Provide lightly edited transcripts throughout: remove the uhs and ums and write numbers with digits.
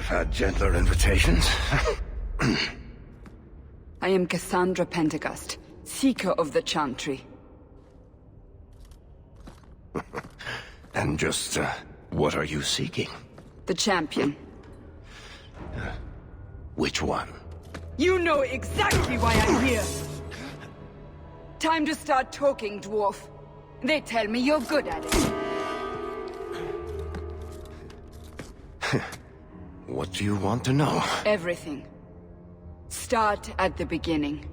had gentler invitations. I am Cassandra Pentecost, Seeker of the Chantry. And just, what are you seeking? The champion. Which one? You know exactly why I'm here! Time to start talking, dwarf. They tell me you're good at it. What do you want to know? Everything. Start at the beginning.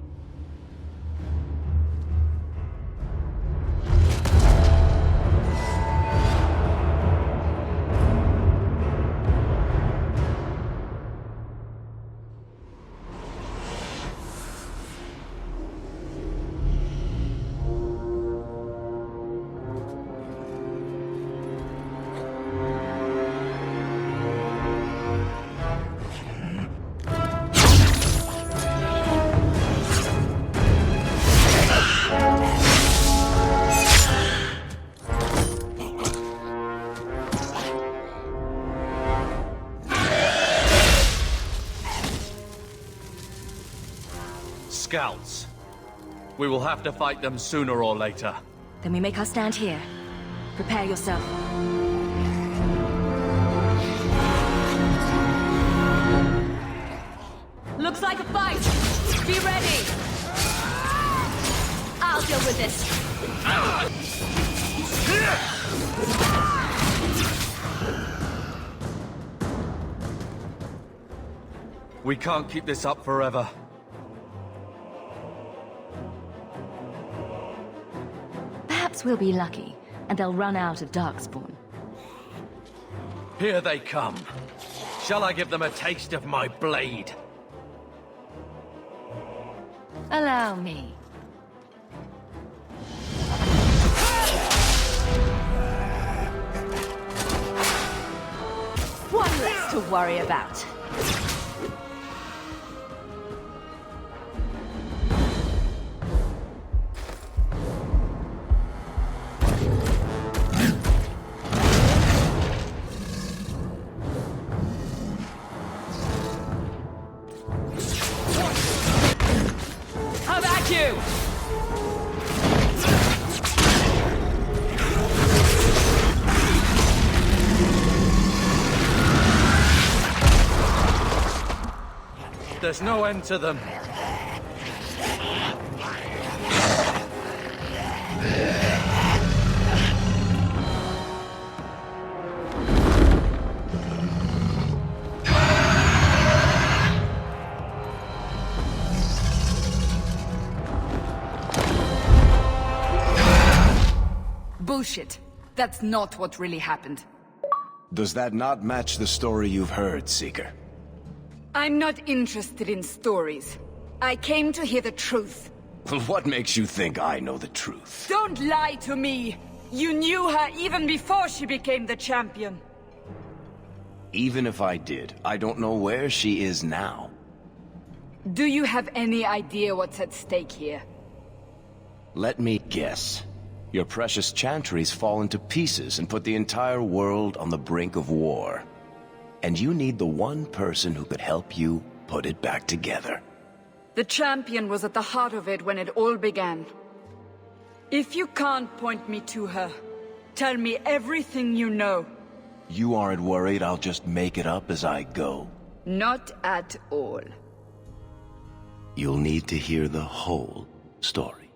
Scouts. We will have to fight them sooner or later. Then we make our stand here. Prepare yourself. Looks like a fight! Be ready! I'll deal with this. We can't keep this up forever. Perhaps we'll be lucky, and they'll run out of Darkspawn. Here they come. Shall I give them a taste of my blade? Allow me. One less to worry about. There's no end to them. Bullshit. That's not what really happened. Does that not match the story you've heard, Seeker? I'm not interested in stories. I came to hear the truth. What makes you think I know the truth? Don't lie to me! You knew her even before she became the champion. Even if I did, I don't know where she is now. Do you have any idea what's at stake here? Let me guess. Your precious chantries fallen to pieces and put the entire world on the brink of war. And you need the one person who could help you put it back together. The champion was at the heart of it when it all began. If you can't point me to her, tell me everything you know. You aren't worried I'll just make it up as I go? Not at all. You'll need to hear the whole story.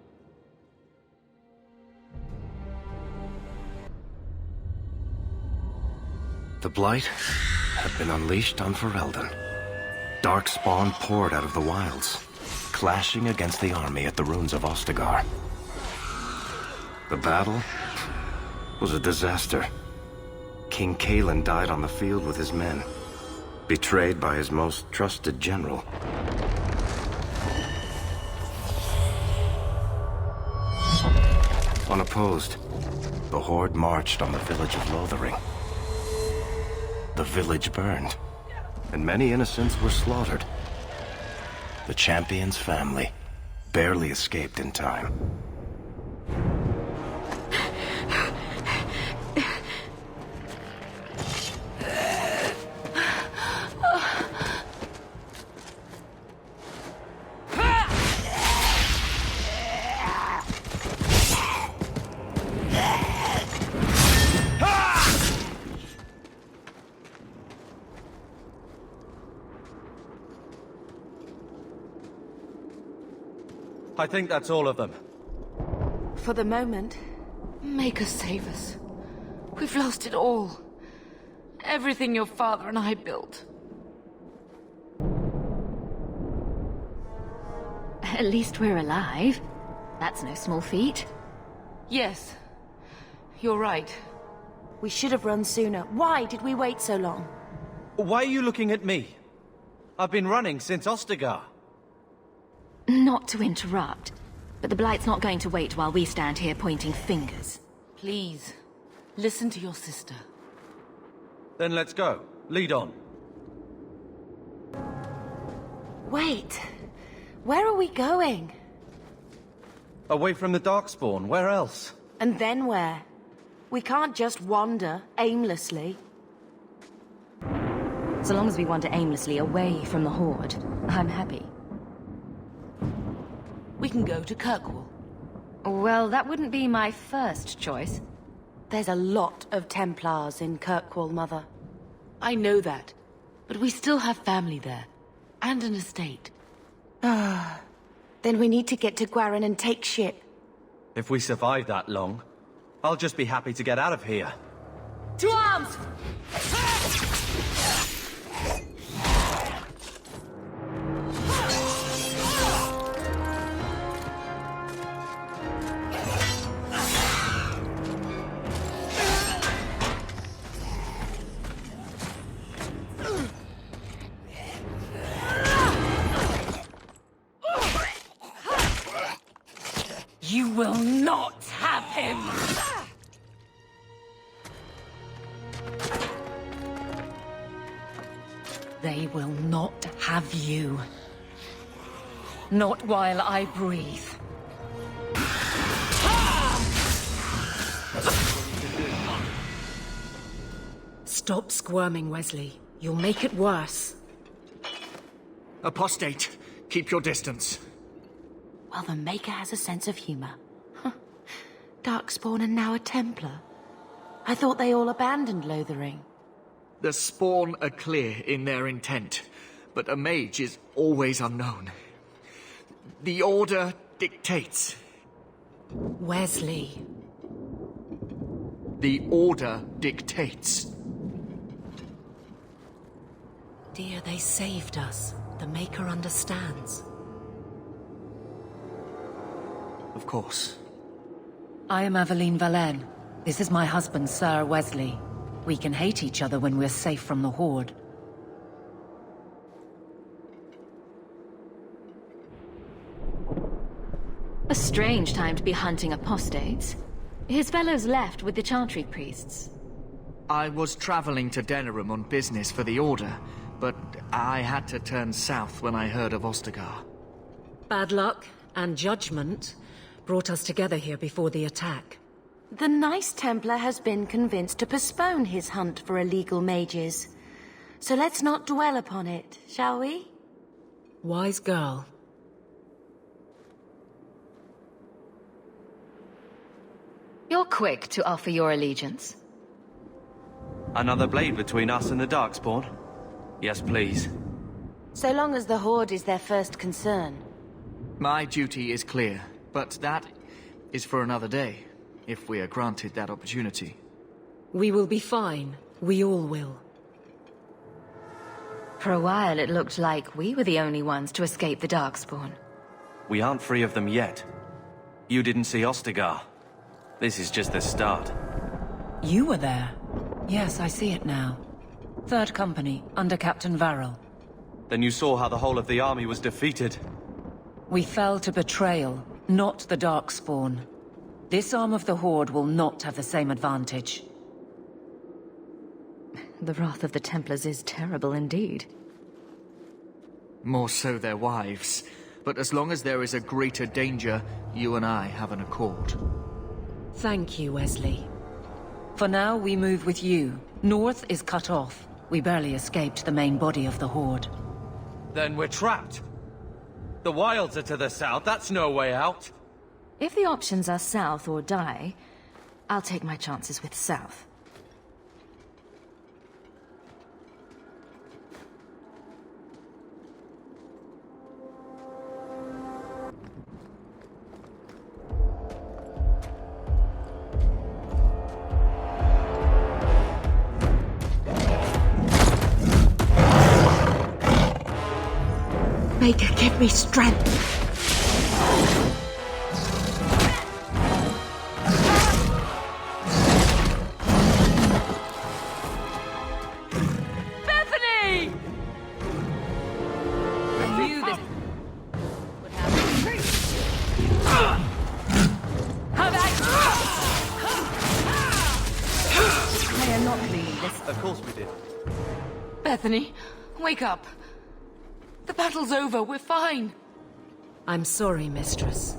The Blight had been unleashed on Ferelden. Darkspawn poured out of the wilds, clashing against the army at the ruins of Ostagar. The battle was a disaster. King Cailan died on the field with his men, betrayed by his most trusted general. Unopposed, the Horde marched on the village of Lothering. The village burned, and many innocents were slaughtered. The champion's family barely escaped in time. I think that's all of them. For the moment, make us save us. We've lost it all. Everything your father and I built. At least we're alive. That's no small feat. Yes, you're right. We should have run sooner. Why did we wait so long? Why are you looking at me? I've been running since Ostagar. Not to interrupt, but the Blight's not going to wait while we stand here pointing fingers. Please, listen to your sister. Then let's go. Lead on. Wait, where are we going? Away from the Darkspawn, where else? And then where? We can't just wander aimlessly. So long as we wander aimlessly away from the Horde, I'm happy. We can go to Kirkwall. Well, that wouldn't be my first choice. There's a lot of Templars in Kirkwall, Mother. I know that, but we still have family there, and an estate. Then we need to get to Gwarin and take ship. If we survive that long, I'll just be happy to get out of here. To arms! You will not have him! They will not have you. Not while I breathe. Stop squirming, Wesley. You'll make it worse. Apostate, keep your distance. Well, the Maker has a sense of humor. Darkspawn and now a Templar. I thought they all abandoned Lothering. The Spawn are clear in their intent, but a mage is always unknown. The Order dictates. Wesley. The Order dictates. Dear, they saved us. The Maker understands. Of course. I am Aveline Valenne. This is my husband, Sir Wesley. We can hate each other when we're safe from the Horde. A strange time to be hunting apostates. His fellows left with the Chantry priests. I was traveling to Denerim on business for the Order, but I had to turn south when I heard of Ostagar. Bad luck and judgment brought us together here before the attack. The nice Templar has been convinced to postpone his hunt for illegal mages. So let's not dwell upon it, shall we? Wise girl. You're quick to offer your allegiance. Another blade between us and the Darkspawn? Yes, please. So long as the Horde is their first concern. My duty is clear, but that is for another day, if we are granted that opportunity. We will be fine. We all will. For a while, it looked like we were the only ones to escape the Darkspawn. We aren't free of them yet. You didn't see Ostagar. This is just the start. You were there. Yes, I see it now. Third Company, under Captain Varel. Then you saw how the whole of the army was defeated. We fell to betrayal, not the Darkspawn. This arm of the Horde will not have the same advantage. The wrath of the Templars is terrible indeed. More so their wives. But as long as there is a greater danger, you and I have an accord. Thank you, Wesley. For now, we move with you. North is cut off. We barely escaped the main body of the Horde. Then we're trapped. The wilds are to the south, that's no way out. If the options are south or die, I'll take my chances with south. Maker, give me strength. Bethany! I knew this would happen. Have They are not leaving this. Of course we did. Bethany, wake up. The battle's over, we're fine. I'm sorry, mistress.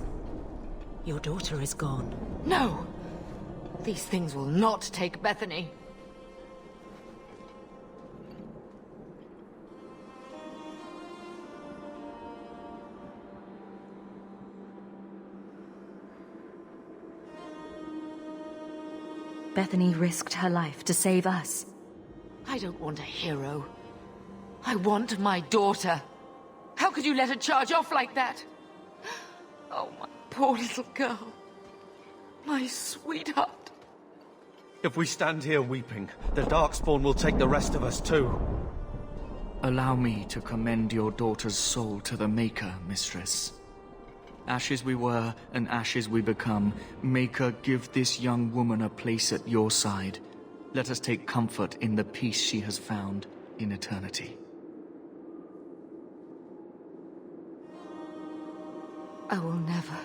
Your daughter is gone. No! These things will not take Bethany. Bethany risked her life to save us. I don't want a hero. I want my daughter. How could you let her charge off like that? Oh, my poor little girl. My sweetheart. If we stand here weeping, the Darkspawn will take the rest of us too. Allow me to commend your daughter's soul to the Maker, mistress. Ashes we were, and ashes we become. Maker, give this young woman a place at your side. Let us take comfort in the peace she has found in eternity. I will never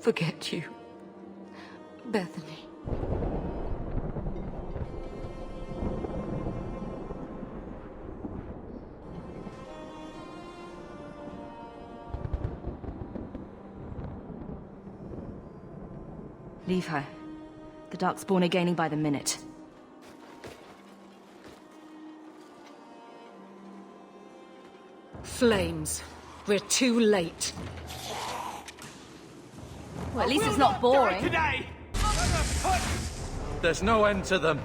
forget you, Bethany. Leave her. The Darkspawn are gaining by the minute. Flames. We're too late. Well, at least it's not boring. Today! There's no end to them.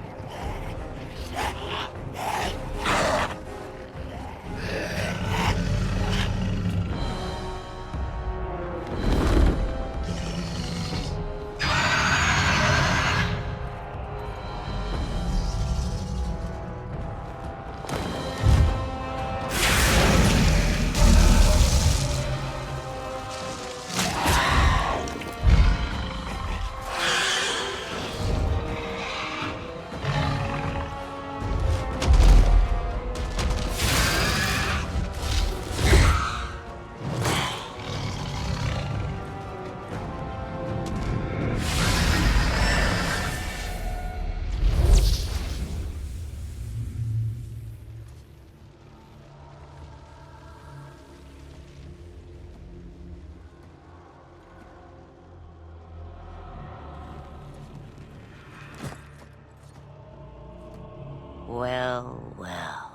Well, well.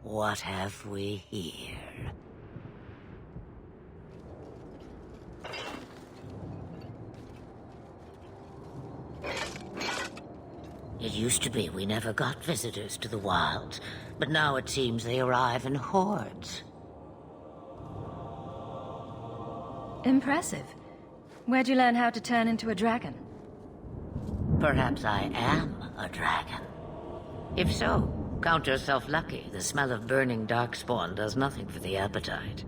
What have we here? It used to be we never got visitors to the wilds, but now it seems they arrive in hordes. Impressive. Where'd you learn how to turn into a dragon? Perhaps I am a dragon. If so, count yourself lucky. The smell of burning Darkspawn does nothing for the appetite.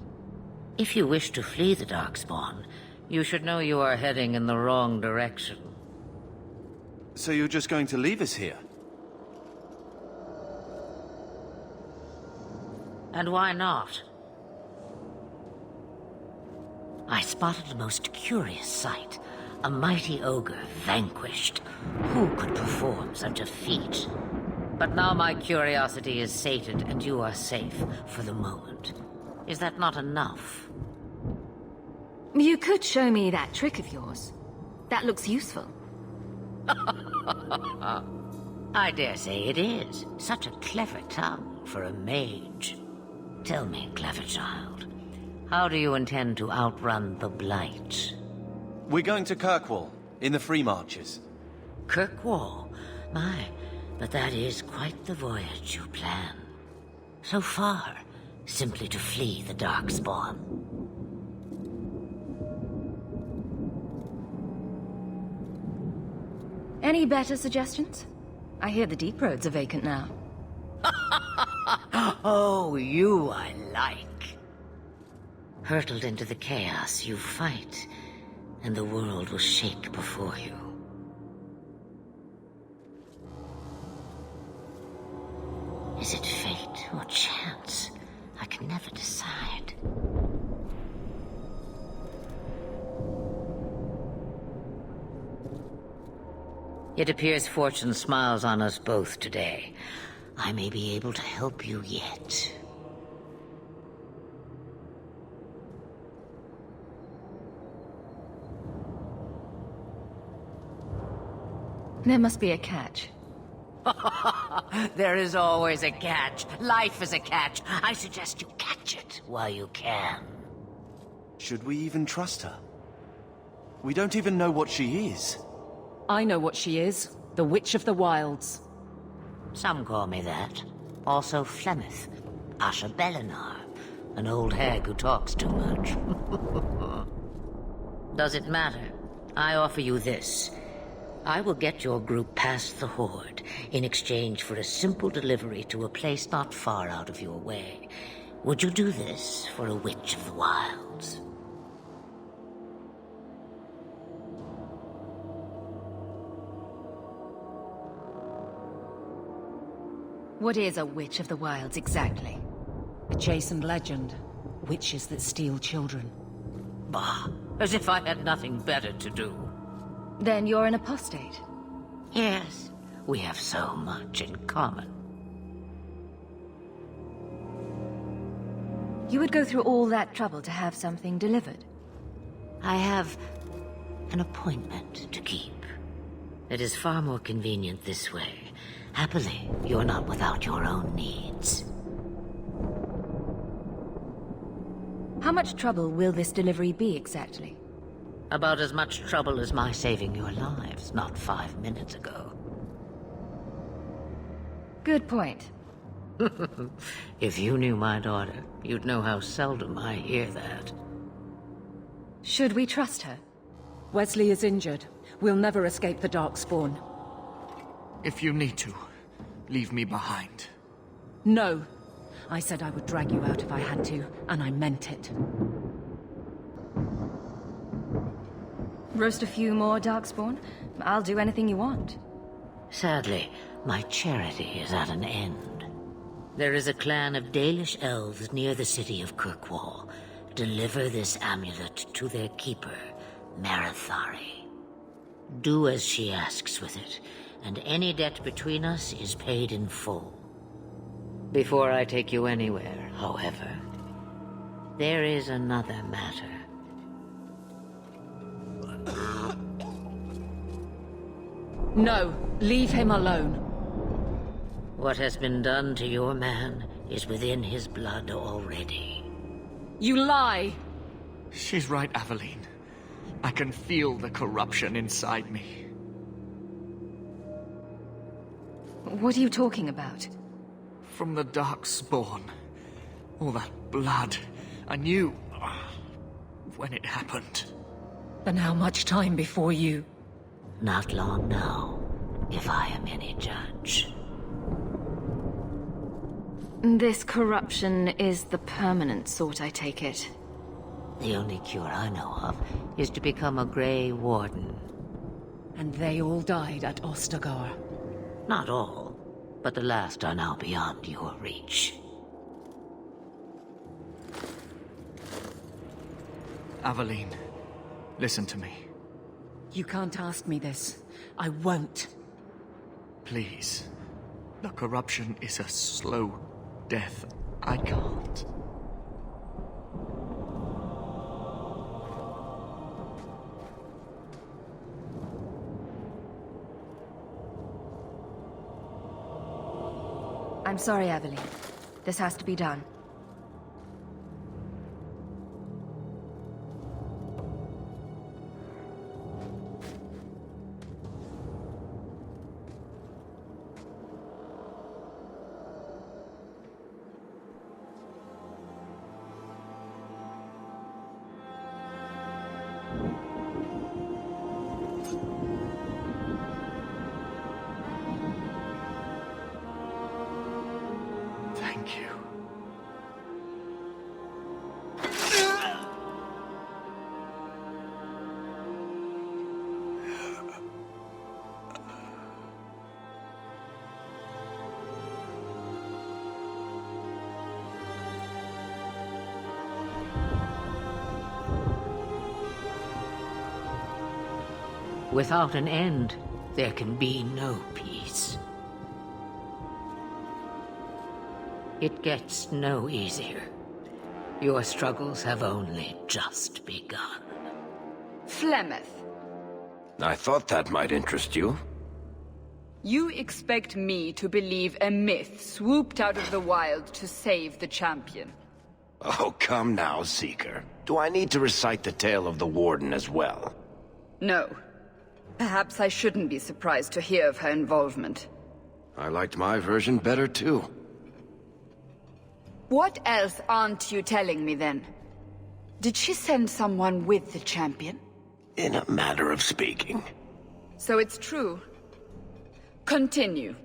If you wish to flee the Darkspawn, you should know you are heading in the wrong direction. So you're just going to leave us here? And why not? I spotted a most curious sight. A mighty ogre vanquished. Who could perform such a feat? But now my curiosity is sated and you are safe for the moment. Is that not enough? You could show me that trick of yours. That looks useful. I dare say it is. Such a clever tongue for a mage. Tell me, clever child, how do you intend to outrun the Blight? We're going to Kirkwall, in the Free Marches. Kirkwall? My, but that is quite the voyage you plan. So far, simply to flee the Darkspawn. Any better suggestions? I hear the deep roads are vacant now. Oh, you I like. Hurtled into the chaos, you fight, and the world will shake before you. Is it fate or chance? I can never decide. It appears fortune smiles on us both today. I may be able to help you yet. There must be a catch. There is always a catch. Life is a catch. I suggest you catch it while you can. Should we even trust her? We don't even know what she is. I know what she is. The Witch of the Wilds. Some call me that. Also Flemeth. Isabela, an old hag who talks too much. Does it matter? I offer you this. I will get your group past the Horde in exchange for a simple delivery to a place not far out of your way. Would you do this for a Witch of the Wilds? What is a Witch of the Wilds exactly? A chastened legend. Witches that steal children. Bah, as if I had nothing better to do. Then you're an apostate. Yes, we have so much in common. You would go through all that trouble to have something delivered? I have an appointment to keep. It is far more convenient this way. Happily, you're not without your own needs. How much trouble will this delivery be exactly? About as much trouble as my saving your lives not 5 minutes ago. Good point. If you knew my daughter, you'd know how seldom I hear that. Should we trust her? Wesley is injured. We'll never escape the Darkspawn. If you need to, leave me behind. No. I said I would drag you out if I had to, and I meant it. Roast a few more, Darkspawn? I'll do anything you want. Sadly, my charity is at an end. There is a clan of Dalish elves near the city of Kirkwall. Deliver this amulet to their keeper, Merrill Story. Do as she asks with it, and any debt between us is paid in full. Before I take you anywhere, however, there is another matter. No, leave him alone. What has been done to your man is within his blood already. You lie! She's right, Aveline. I can feel the corruption inside me. What are you talking about? From the Darkspawn. All that blood. I knew when it happened. Then how much time before you... Not long now, if I am any judge. This corruption is the permanent sort, I take it. The only cure I know of is to become a Grey Warden. And they all died at Ostagar. Not all, but the last are now beyond your reach. Aveline, listen to me. You can't ask me this. I won't. Please. The corruption is a slow death. I can't. I'm sorry, Aveline. This has to be done. Thank you. Without an end, there can be no peace. It gets no easier. Your struggles have only just begun. Flemeth, I thought that might interest you. you expect me to believe a myth swooped out of the wild to save the champion? Oh, come now, Seeker. Do I need to recite the tale of the Warden as well? No. Perhaps I shouldn't be surprised to hear of her involvement. I liked my version better, too. What else aren't you telling me, then? Did she send someone with the champion? In a manner of speaking. So it's true. Continue.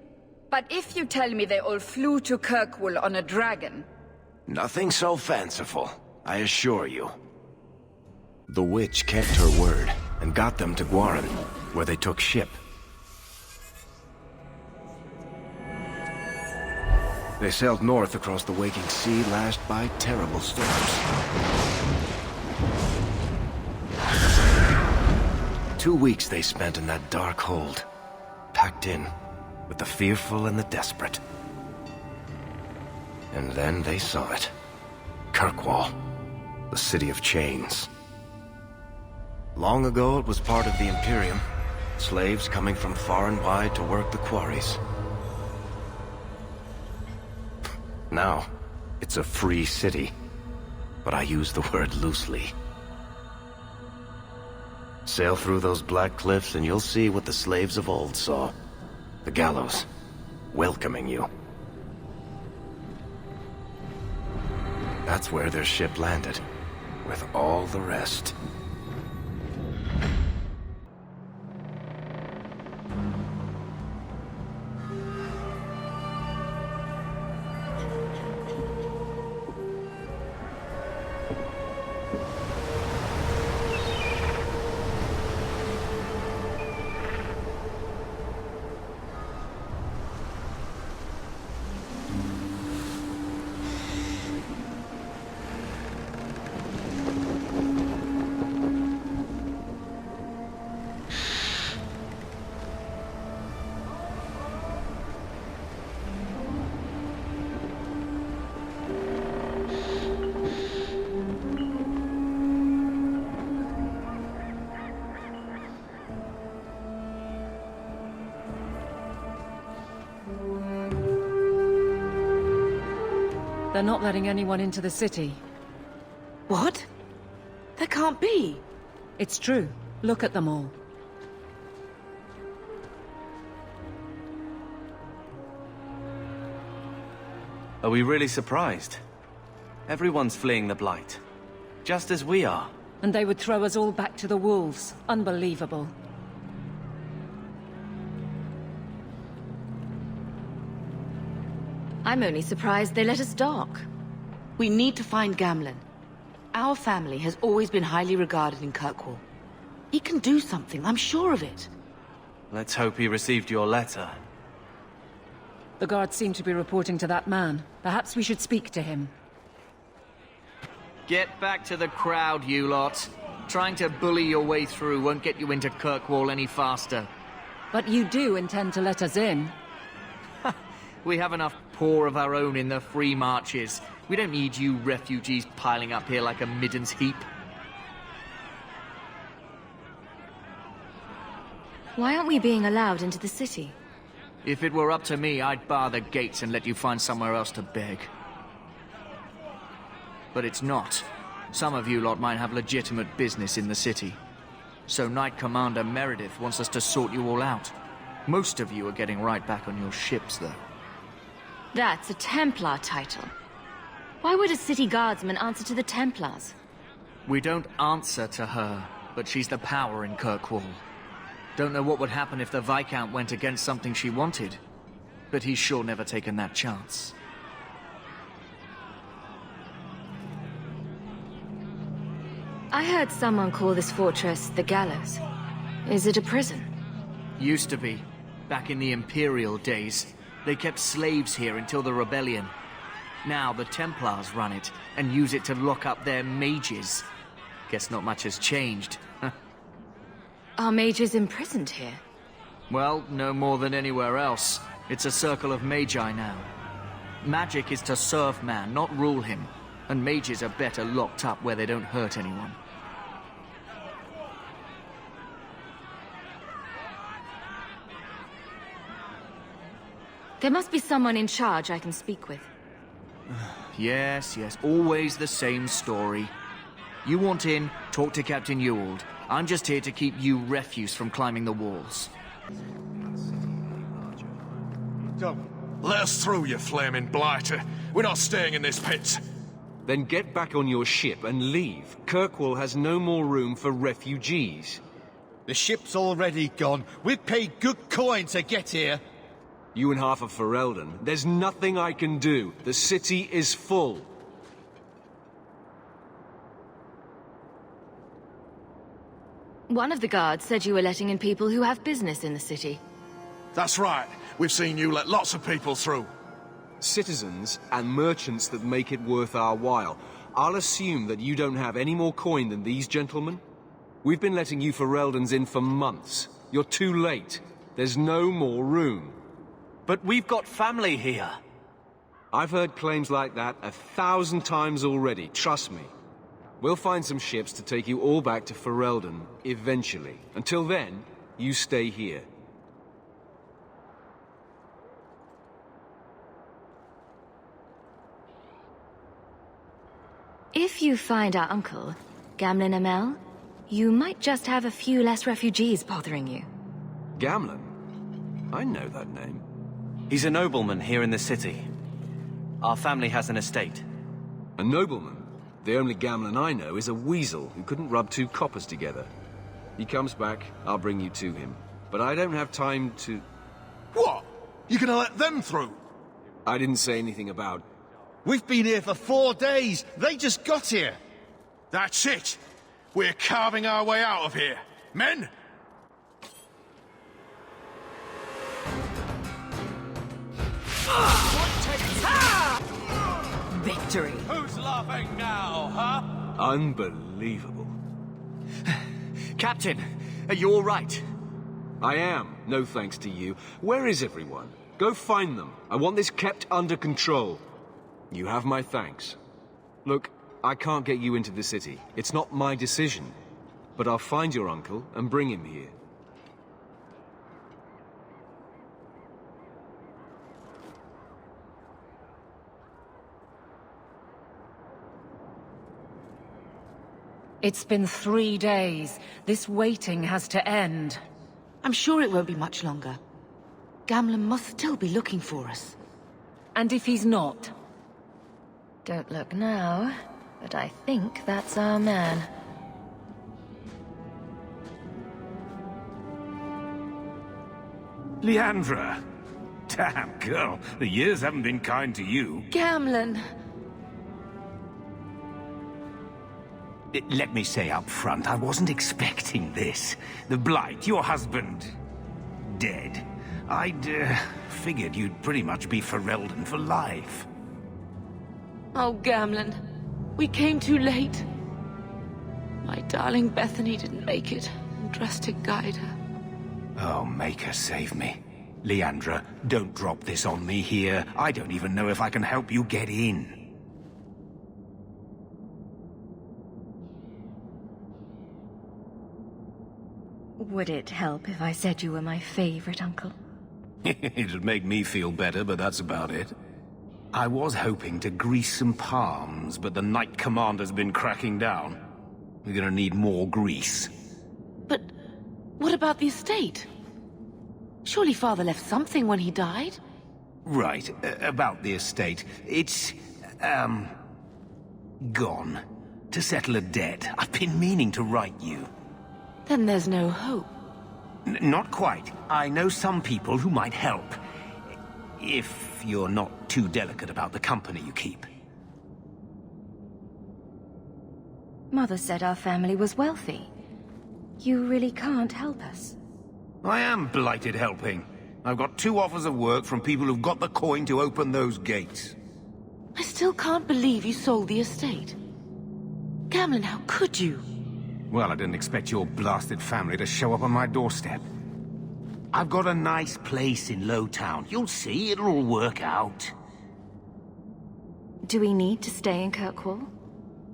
But if you tell me they all flew to Kirkwall on a dragon... Nothing so fanciful, I assure you. The witch kept her word, and got them to Guaran, where they took ship. They sailed north across the waking sea, lashed by terrible storms. 2 weeks they spent in that dark hold, packed in with the fearful and the desperate. And then they saw it. Kirkwall, the city of chains. Long ago it was part of the Imperium, slaves coming from far and wide to work the quarries. Now, it's a free city, but I use the word loosely. Sail through those black cliffs and you'll see what the slaves of old saw. The gallows, welcoming you. That's where their ship landed, with all the rest. They're not letting anyone into the city. What? That can't be. It's true. Look at them all. Are we really surprised? Everyone's fleeing the Blight. Just as we are. And they would throw us all back to the wolves. Unbelievable. I'm only surprised they let us dock. We need to find Gamlen. Our family has always been highly regarded in Kirkwall. He can do something, I'm sure of it. Let's hope he received your letter. The guards seem to be reporting to that man. Perhaps we should speak to him. Get back to the crowd, you lot. Trying to bully your way through won't get you into Kirkwall any faster. But you do intend to let us in. We have enough poor of our own in the free marches. We don't need you refugees piling up here like a middens heap. Why aren't we being allowed into the city? If it were up to me, I'd bar the gates and let you find somewhere else to beg. But it's not. Some of you lot might have legitimate business in the city. So Knight Commander Meredith wants us to sort you all out. Most of you are getting right back on your ships, though. That's a Templar title. Why would a city guardsman answer to the Templars? We don't answer to her, but she's the power in Kirkwall. Don't know what would happen if the Viscount went against something she wanted, but he's sure never taken that chance. I heard someone call this fortress the Gallows. Is it a prison? Used to be. Back in the Imperial days. They kept slaves here until the rebellion. Now the Templars run it, and use it to lock up their mages. Guess not much has changed. Are mages imprisoned here? Well, no more than anywhere else. It's a circle of magi now. Magic is to serve man, not rule him. And mages are better locked up where they don't hurt anyone. There must be someone in charge I can speak with. Yes, always the same story. You want in, talk to Captain Ewald. I'm just here to keep you refuse from climbing the walls. Let us through, you flaming blighter. We're not staying in this pit. Then get back on your ship and leave. Kirkwall has no more room for refugees. The ship's already gone. We've paid good coin to get here. You and half of Ferelden. There's nothing I can do. The city is full. One of the guards said you were letting in people who have business in the city. That's right. We've seen you let lots of people through. Citizens and merchants that make it worth our while. I'll assume that you don't have any more coin than these gentlemen. We've been letting you Fereldans in for months. You're too late. There's no more room. But we've got family here. I've heard claims like that 1,000 times already, trust me. We'll find some ships to take you all back to Ferelden, eventually. Until then, you stay here. If you find our uncle, Gamlen Amel, you might just have a few less refugees bothering you. Gamlen? I know that name. He's a nobleman here in the city. Our family has an estate. A nobleman? The only Gamlen I know is a weasel who couldn't rub 2 coppers together. He comes back, I'll bring you to him. But I don't have time to... What? You gonna let them through? I didn't say anything about... We've been here for 4 days. They just got here. That's it. We're carving our way out of here. Men! Victory. Who's laughing now, huh? Unbelievable. Captain, are you all right? I am, no thanks to you. Where is everyone? Go find them. I want this kept under control. You have my thanks. Look, I can't get you into the city. It's not my decision. But I'll find your uncle and bring him here. It's been 3 days. This waiting has to end. I'm sure it won't be much longer. Gamlen must still be looking for us. And if he's not? Don't look now, but I think that's our man. Leandra! Damn, girl, the years haven't been kind to you. Gamlen! Let me say up front, I wasn't expecting this. The Blight, your husband, dead. I'd figured you'd pretty much be Ferelden for life. Oh, Gamlen. We came too late. My darling Bethany didn't make it, and dressed to guide her. Oh, make her save me. Leandra, don't drop this on me here. I don't even know if I can help you get in. Would it help if I said you were my favorite uncle? It'd make me feel better, but that's about it. I was hoping to grease some palms, but the Knight Commander's been cracking down. We're gonna need more grease. But what about the estate? Surely Father left something when he died? Right, about the estate. It's, gone. To settle a debt. I've been meaning to write you. Then there's no hope. Not quite. I know some people who might help. If you're not too delicate about the company you keep. Mother said our family was wealthy. You really can't help us. I am blighted helping. I've got 2 offers of work from people who've got the coin to open those gates. I still can't believe you sold the estate. Gamlen, how could you? Well, I didn't expect your blasted family to show up on my doorstep. I've got a nice place in Lowtown. You'll see, it'll all work out. Do we need to stay in Kirkwall?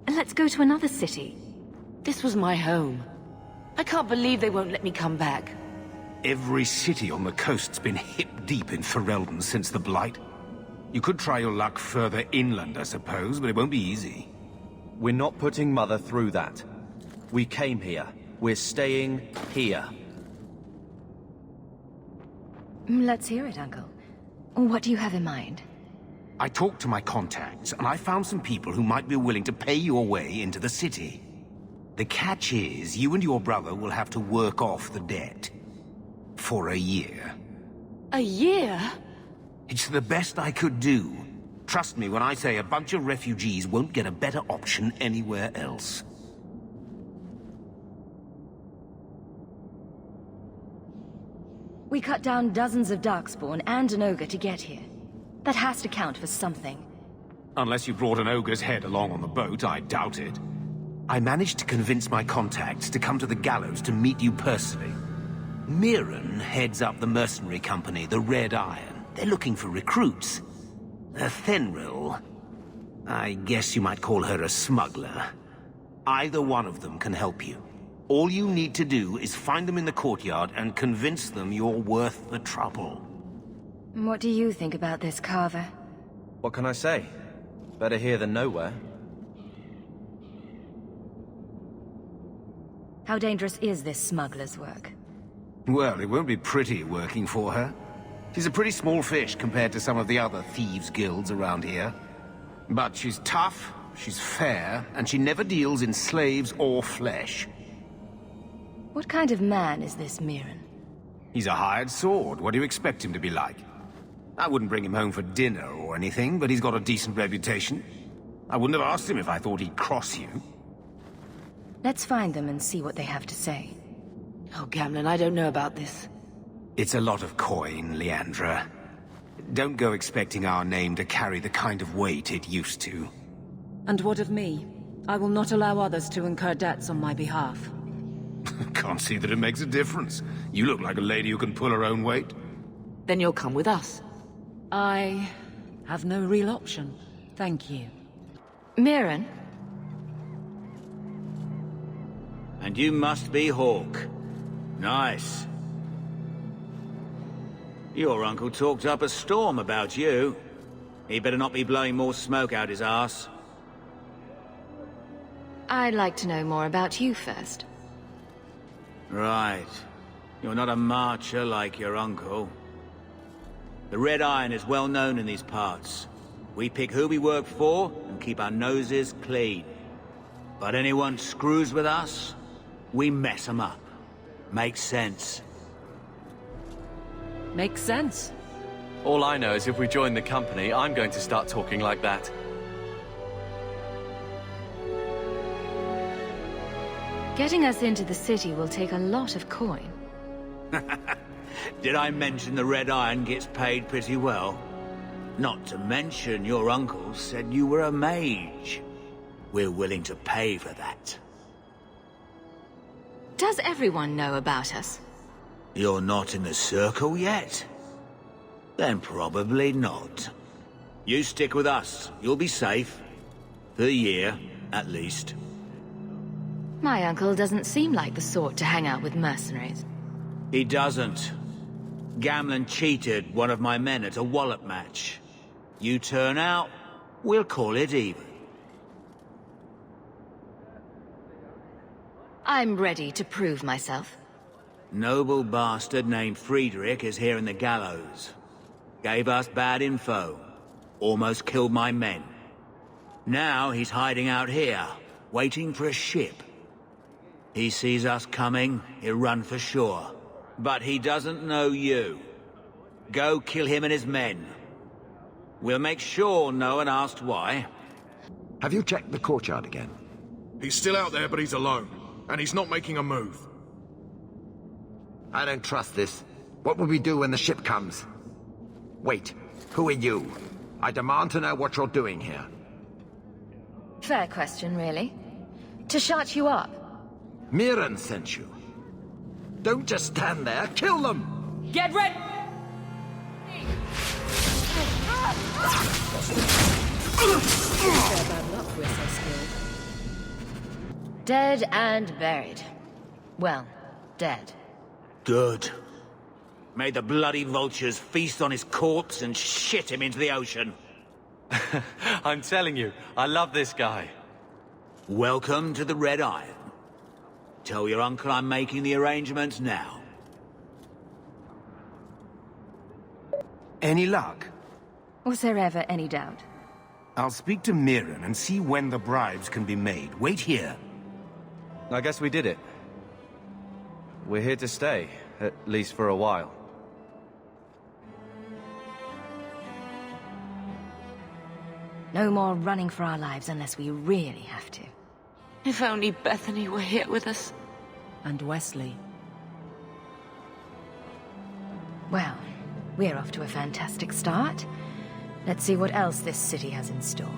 Let's go to another city. This was my home. I can't believe they won't let me come back. Every city on the coast's been hip-deep in Ferelden since the Blight. You could try your luck further inland, I suppose, but it won't be easy. We're not putting Mother through that. We came here. We're staying here. Let's hear it, Uncle. What do you have in mind? I talked to my contacts, and I found some people who might be willing to pay your way into the city. The catch is, you and your brother will have to work off the debt. For a year. A year? It's the best I could do. Trust me when I say a bunch of refugees won't get a better option anywhere else. We cut down dozens of Darkspawn and an ogre to get here. That has to count for something. Unless you brought an ogre's head along on the boat, I doubt it. I managed to convince my contacts to come to the gallows to meet you personally. Mirren heads up the mercenary company, the Red Iron. They're looking for recruits. Feynriel, I guess you might call her a smuggler. Either one of them can help you. All you need to do is find them in the courtyard and convince them you're worth the trouble. What do you think about this, Carver? What can I say? Better here than nowhere. How dangerous is this smuggler's work? Well, it won't be pretty working for her. She's a pretty small fish compared to some of the other thieves' guilds around here. But she's tough, she's fair, and she never deals in slaves or flesh. What kind of man is this Mirren? He's a hired sword. What do you expect him to be like? I wouldn't bring him home for dinner or anything, but he's got a decent reputation. I wouldn't have asked him if I thought he'd cross you. Let's find them and see what they have to say. Oh, Gamlen, I don't know about this. It's a lot of coin, Leandra. Don't go expecting our name to carry the kind of weight it used to. And what of me? I will not allow others to incur debts on my behalf. Can't see that it makes a difference. You look like a lady who can pull her own weight. Then you'll come with us. I have no real option. Thank you. Mirren? And you must be Hawk. Nice. Your uncle talked up a storm about you. He better not be blowing more smoke out his arse. I'd like to know more about you first. Right. You're not a marcher like your uncle. The Red Iron is well known in these parts. We pick who we work for and keep our noses clean. But anyone screws with us, we mess them up. Makes sense. Makes sense. All I know is if we join the company, I'm going to start talking like that. Getting us into the city will take a lot of coin. Did I mention the Red Iron gets paid pretty well? Not to mention your uncle said you were a mage. We're willing to pay for that. Does everyone know about us? You're not in the circle yet? Then probably not. You stick with us. You'll be safe. For a year, at least. My uncle doesn't seem like the sort to hang out with mercenaries. He doesn't. Gamlen cheated one of my men at a wallop match. You turn out, we'll call it even. I'm ready to prove myself. Noble bastard named Friedrich is here in the gallows. Gave us bad info. Almost killed my men. Now he's hiding out here, waiting for a ship. He sees us coming, he'll run for shore. But he doesn't know you. Go kill him and his men. We'll make sure no one asks why. Have you checked the courtyard again? He's still out there, but he's alone. And he's not making a move. I don't trust this. What will we do when the ship comes? Wait, who are you? I demand to know what you're doing here. Fair question, really. To shut you up. Mirren sent you. Don't just stand there, kill them! Get ready! Bad luck, we're so skilled. Dead and buried. Well, dead. Good. May the bloody vultures feast on his corpse and shit him into the ocean. I'm telling you, I love this guy. Welcome to the Red Iron. Tell your uncle I'm making the arrangements now. Any luck? Was there ever any doubt? I'll speak to Mirren and see when the bribes can be made. Wait here. I guess we did it. We're here to stay, at least for a while. No more running for our lives unless we really have to. If only Bethany were here with us. And Wesley. Well, we're off to a fantastic start. Let's see what else this city has in store.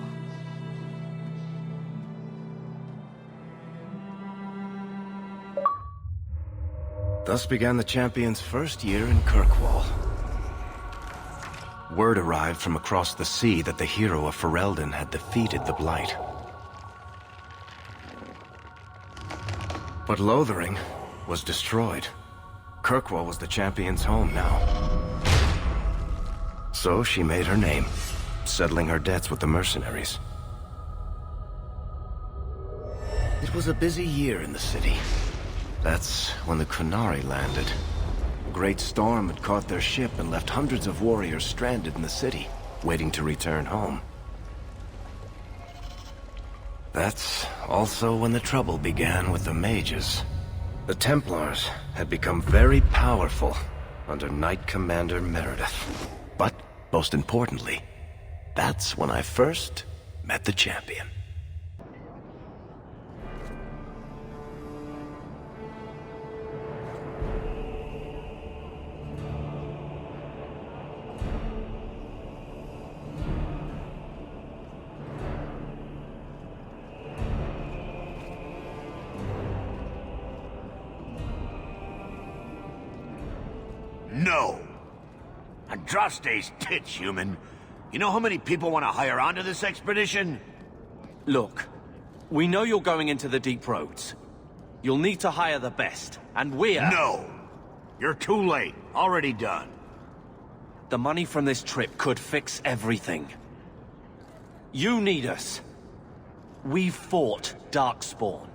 Thus began the champion's first year in Kirkwall. Word arrived from across the sea that the hero of Ferelden had defeated the Blight. But Lothering was destroyed. Kirkwall was the champion's home now. So she made her name, settling her debts with the mercenaries. It was a busy year in the city. That's when the Qunari landed. A great storm had caught their ship and left hundreds of warriors stranded in the city, waiting to return home. That's also when the trouble began with the mages. The Templars had become very powerful under Knight Commander Meredith. But, most importantly, that's when I first met the champion. No! Andraste's tits, human. You know how many people want to hire onto this expedition? Look, we know you're going into the deep roads. You'll need to hire the best, and we're... No! You're too late. Already done. The money from this trip could fix everything. You need us. We fought Darkspawn.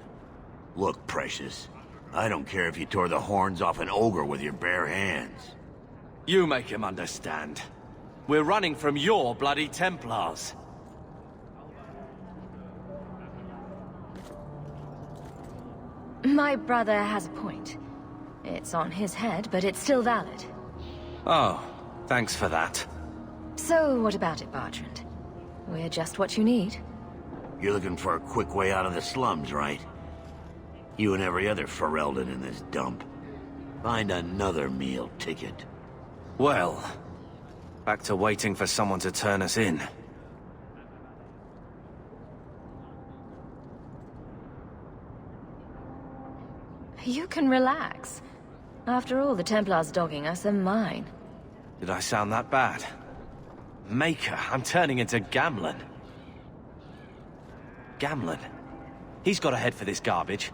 Look, Precious. I don't care if you tore the horns off an ogre with your bare hands. You make him understand. We're running from your bloody Templars. My brother has a point. It's on his head, but it's still valid. Oh, thanks for that. So, what about it, Bertrand? We're just what you need. You're looking for a quick way out of the slums, right? You and every other Ferelden in this dump. Find another meal ticket. Well, back to waiting for someone to turn us in. You can relax. After all, the Templars dogging us are mine. Did I sound that bad? Maker, I'm turning into Gamlen. Gamlen? He's got a head for this garbage.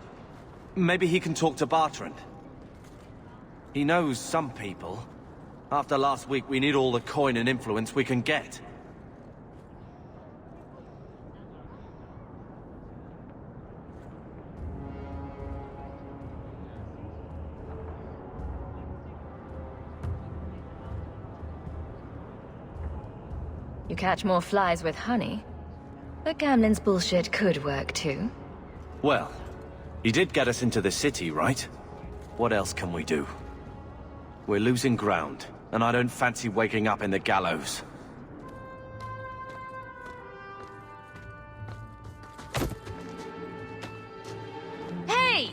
Maybe he can talk to Bertrand. He knows some people. After last week, we need all the coin and influence we can get. You catch more flies with honey. But Gamlen's bullshit could work too. Well, he did get us into the city, right? What else can we do? We're losing ground, and I don't fancy waking up in the gallows. Hey!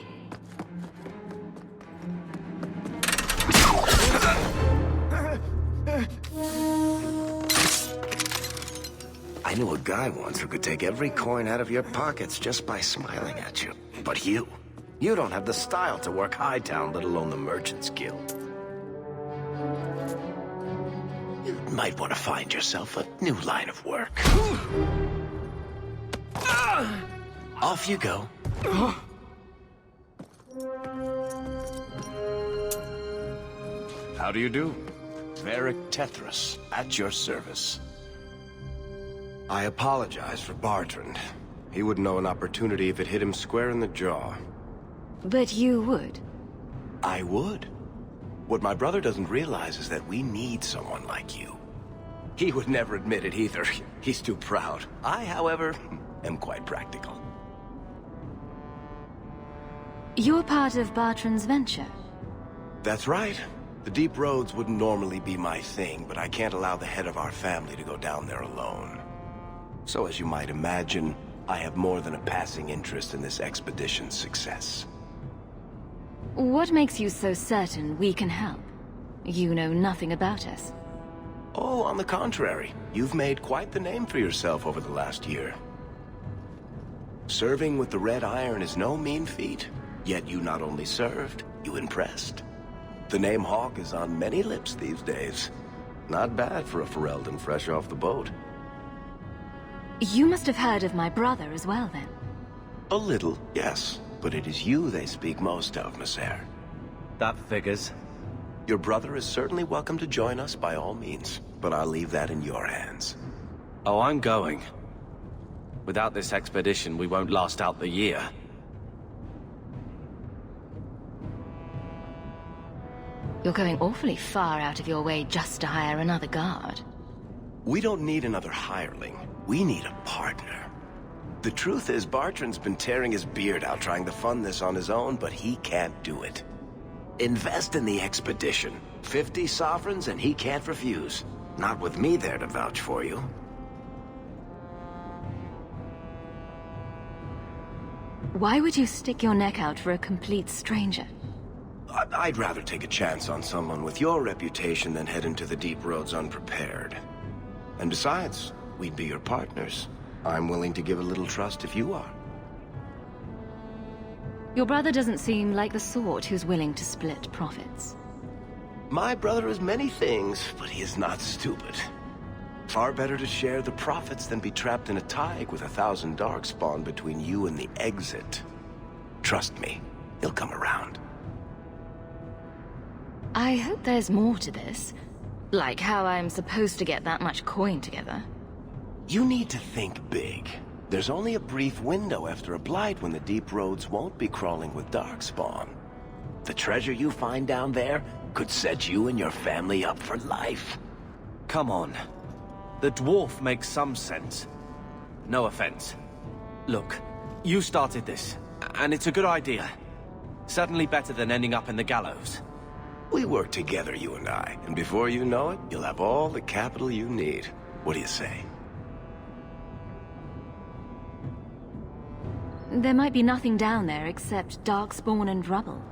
I knew a guy once who could take every coin out of your pockets just by smiling at you. But you, You don't have the style to work Hightown, let alone the Merchants Guild. You might want to find yourself a new line of work. Off you go. How do you do? Varric Tethras, at your service. I apologize for Bartrand. He wouldn't know an opportunity if it hit him square in the jaw. But you would? I would. What my brother doesn't realize is that we need someone like you. He would never admit it either. He's too proud. I, however, am quite practical. You're part of Bartrand's venture? That's right. The deep roads wouldn't normally be my thing, but I can't allow the head of our family to go down there alone. So as you might imagine, I have more than a passing interest in this expedition's success. What makes you so certain we can help? You know nothing about us. Oh, on the contrary. You've made quite the name for yourself over the last year. Serving with the Red Iron is no mean feat. Yet you not only served, you impressed. The name Hawk is on many lips these days. Not bad for a Ferelden fresh off the boat. You must have heard of my brother as well, then? A little, yes. But it is you they speak most of, Messer. That figures. Your brother is certainly welcome to join us by all means, but I'll leave that in your hands. Oh, I'm going. Without this expedition, we won't last out the year. You're going awfully far out of your way just to hire another guard. We don't need another hireling. We need a partner. The truth is, Bartrand's been tearing his beard out trying to fund this on his own, but he can't do it. Invest in the expedition. 50 sovereigns and he can't refuse. Not with me there to vouch for you. Why would you stick your neck out for a complete stranger? I'd rather take a chance on someone with your reputation than head into the deep roads unprepared. And besides, we'd be your partners. I'm willing to give a little trust if you are. Your brother doesn't seem like the sort who's willing to split profits. My brother is many things, but he is not stupid. Far better to share the profits than be trapped in a tide with 1,000 Darkspawn between you and the exit. Trust me, he'll come around. I hope there's more to this. Like how I'm supposed to get that much coin together. You need to think big. There's only a brief window after a blight when the deep roads won't be crawling with Darkspawn. The treasure you find down there could set you and your family up for life. Come on. The dwarf makes some sense. No offense. Look, you started this, and it's a good idea. Certainly better than ending up in the gallows. We work together, you and I, and before you know it, you'll have all the capital you need. What do you say? There might be nothing down there except Darkspawn and rubble.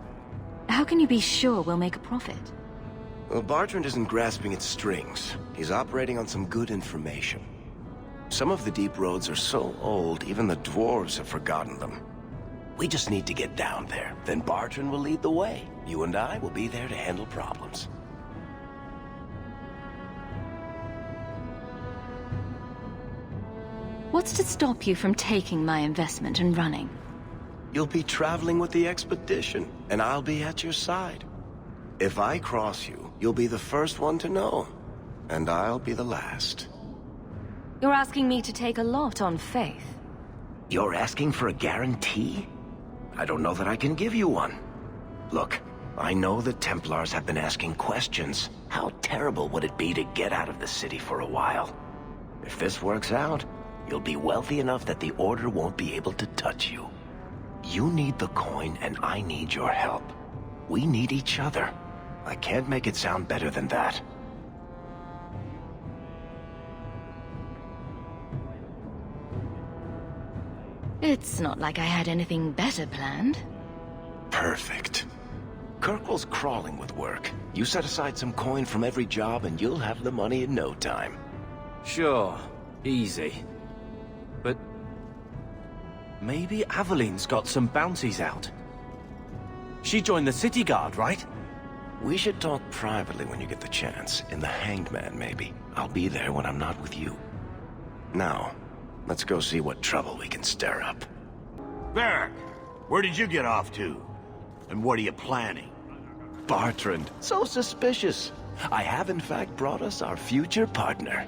How can you be sure we'll make a profit? Well, Bartrand isn't grasping at strings. He's operating on some good information. Some of the deep roads are so old, even the dwarves have forgotten them. We just need to get down there. Then Bartrand will lead the way. You and I will be there to handle problems. What's to stop you from taking my investment and running? You'll be traveling with the expedition, and I'll be at your side. If I cross you, you'll be the first one to know. And I'll be the last. You're asking me to take a lot on faith. You're asking for a guarantee? I don't know that I can give you one. Look, I know the Templars have been asking questions. How terrible would it be to get out of the city for a while? If this works out, you'll be wealthy enough that the Order won't be able to touch you. You need the coin, and I need your help. We need each other. I can't make it sound better than that. It's not like I had anything better planned. Perfect. Kirkwall's crawling with work. You set aside some coin from every job and you'll have the money in no time. Sure. Easy. But maybe Aveline's got some bounties out. She joined the city guard, right? We should talk privately when you get the chance. In the Hanged Man, maybe. I'll be there when I'm not with you. Now, let's go see what trouble we can stir up. Varric, where did you get off to? And what are you planning? Bartrand, so suspicious. I have in fact brought us our future partner.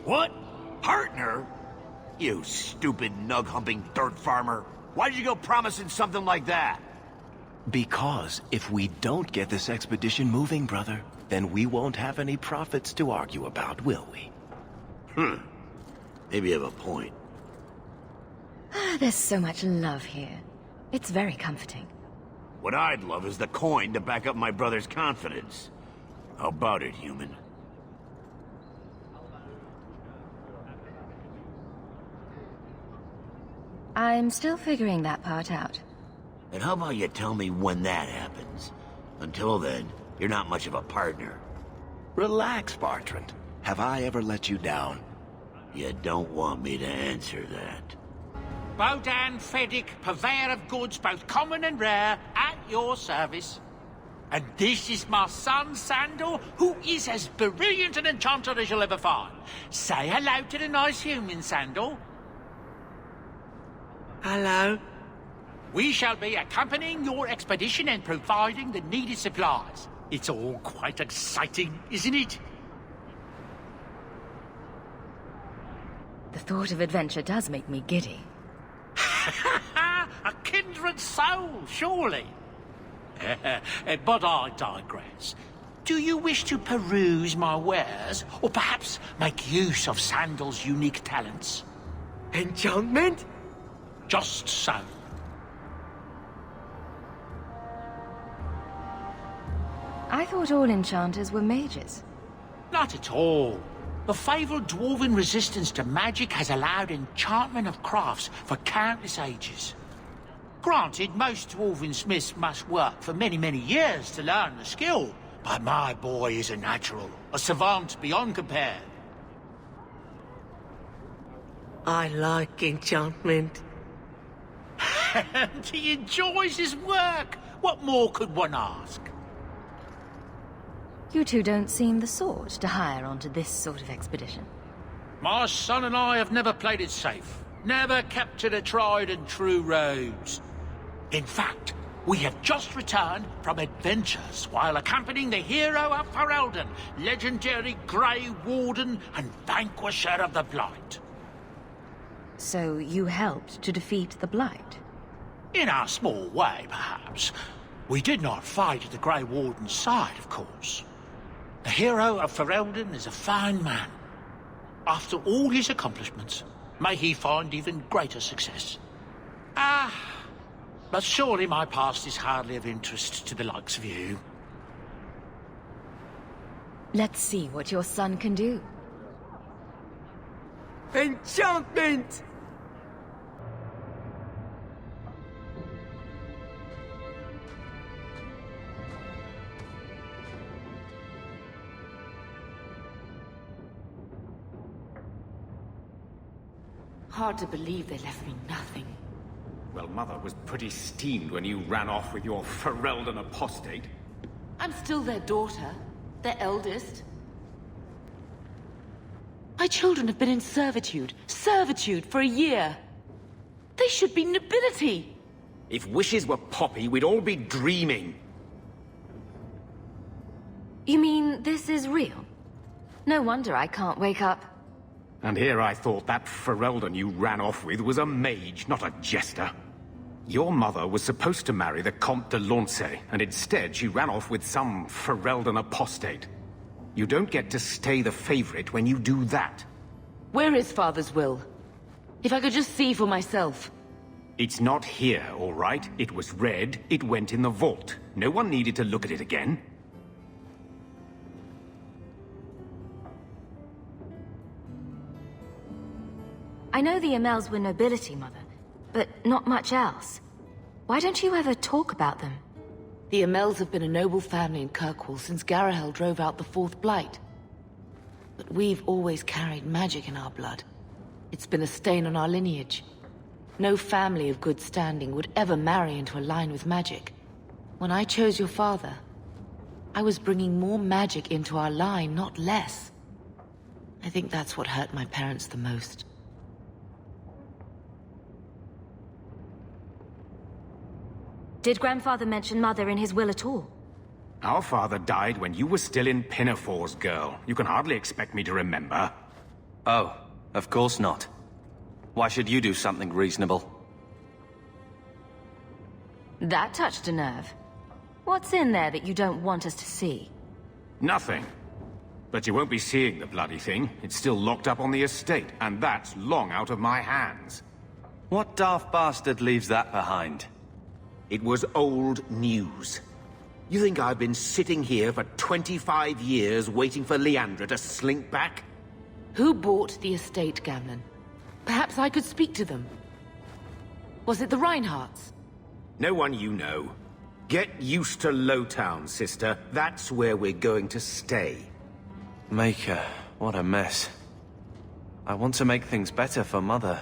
What? Partner? You stupid nug-humping dirt farmer. Why did you go promising something like that? Because if we don't get this expedition moving, brother, then we won't have any profits to argue about, will we? Maybe you have a point. There's so much love here. It's very comforting. What I'd love is the coin to back up my brother's confidence. How about it, human? I'm still figuring that part out. And how about you tell me when that happens? Until then, you're not much of a partner. Relax, Bartrand. Have I ever let you down? You don't want me to answer that. Bodan Feddick, purveyor of goods both common and rare, at your service. And this is my son, Sandor, who is as brilliant an enchanter as you'll ever find. Say hello to the nice human, Sandor. Hello. We shall be accompanying your expedition and providing the needed supplies. It's all quite exciting, isn't it? The thought of adventure does make me giddy. A kindred soul, surely. But I digress. Do you wish to peruse my wares, or perhaps make use of Sandal's unique talents? Enchantment? Just so. I thought all enchanters were mages. Not at all. The fabled dwarven resistance to magic has allowed enchantment of crafts for countless ages. Granted, most dwarven smiths must work for many, many years to learn the skill, but my boy is a natural, a savant beyond compare. I like enchantment. And he enjoys his work. What more could one ask? You two don't seem the sort to hire onto this sort of expedition. My son and I have never played it safe. Never kept to the tried and true roads. In fact, we have just returned from adventures while accompanying the hero of Ferelden, legendary Grey Warden and vanquisher of the Blight. So you helped to defeat the Blight? In our small way, perhaps. We did not fight at the Grey Warden's side, of course. The hero of Ferelden is a fine man. After all his accomplishments, may he find even greater success. But surely my past is hardly of interest to the likes of you. Let's see what your son can do. Enchantment! Hard to believe they left me nothing. Well, Mother was pretty steamed when you ran off with your Ferelden apostate. I'm still their daughter, their eldest. My children have been in servitude for a year. They should be nobility. If wishes were poppy, we'd all be dreaming. You mean this is real? No wonder I can't wake up. And here I thought that Ferelden you ran off with was a mage, not a jester. Your mother was supposed to marry the Comte de Launcey, and instead she ran off with some Ferelden apostate. You don't get to stay the favorite when you do that. Where is Father's will? If I could just see for myself. It's not here, all right? It was read, it went in the vault. No one needed to look at it again. I know the Amels were nobility, Mother, but not much else. Why don't you ever talk about them? The Amels have been a noble family in Kirkwall since Garahel drove out the Fourth Blight. But we've always carried magic in our blood. It's been a stain on our lineage. No family of good standing would ever marry into a line with magic. When I chose your father, I was bringing more magic into our line, not less. I think that's what hurt my parents the most. Did Grandfather mention Mother in his will at all? Our father died when you were still in Pinafores, girl. You can hardly expect me to remember. Oh, of course not. Why should you do something reasonable? That touched a nerve. What's in there that you don't want us to see? Nothing. But you won't be seeing the bloody thing. It's still locked up on the estate, and that's long out of my hands. What daft bastard leaves that behind? It was old news. You think I've been sitting here for 25 years waiting for Leandra to slink back? Who bought the estate, Gamlen? Perhaps I could speak to them. Was it the Reinhardts? No one you know. Get used to Lowtown, sister. That's where we're going to stay. Maker, what a mess. I want to make things better for Mother.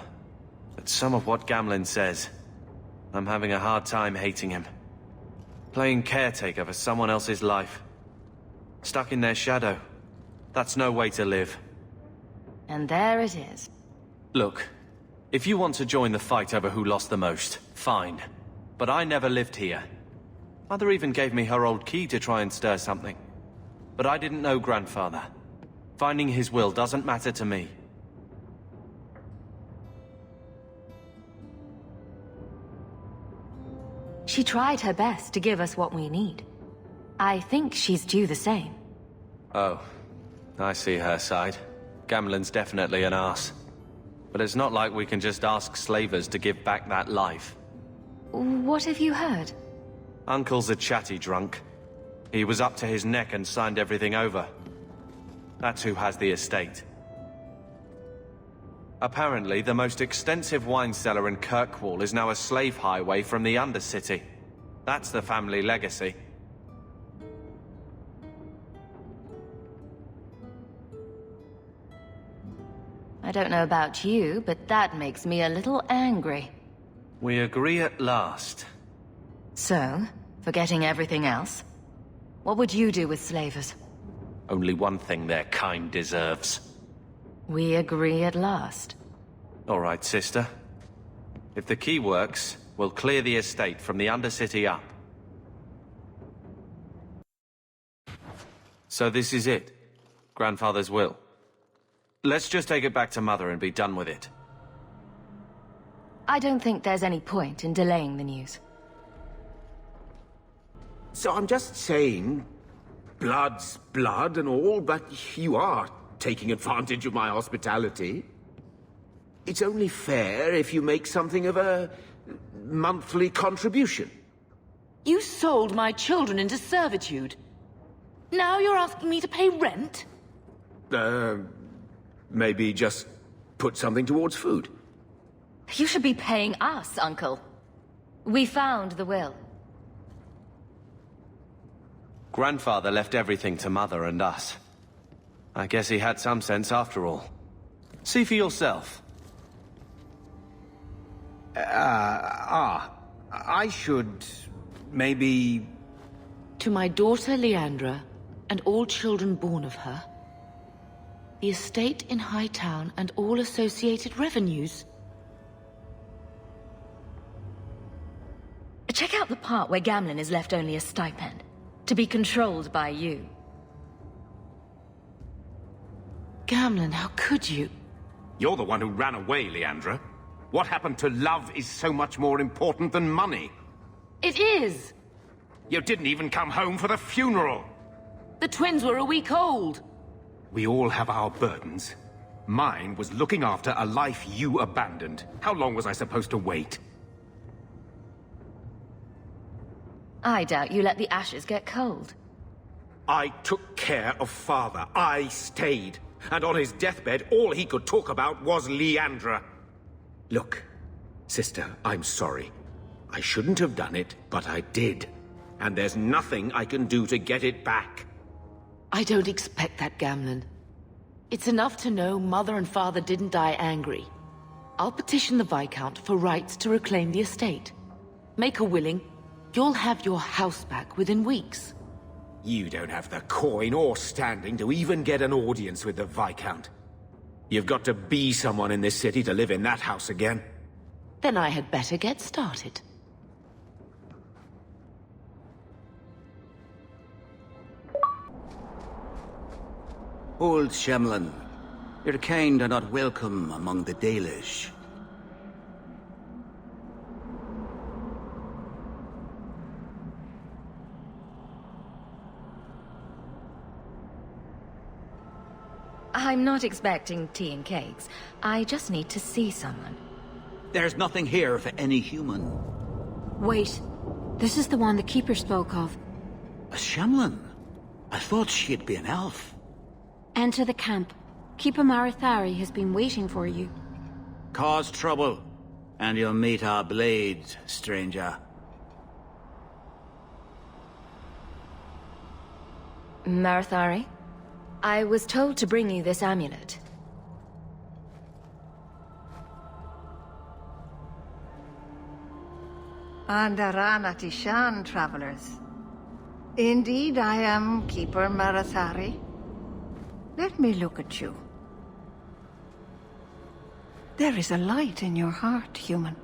But some of what Gamlen says, I'm having a hard time hating him. Playing caretaker for someone else's life. Stuck in their shadow. That's no way to live. And there it is. Look, if you want to join the fight over who lost the most, fine. But I never lived here. Mother even gave me her old key to try and stir something. But I didn't know Grandfather. Finding his will doesn't matter to me. She tried her best to give us what we need. I think she's due the same. Oh, I see her side. Gamlen's definitely an arse. But it's not like we can just ask slavers to give back that life. What have you heard? Uncle's a chatty drunk. He was up to his neck and signed everything over. That's who has the estate. Apparently, the most extensive wine cellar in Kirkwall is now a slave highway from the Undercity. That's the family legacy. I don't know about you, but that makes me a little angry. We agree at last. So, forgetting everything else, what would you do with slavers? Only one thing their kind deserves. We agree at last. All right, sister. If the key works, we'll clear the estate from the Undercity up. So this is it? Grandfather's will? Let's just take it back to Mother and be done with it. I don't think there's any point in delaying the news. So I'm just saying, blood's blood and all, but you are taking advantage of my hospitality. It's only fair if you make something of a monthly contribution. You sold my children into servitude. Now you're asking me to pay rent? Maybe just put something towards food. You should be paying us, Uncle. We found the will. Grandfather left everything to Mother and us. I guess he had some sense after all. See for yourself. I should... maybe... To my daughter Leandra, and all children born of her, the estate in Hightown and all associated revenues. Check out the part where Gamlen is left only a stipend, to be controlled by you. Gamlen, how could you? You're the one who ran away, Leandra. What happened to love is so much more important than money. It is! You didn't even come home for the funeral! The twins were a week old! We all have our burdens. Mine was looking after a life you abandoned. How long was I supposed to wait? I doubt you let the ashes get cold. I took care of Father. I stayed. And on his deathbed, all he could talk about was Leandra. Look, sister, I'm sorry. I shouldn't have done it, but I did. And there's nothing I can do to get it back. I don't expect that, Gamlen. It's enough to know Mother and Father didn't die angry. I'll petition the Viscount for rights to reclaim the estate. Make a willing, you'll have your house back within weeks. You don't have the coin or standing to even get an audience with the Viscount. You've got to be someone in this city to live in that house again. Then I had better get started. Old Shemlin, your kind are not welcome among the Dalish. I'm not expecting tea and cakes. I just need to see someone. There's nothing here for any human. Wait. This is the one the Keeper spoke of. A Shemlin? I thought she'd be an elf. Enter the camp. Keeper Marithari has been waiting for you. Cause trouble, and you'll meet our blades, stranger. Marithari? I was told to bring you this amulet. Andaranatishan, travelers. Indeed, I am Keeper Marithari. Let me look at you. There is a light in your heart, human.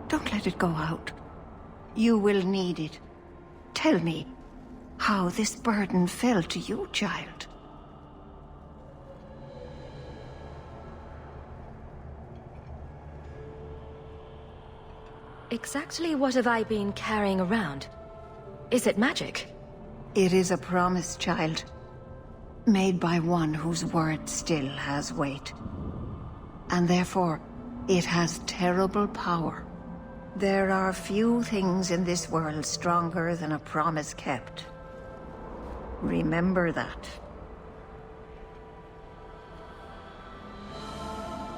Don't let it go out. You will need it. Tell me how this burden fell to you, child. Exactly what have I been carrying around? Is it magic? It is a promise, child. Made by one whose word still has weight. And therefore, it has terrible power. There are few things in this world stronger than a promise kept. Remember that.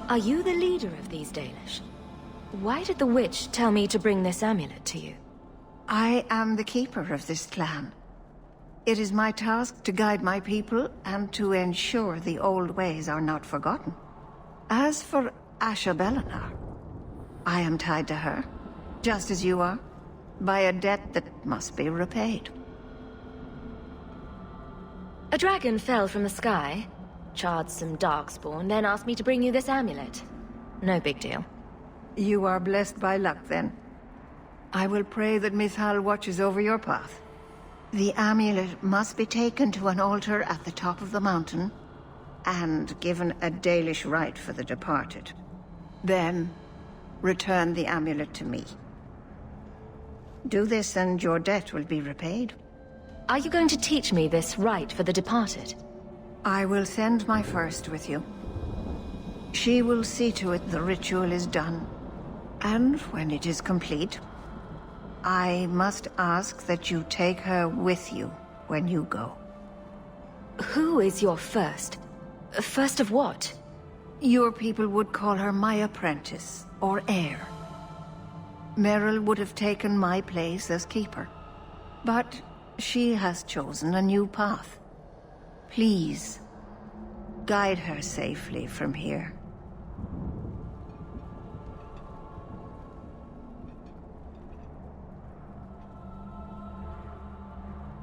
Are you the leader of these Dalish? Why did the witch tell me to bring this amulet to you? I am the keeper of this clan. It is my task to guide my people and to ensure the old ways are not forgotten. As for Isabela, I am tied to her, just as you are, by a debt that must be repaid. A dragon fell from the sky, charred some Darkspawn, then asked me to bring you this amulet. No big deal. You are blessed by luck, then. I will pray that Mithal watches over your path. The amulet must be taken to an altar at the top of the mountain, and given a Dalish rite for the departed. Then, return the amulet to me. Do this and your debt will be repaid. Are you going to teach me this rite for the departed? I will send my first with you. She will see to it the ritual is done. And when it is complete, I must ask that you take her with you when you go. Who is your first? First of what? Your people would call her my apprentice, or heir. Merrill would have taken my place as keeper. But she has chosen a new path. Please, guide her safely from here.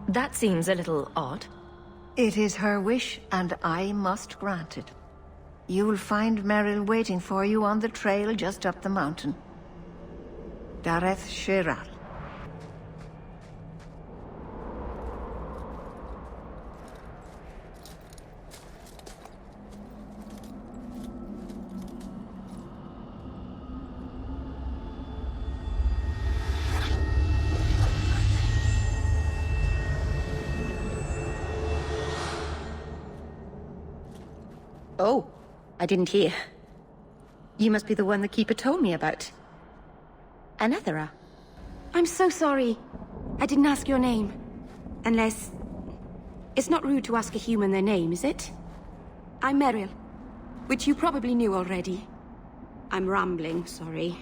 That seems a little odd. It is her wish, and I must grant it. You will find Merrill waiting for you on the trail just up the mountain. Dareth Shiral. Oh, I didn't hear. You must be the one the Keeper told me about. Anethera. I'm so sorry. I didn't ask your name. Unless... It's not rude to ask a human their name, is it? I'm Merrill, which you probably knew already. I'm rambling, sorry.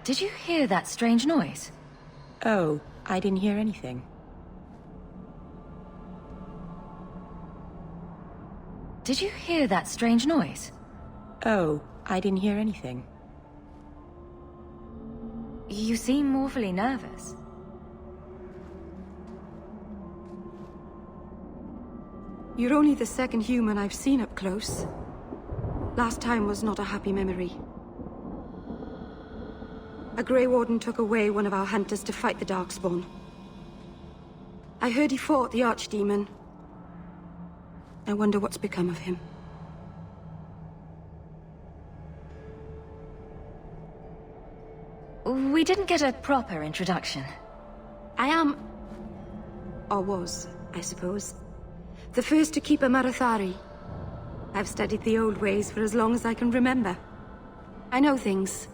Did you hear that strange noise? Oh, I didn't hear anything. Did you hear that strange noise? Oh, I didn't hear anything. You seem awfully nervous. You're only the second human I've seen up close. Last time was not a happy memory. A Grey Warden took away one of our hunters to fight the Darkspawn. I heard he fought the Archdemon. I wonder what's become of him. We didn't get a proper introduction. I am... or was, I suppose. The first to keep a Marathari. I've studied the old ways for as long as I can remember. I know things.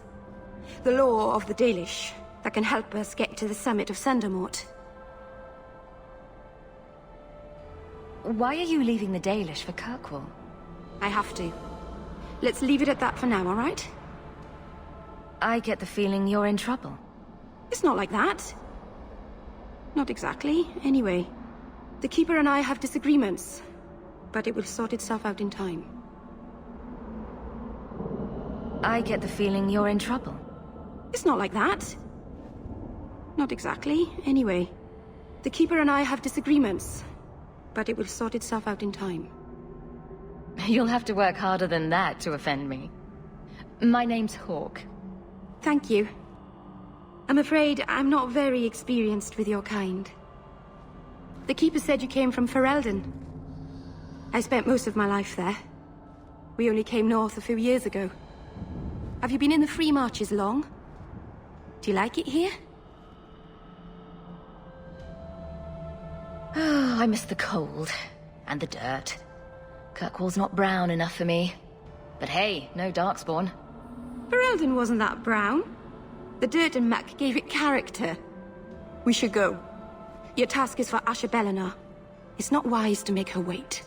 The law of the Dalish that can help us get to the summit of Sundermort. Why are you leaving the Dalish for Kirkwall? I have to. Let's leave it at that for now, all right? I get the feeling you're in trouble. It's not like that. Not exactly, anyway. The Keeper and I have disagreements, but it will sort itself out in time. I get the feeling you're in trouble. It's not like that. Not exactly, anyway. The Keeper and I have disagreements, but it will sort itself out in time. You'll have to work harder than that to offend me. My name's Hawk. Thank you. I'm afraid I'm not very experienced with your kind. The Keeper said you came from Ferelden. I spent most of my life there. We only came north a few years ago. Have you been in the Free Marches long? Do you like it here? Oh, I miss the cold. And the dirt. Kirkwall's not brown enough for me. But hey, no Darkspawn. Ferelden wasn't that brown. The dirt and muck gave it character. We should go. Your task is for Isabela. It's not wise to make her wait.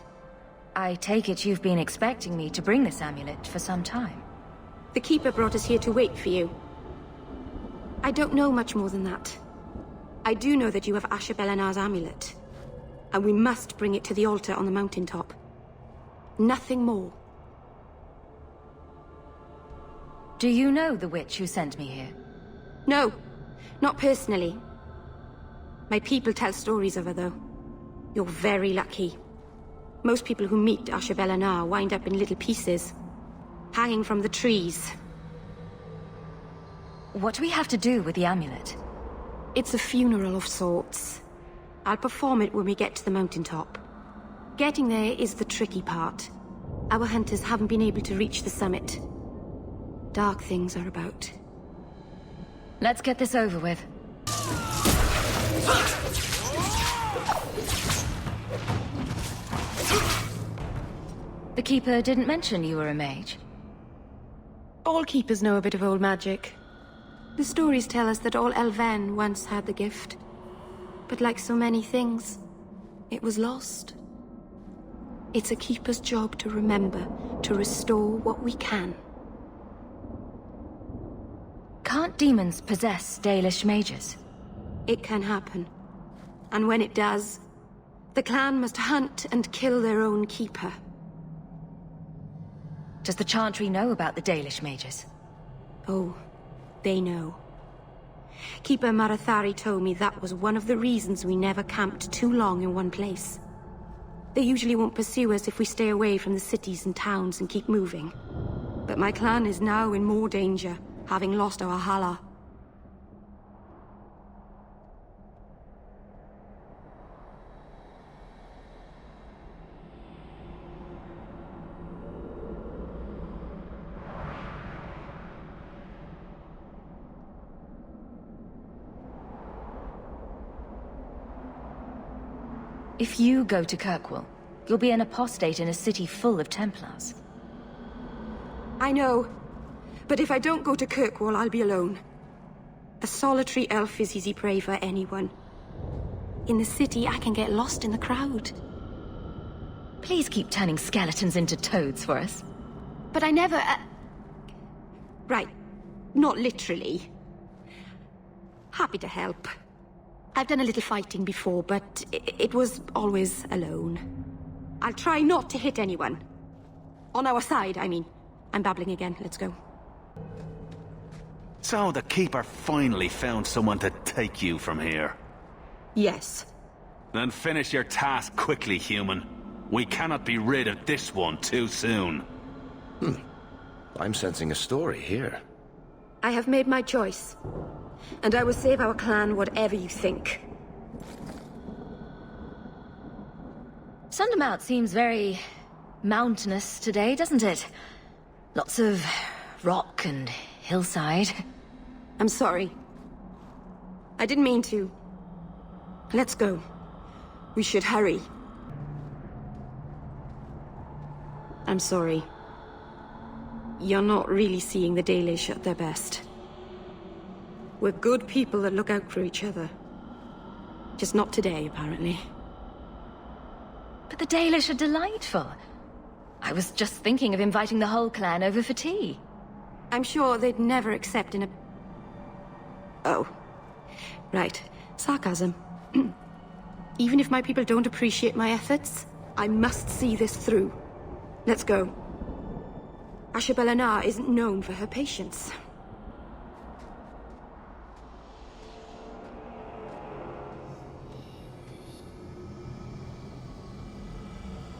I take it you've been expecting me to bring this amulet for some time. The Keeper brought us here to wait for you. I don't know much more than that. I do know that you have Isabela's amulet. And we must bring it to the altar on the mountaintop. Nothing more. Do you know the witch who sent me here? No, not personally. My people tell stories of her, though. You're very lucky. Most people who meet Isabela wind up in little pieces, hanging from the trees. What do we have to do with the amulet? It's a funeral of sorts. I'll perform it when we get to the mountaintop. Getting there is the tricky part. Our hunters haven't been able to reach the summit. Dark things are about. Let's get this over with. The Keeper didn't mention you were a mage. All Keepers know a bit of old magic. The stories tell us that all Elven once had the gift. But like so many things, it was lost. It's a Keeper's job to remember, to restore what we can. Can't demons possess Dalish mages? It can happen. And when it does, the clan must hunt and kill their own Keeper. Does the Chantry know about the Dalish mages? Oh, they know. Keeper Marathari told me that was one of the reasons we never camped too long in one place. They usually won't pursue us if we stay away from the cities and towns and keep moving. But my clan is now in more danger, having lost our Hala. If you go to Kirkwall, you'll be an apostate in a city full of Templars. I know. But if I don't go to Kirkwall, I'll be alone. A solitary elf is easy prey for anyone. In the city, I can get lost in the crowd. Please keep turning skeletons into toads for us. But I never... Right. Not literally. Happy to help. I've done a little fighting before, but it was always alone. I'll try not to hit anyone. On our side, I mean. I'm babbling again. Let's go. So the Keeper finally found someone to take you from here. Yes. Then finish your task quickly, human. We cannot be rid of this one too soon. I'm sensing a story here. I have made my choice. And I will save our clan whatever you think. Sundermount seems very mountainous today, doesn't it? Lots of rock and hillside. I'm sorry. I didn't mean to. Let's go. We should hurry. I'm sorry. You're not really seeing the Dalish at their best. We're good people that look out for each other. Just not today, apparently. But the Dalish are delightful. I was just thinking of inviting the whole clan over for tea. I'm sure they'd never accept in a... Oh. Right. Sarcasm. Even if my people don't appreciate my efforts, I must see this through. Let's go. Isabela isn't known for her patience.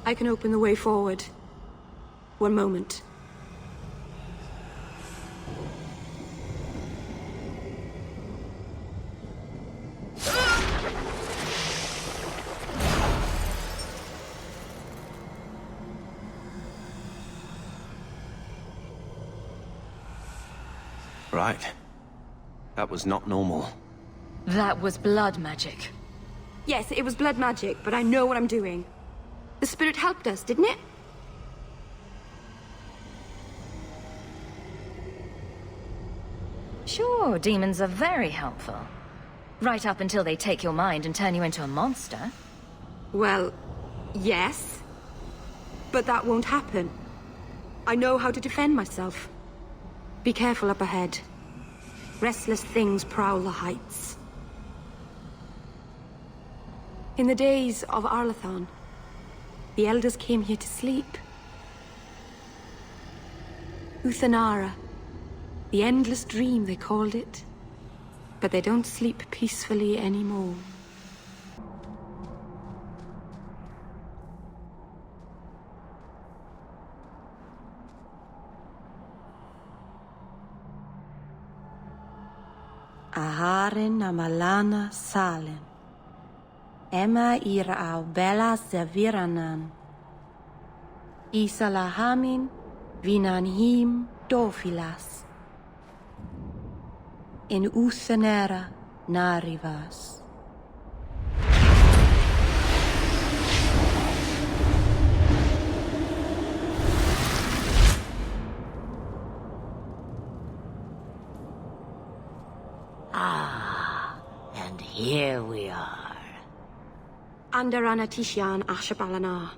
I can open the way forward. One moment. Right. That was not normal. That was blood magic. Yes, it was blood magic, but I know what I'm doing. The spirit helped us, didn't it? Sure, demons are very helpful. Right up until they take your mind and turn you into a monster. Well, yes. But that won't happen. I know how to defend myself. Be careful up ahead. Restless things prowl the heights. In the days of Arlathon, the elders came here to sleep. Uthanara. The endless dream, they called it. But they don't sleep peacefully anymore. Aharen amalana salen. Emma ira au bella serviranan. Isalahamin vinanhim dofilas. In Uthanera narivas. And here we are. Andarana Tishan Ashabalana.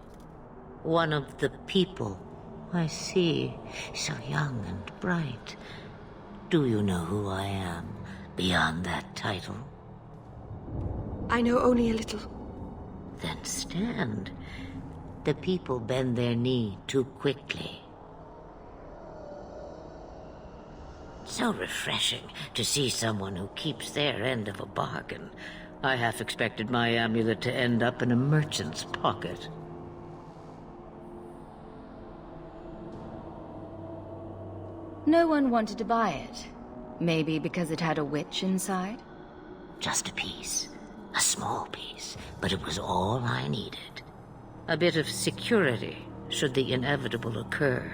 One of the people. I see. So young and bright. Do you know who I am, beyond that title? I know only a little. Then stand. The people bend their knee too quickly. So refreshing to see someone who keeps their end of a bargain. I half expected my amulet to end up in a merchant's pocket. No one wanted to buy it. Maybe because it had a witch inside? Just a piece. A small piece. But it was all I needed. A bit of security, should the inevitable occur.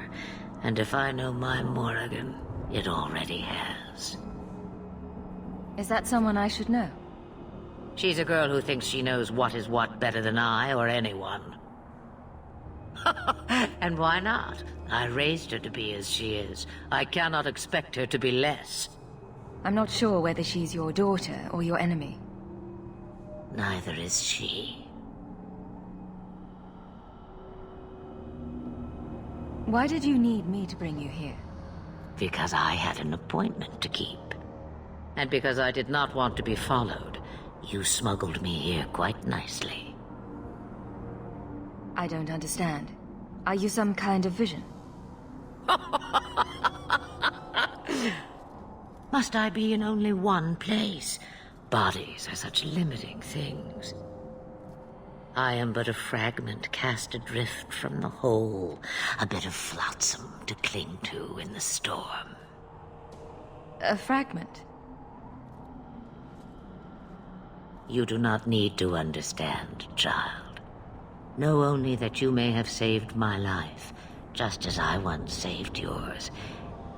And if I know my Morrigan, it already has. Is that someone I should know? She's a girl who thinks she knows what is what better than I or anyone. And why not? I raised her to be as she is. I cannot expect her to be less. I'm not sure whether she's your daughter or your enemy. Neither is she. Why did you need me to bring you here? Because I had an appointment to keep. And because I did not want to be followed, you smuggled me here quite nicely. I don't understand. Are you some kind of vision? Must I be in only one place? Bodies are such limiting things. I am but a fragment cast adrift from the whole, a bit of flotsam to cling to in the storm. A fragment? You do not need to understand, child. Know only that you may have saved my life, just as I once saved yours.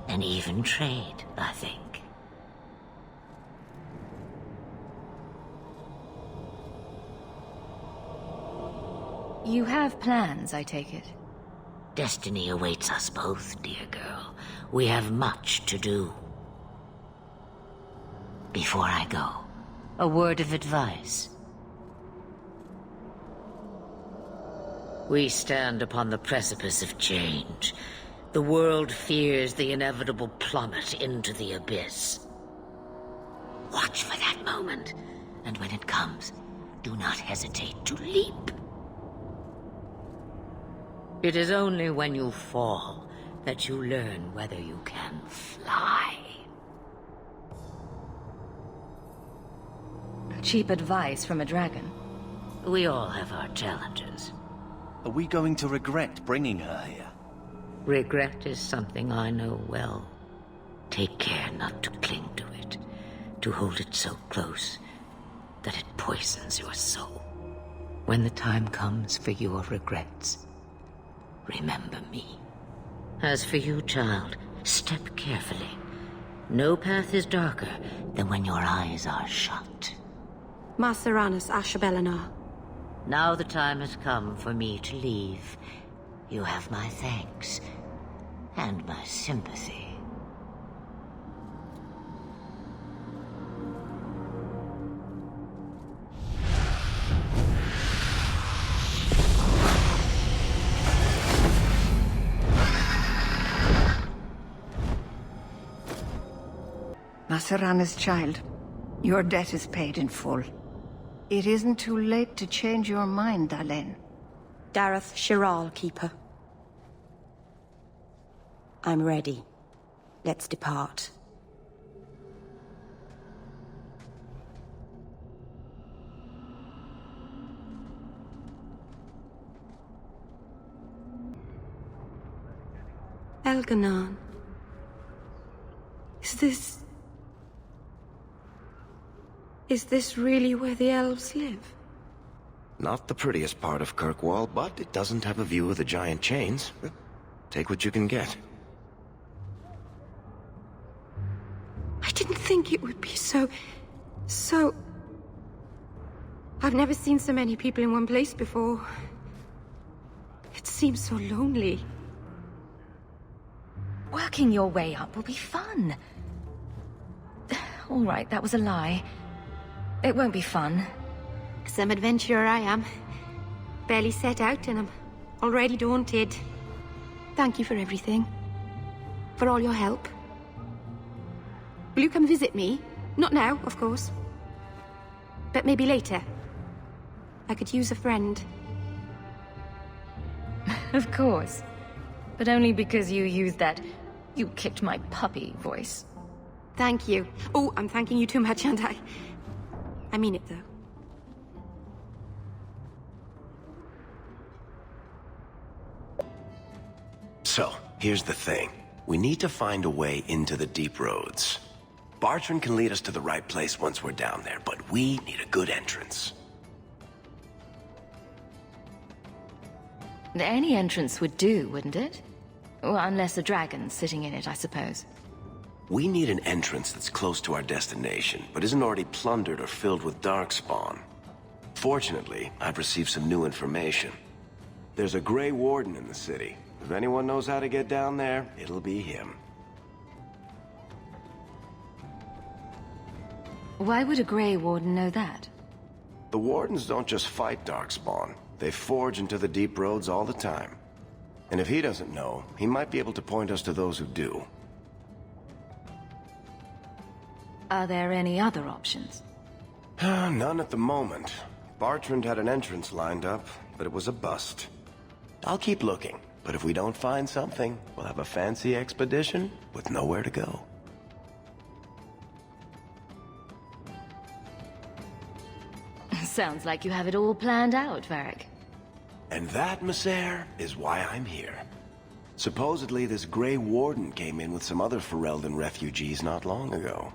An even trade, I think. You have plans, I take it? Destiny awaits us both, dear girl. We have much to do. Before I go, a word of advice. We stand upon the precipice of change. The world fears the inevitable plummet into the abyss. Watch for that moment, and when it comes, do not hesitate to leap. It is only when you fall that you learn whether you can fly. Cheap advice from a dragon. We all have our challenges. Are we going to regret bringing her here? Regret is something I know well. Take care not to cling to it, to hold it so close that it poisons your soul. When the time comes for your regrets, remember me. As for you, child, step carefully. No path is darker than when your eyes are shut. Maceranus Ashabelanar. Now the time has come for me to leave. You have my thanks and my sympathy. Maceranus' child, your debt is paid in full. It isn't too late to change your mind, Dalen. Dareth Shiral, Keeper. I'm ready. Let's depart. Elganon. Is this really where the elves live? Not the prettiest part of Kirkwall, but it doesn't have a view of the giant chains. Take what you can get. I didn't think it would be so... I've never seen so many people in one place before. It seems so lonely. Working your way up will be fun. All right, that was a lie. It won't be fun. Some adventurer I am. Barely set out and I'm already daunted. Thank you for everything. For all your help. Will you come visit me? Not now, of course. But maybe later. I could use a friend. Of course. But only because you used that "you kicked my puppy" voice. Thank you. Oh, I'm thanking you too much, aren't I? I mean it, though. So, here's the thing. We need to find a way into the deep roads. Bartrand can lead us to the right place once we're down there, but we need a good entrance. Any entrance would do, wouldn't it? Well, unless a dragon's sitting in it, I suppose. We need an entrance that's close to our destination, but isn't already plundered or filled with Darkspawn. Fortunately, I've received some new information. There's a Grey Warden in the city. If anyone knows how to get down there, it'll be him. Why would a Grey Warden know that? The Wardens don't just fight Darkspawn. They forge into the deep roads all the time. And if he doesn't know, he might be able to point us to those who do. Are there any other options? None at the moment. Bartrand had an entrance lined up, but it was a bust. I'll keep looking, but if we don't find something, we'll have a fancy expedition with nowhere to go. Sounds like you have it all planned out, Varric. And that, Messer, is why I'm here. Supposedly, this Grey Warden came in with some other Ferelden refugees not long ago.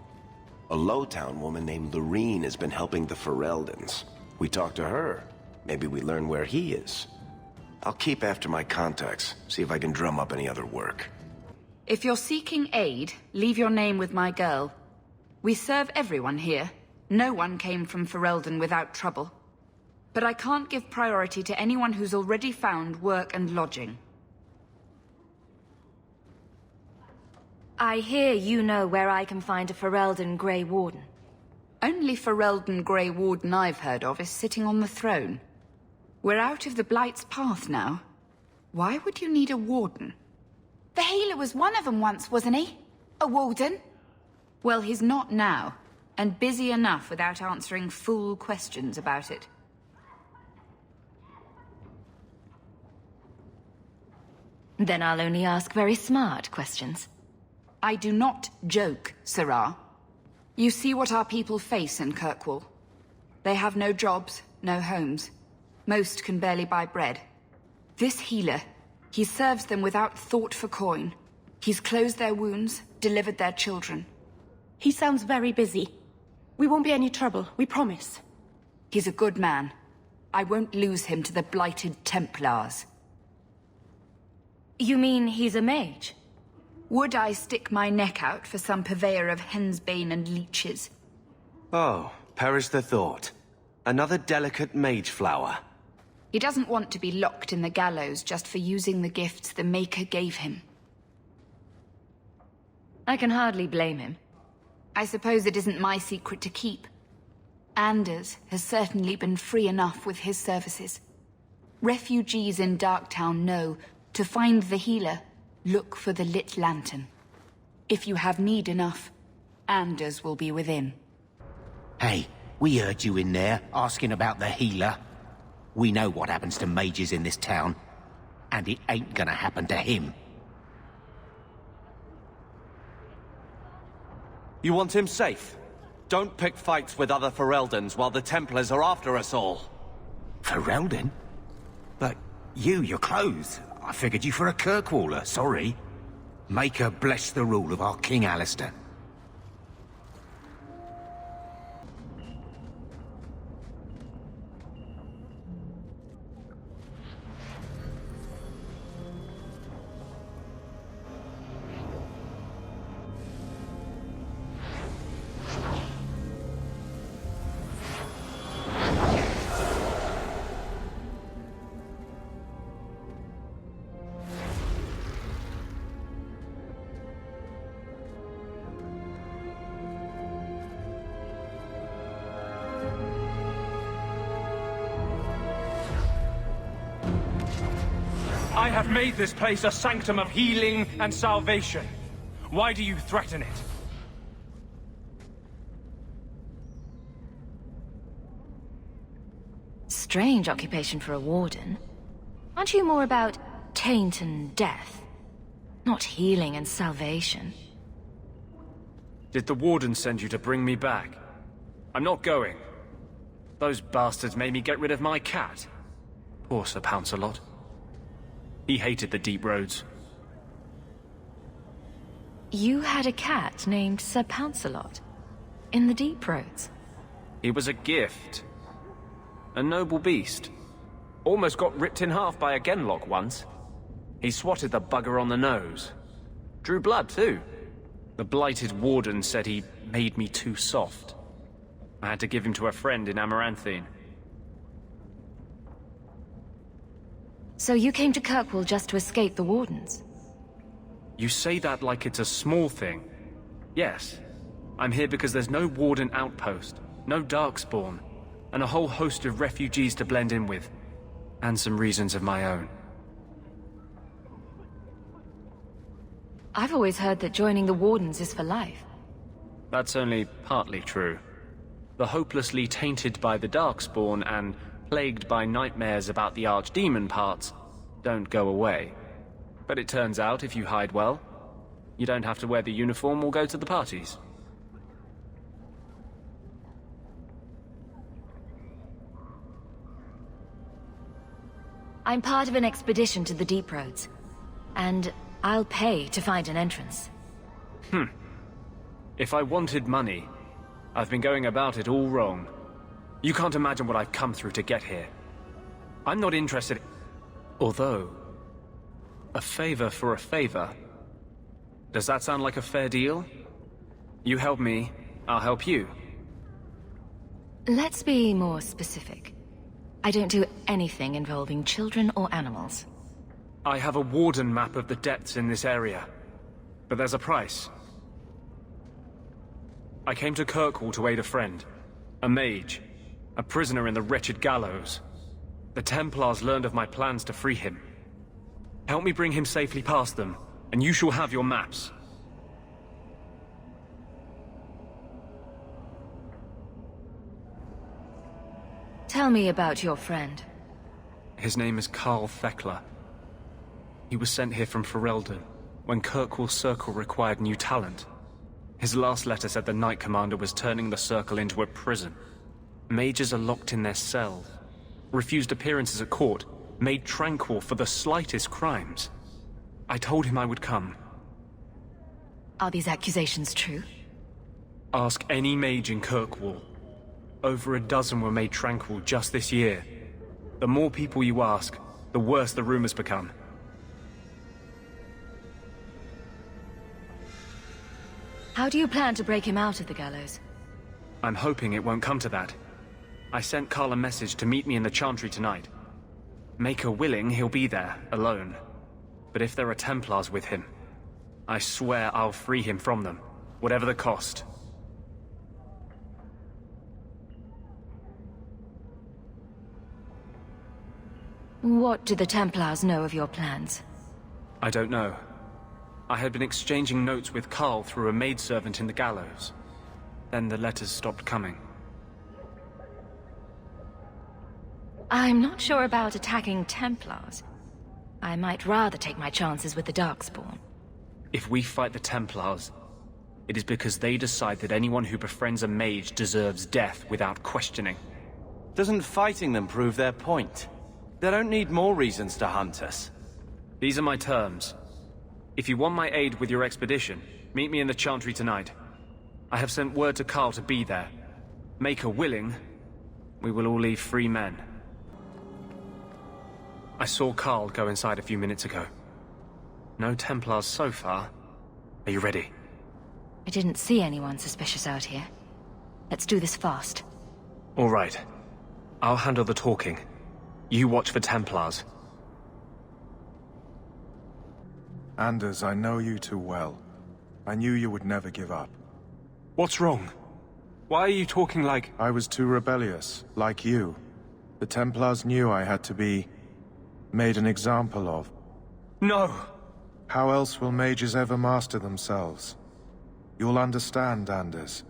A Lowtown woman named Lorene has been helping the Fereldans. We talked to her. Maybe we learn where he is. I'll keep after my contacts, see if I can drum up any other work. If you're seeking aid, leave your name with my girl. We serve everyone here. No one came from Ferelden without trouble. But I can't give priority to anyone who's already found work and lodging. I hear you know where I can find a Ferelden Grey Warden. Only Ferelden Grey Warden I've heard of is sitting on the throne. We're out of the Blight's path now. Why would you need a warden? The healer was one of them once, wasn't he? A warden? Well, he's not now, and busy enough without answering fool questions about it. Then I'll only ask very smart questions. I do not joke, Sirrah. You see what our people face in Kirkwall. They have no jobs, no homes. Most can barely buy bread. This healer, he serves them without thought for coin. He's closed their wounds, delivered their children. He sounds very busy. We won't be any trouble, we promise. He's a good man. I won't lose him to the blighted Templars. You mean he's a mage? Would I stick my neck out for some purveyor of hensbane and leeches? Oh, perish the thought. Another delicate mage flower. He doesn't want to be locked in the gallows just for using the gifts the Maker gave him. I can hardly blame him. I suppose it isn't my secret to keep. Anders has certainly been free enough with his services. Refugees in Darktown know to find the healer, look for the lit lantern. If you have need enough, Anders will be within. Hey, we heard you in there, asking about the healer. We know what happens to mages in this town, and it ain't gonna happen to him. You want him safe? Don't pick fights with other Fereldans while the Templars are after us all. Ferelden? But your clothes. I figured you for a Kirkwaller, sorry. Maker bless the rule of our King Alistair. I have made this place a sanctum of healing and salvation. Why do you threaten it? Strange occupation for a warden. Aren't you more about taint and death? Not healing and salvation. Did the warden send you to bring me back? I'm not going. Those bastards made me get rid of my cat. Poor Sir Pouncelot. He hated the deep roads. You had a cat named Sir Pouncelot in the deep roads. He was a gift. A noble beast. Almost got ripped in half by a Genlock once. He swatted the bugger on the nose. Drew blood, too. The blighted warden said he made me too soft. I had to give him to a friend in Amaranthine. So you came to Kirkwall just to escape the wardens? You say that like it's a small thing. Yes. I'm here because there's no warden outpost, no Darkspawn, and a whole host of refugees to blend in with. And some reasons of my own. I've always heard that joining the wardens is for life. That's only partly true. The hopelessly tainted by the Darkspawn and plagued by nightmares about the archdemon parts don't go away. But it turns out if you hide well, you don't have to wear the uniform or go to the parties. I'm part of an expedition to the Deep Roads, and I'll pay to find an entrance. If I wanted money, I've been going about it all wrong. You can't imagine what I've come through to get here. I'm not interested... Although... a favor for a favor. Does that sound like a fair deal? You help me, I'll help you. Let's be more specific. I don't do anything involving children or animals. I have a warden map of the depths in this area. But there's a price. I came to Kirkwall to aid a friend. A mage. A prisoner in the wretched gallows. The Templars learned of my plans to free him. Help me bring him safely past them, and you shall have your maps. Tell me about your friend. His name is Karl Thekla. He was sent here from Ferelden, when Kirkwall's circle required new talent. His last letter said the Knight Commander was turning the circle into a prison. Mages are locked in their cells, refused appearances at court, made tranquil for the slightest crimes. I told him I would come. Are these accusations true? Ask any mage in Kirkwall. Over a dozen were made tranquil just this year. The more people you ask, the worse the rumors become. How do you plan to break him out of the gallows? I'm hoping it won't come to that. I sent Karl a message to meet me in the Chantry tonight. Maker willing, he'll be there, alone. But if there are Templars with him, I swear I'll free him from them, whatever the cost. What do the Templars know of your plans? I don't know. I had been exchanging notes with Karl through a maidservant in the gallows. Then the letters stopped coming. I'm not sure about attacking Templars. I might rather take my chances with the Darkspawn. If we fight the Templars, it is because they decide that anyone who befriends a mage deserves death without questioning. Doesn't fighting them prove their point? They don't need more reasons to hunt us. These are my terms. If you want my aid with your expedition, meet me in the Chantry tonight. I have sent word to Karl to be there. Maker willing, we will all leave free men. I saw Karl go inside a few minutes ago. No Templars so far. Are you ready? I didn't see anyone suspicious out here. Let's do this fast. All right. I'll handle the talking. You watch for Templars. Anders, I know you too well. I knew you would never give up. What's wrong? Why are you talking like... I was too rebellious, like you. The Templars knew I had to be... made an example of. No! How else will mages ever master themselves? You'll understand, Anders.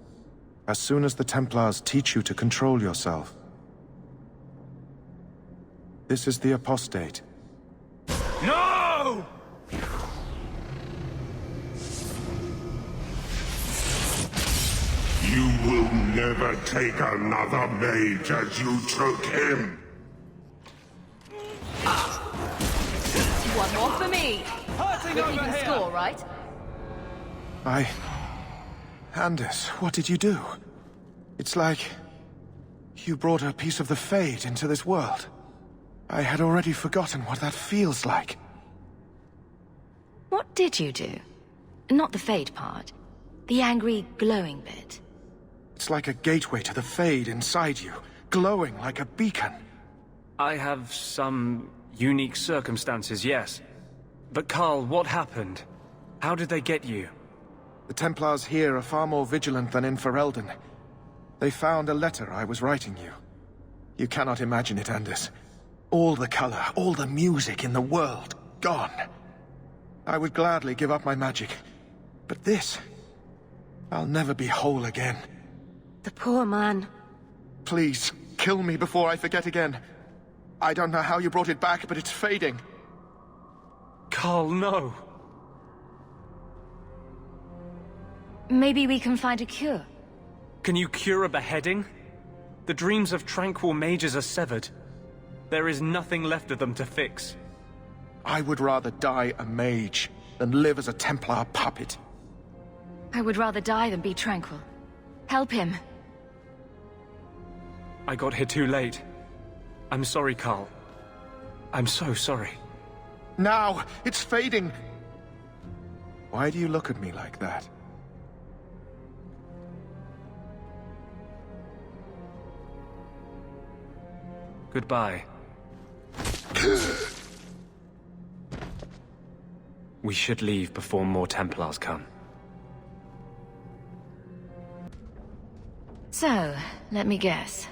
As soon as the Templars teach you to control yourself. This is the apostate. No! You will never take another mage as you took him. One more for me. Hurting We're over keeping here. score, right? Anders, what did you do? It's like... you brought a piece of the Fade into this world. I had already forgotten what that feels like. What did you do? Not the Fade part. The angry, glowing bit. It's like a gateway to the Fade inside you, glowing like a beacon. I have some unique circumstances, yes. But Karl, what happened? How did they get you? The Templars here are far more vigilant than in Ferelden. They found a letter I was writing you. You cannot imagine it, Anders. All the color, all the music in the world, gone. I would gladly give up my magic. But this... I'll never be whole again. The poor man. Please, kill me before I forget again. I don't know how you brought it back, but it's fading. Karl, no. Maybe we can find a cure. Can you cure a beheading? The dreams of tranquil mages are severed. There is nothing left of them to fix. I would rather die a mage than live as a Templar puppet. I would rather die than be tranquil. Help him. I got here too late. I'm sorry, Carl. I'm so sorry. Now! It's fading! Why do you look at me like that? Goodbye. We should leave before more Templars come. So, let me guess.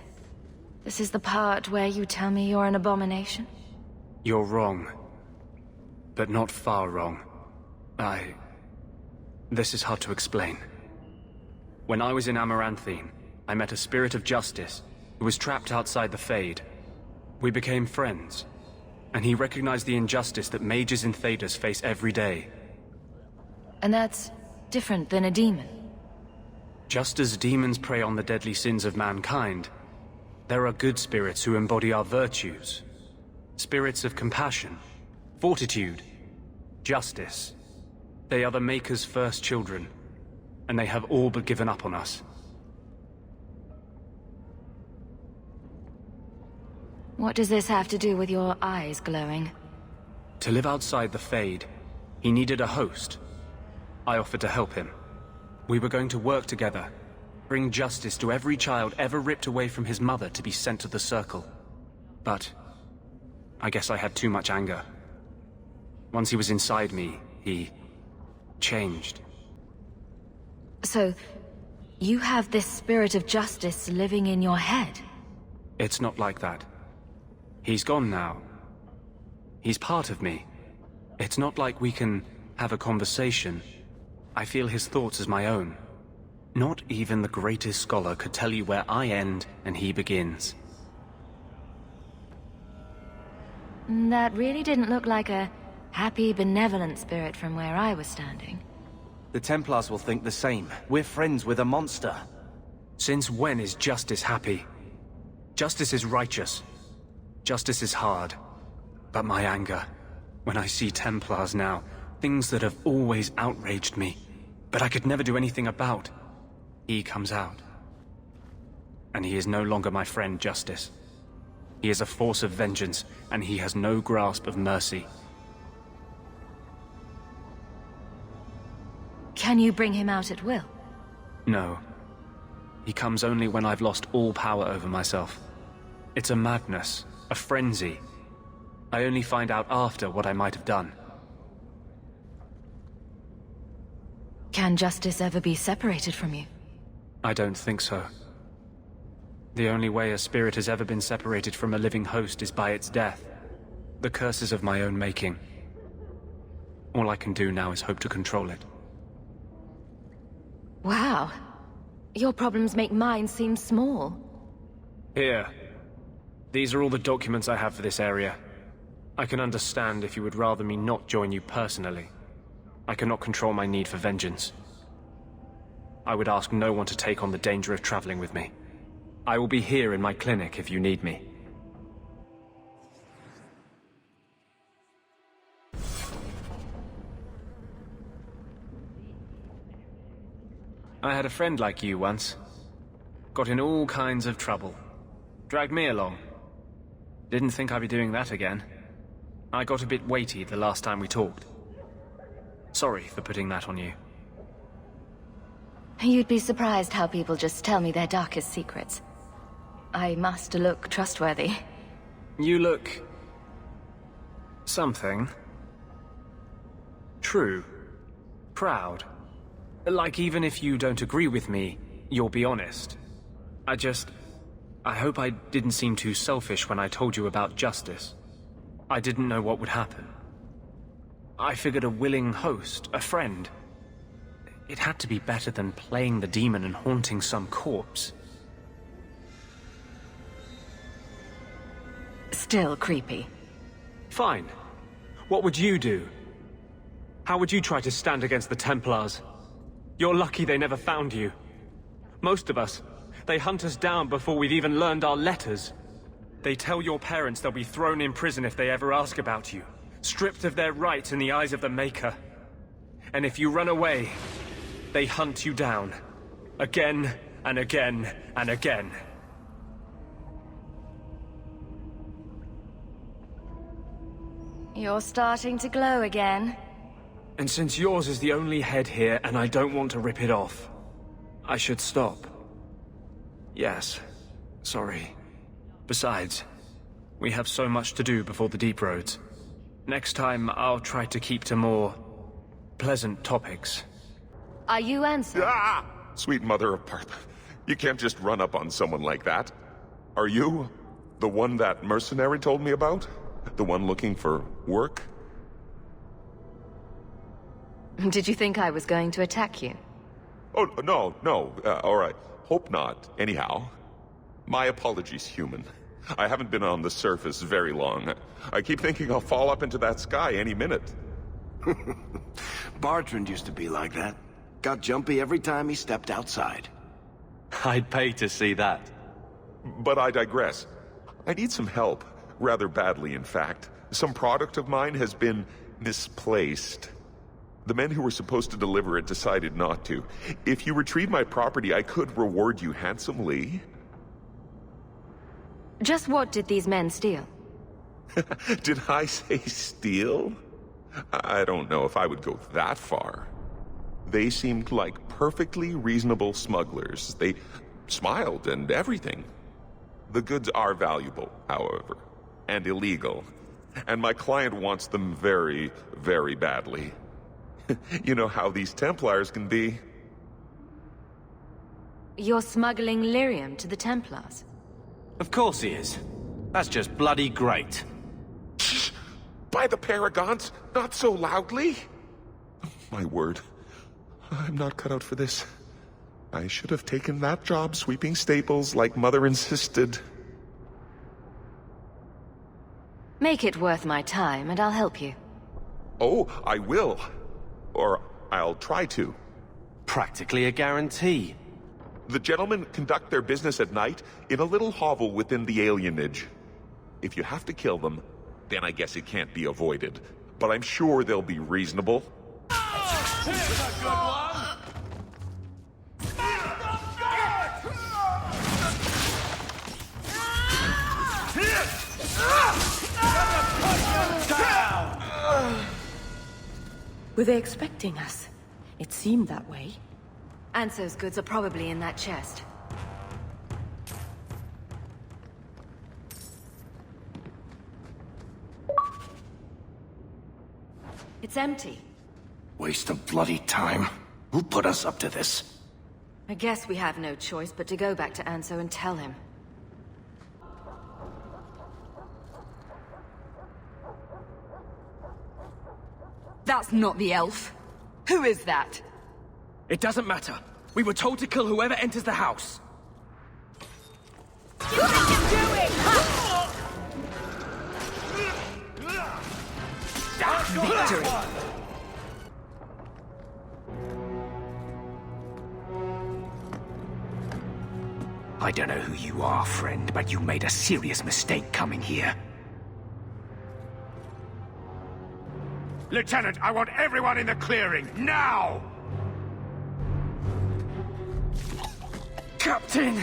This is the part where you tell me you're an abomination? You're wrong. But not far wrong. This is hard to explain. When I was in Amaranthine, I met a spirit of justice who was trapped outside the Fade. We became friends, and he recognized the injustice that mages in Thedas face every day. And that's different than a demon. Just as demons prey on the deadly sins of mankind, there are good spirits who embody our virtues. Spirits of compassion, fortitude, justice. They are the Maker's first children, and they have all but given up on us. What does this have to do with your eyes glowing? To live outside the Fade, he needed a host. I offered to help him. We were going to work together, bring justice to every child ever ripped away from his mother to be sent to the Circle. But I guess I had too much anger. Once he was inside me, he changed. So, you have this spirit of justice living in your head? It's not like that. He's gone now. He's part of me. It's not like we can have a conversation. I feel his thoughts as my own. Not even the greatest scholar could tell you where I end and he begins. That really didn't look like a happy, benevolent spirit from where I was standing. The Templars will think the same. We're friends with a monster. Since when is justice happy? Justice is righteous. Justice is hard. But my anger, when I see Templars now, things that have always outraged me, but I could never do anything about, he comes out. And he is no longer my friend, Justice. He is a force of vengeance, and he has no grasp of mercy. Can you bring him out at will? No. He comes only when I've lost all power over myself. It's a madness, a frenzy. I only find out after what I might have done. Can justice ever be separated from you? I don't think so. The only way a spirit has ever been separated from a living host is by its death. The curse is of my own making. All I can do now is hope to control it. Wow. Your problems make mine seem small. Here. These are all the documents I have for this area. I can understand if you would rather me not join you personally. I cannot control my need for vengeance. I would ask no one to take on the danger of traveling with me. I will be here in my clinic if you need me. I had a friend like you once. Got in all kinds of trouble. Dragged me along. Didn't think I'd be doing that again. I got a bit weighty the last time we talked. Sorry for putting that on you. You'd be surprised how people just tell me their darkest secrets. I must look trustworthy. You look... something. True. Proud. Like even if you don't agree with me, you'll be honest. I hope I didn't seem too selfish when I told you about justice. I didn't know what would happen. I figured a willing host, a friend. It had to be better than playing the demon and haunting some corpse. Still creepy. Fine. What would you do? How would you try to stand against the Templars? You're lucky they never found you. Most of us, they hunt us down before we've even learned our letters. They tell your parents they'll be thrown in prison if they ever ask about you, stripped of their rights in the eyes of the Maker. And if you run away, they hunt you down. Again, and again, and again. You're starting to glow again. And since yours is the only head here, and I don't want to rip it off, I should stop. Yes. Sorry. Besides, we have so much to do before the deep roads. Next time, I'll try to keep to more pleasant topics. Are you Ansel? Ah! Sweet mother of Parth. You can't just run up on someone like that. Are you the one that mercenary told me about? The one looking for work? Did you think I was going to attack you? Oh, no. All right. Hope not. Anyhow. My apologies, human. I haven't been on the surface very long. I keep thinking I'll fall up into that sky any minute. Bartrand used to be like that. Got jumpy every time he stepped outside. I'd pay to see that. But I digress. I need some help. Rather badly, in fact. Some product of mine has been misplaced. The men who were supposed to deliver it decided not to. If you retrieve my property, I could reward you handsomely. Just what did these men steal? Did I say steal? I don't know if I would go that far. They seemed like perfectly reasonable smugglers. They smiled and everything. The goods are valuable, however, and illegal. And my client wants them very, very badly. You know how these Templars can be. You're smuggling lyrium to the Templars? Of course he is. That's just bloody great. Shh! By the Paragons, not so loudly! My word. I'm not cut out for this. I should have taken that job sweeping stables like Mother insisted. Make it worth my time, and I'll help you. Oh, I will. Or I'll try to. Practically a guarantee. The gentlemen conduct their business at night in a little hovel within the alienage. If you have to kill them, then I guess it can't be avoided. But I'm sure they'll be reasonable. Here's a good one! Were they expecting us? It seemed that way. Anso's goods are probably in that chest. It's empty. Waste of bloody time. Who put us up to this? I guess we have no choice but to go back to Anso and tell him. That's not the elf. Who is that? It doesn't matter. We were told to kill whoever enters the house. You can do it! Victory! I don't know who you are, friend, but you made a serious mistake coming here. Lieutenant, I want everyone in the clearing, now! Captain!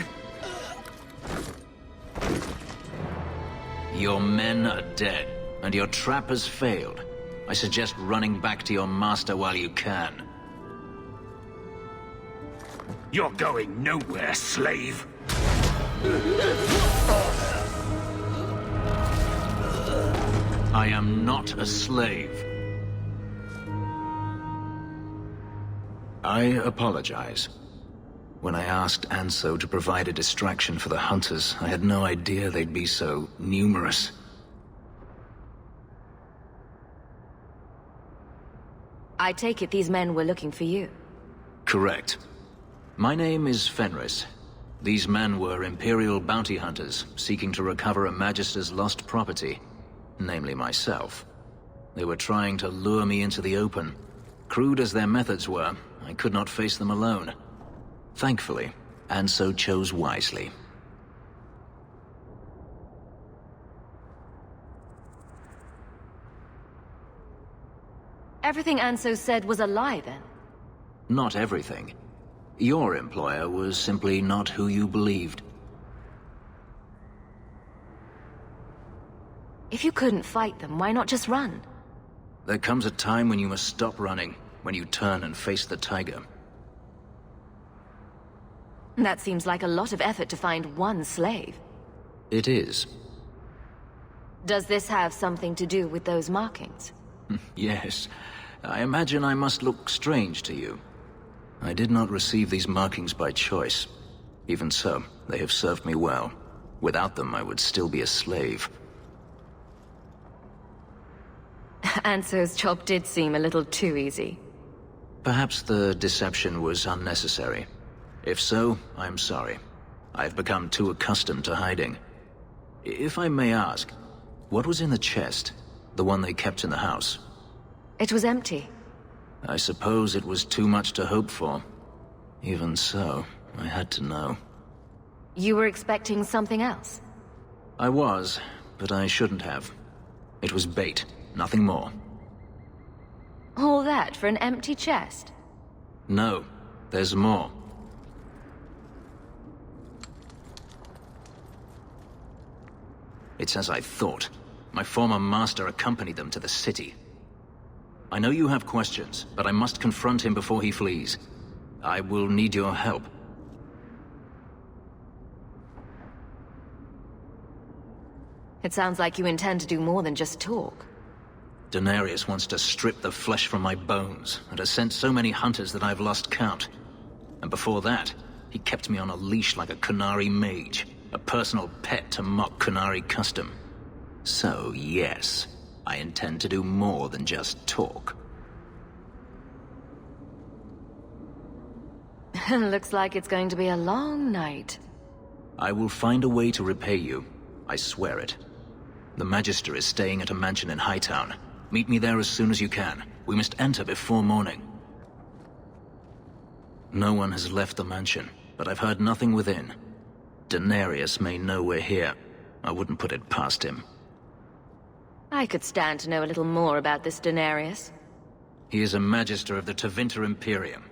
Your men are dead, and your trap has failed. I suggest running back to your master while you can. You're going nowhere, slave! I am not a slave. I apologize. When I asked Anso to provide a distraction for the hunters, I had no idea they'd be so numerous. I take it these men were looking for you. Correct. My name is Fenris. These men were Imperial bounty hunters, seeking to recover a Magister's lost property, namely myself. They were trying to lure me into the open. Crude as their methods were, I could not face them alone. Thankfully, Anso chose wisely. Everything Anso said was a lie, then? Not everything. Your employer was simply not who you believed. If you couldn't fight them, why not just run? There comes a time when you must stop running, when you turn and face the tiger. That seems like a lot of effort to find one slave. It is. Does this have something to do with those markings? Yes. I imagine I must look strange to you. I did not receive these markings by choice. Even so, they have served me well. Without them, I would still be a slave. Anso's job did seem a little too easy. Perhaps the deception was unnecessary. If so, I am sorry. I have become too accustomed to hiding. If I may ask, what was in the chest? The one they kept in the house? It was empty. I suppose it was too much to hope for. Even so, I had to know. You were expecting something else? I was, but I shouldn't have. It was bait, nothing more. All that for an empty chest? No, there's more. It's as I thought. My former master accompanied them to the city. I know you have questions, but I must confront him before he flees. I will need your help. It sounds like you intend to do more than just talk. Denarius wants to strip the flesh from my bones, and has sent so many hunters that I've lost count. And before that, he kept me on a leash like a Qunari mage, a personal pet to mock Qunari custom. So, yes, I intend to do more than just talk. Looks like it's going to be a long night. I will find a way to repay you. I swear it. The Magister is staying at a mansion in Hightown. Meet me there as soon as you can. We must enter before morning. No one has left the mansion, but I've heard nothing within. Denarius may know we're here. I wouldn't put it past him. I could stand to know a little more about this Denarius. He is a Magister of the Tevinter Imperium.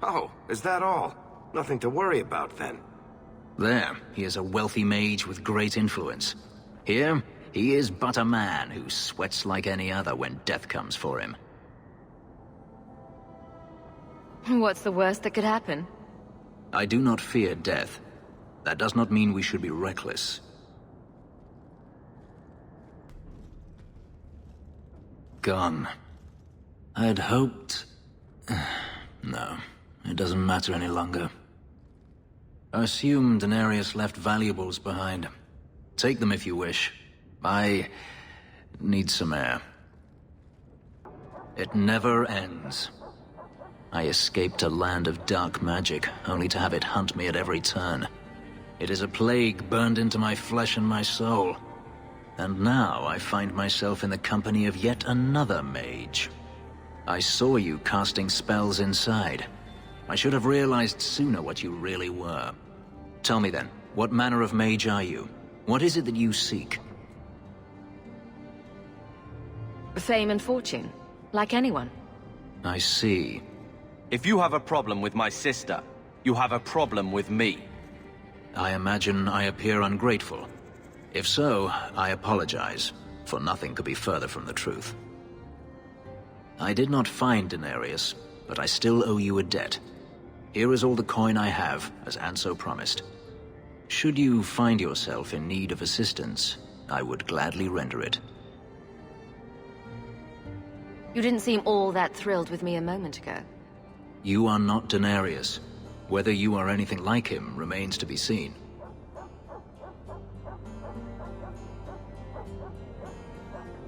Oh, is that all? Nothing to worry about, then. There, he is a wealthy mage with great influence. Here, he is but a man who sweats like any other when death comes for him. What's the worst that could happen? I do not fear death. That does not mean we should be reckless. Gone. I had hoped... No, it doesn't matter any longer. I assume Denarius left valuables behind. Take them if you wish. I need some air. It never ends. I escaped a land of dark magic, only to have it hunt me at every turn. It is a plague burned into my flesh and my soul. And now I find myself in the company of yet another mage. I saw you casting spells inside. I should have realized sooner what you really were. Tell me then, what manner of mage are you? What is it that you seek? Fame and fortune, like anyone. I see. If you have a problem with my sister, you have a problem with me. I imagine I appear ungrateful. If so, I apologize, for nothing could be further from the truth. I did not find Denarius, but I still owe you a debt. Here is all the coin I have, as Anso promised. Should you find yourself in need of assistance, I would gladly render it. You didn't seem all that thrilled with me a moment ago. You are not Denarius. Whether you are anything like him remains to be seen.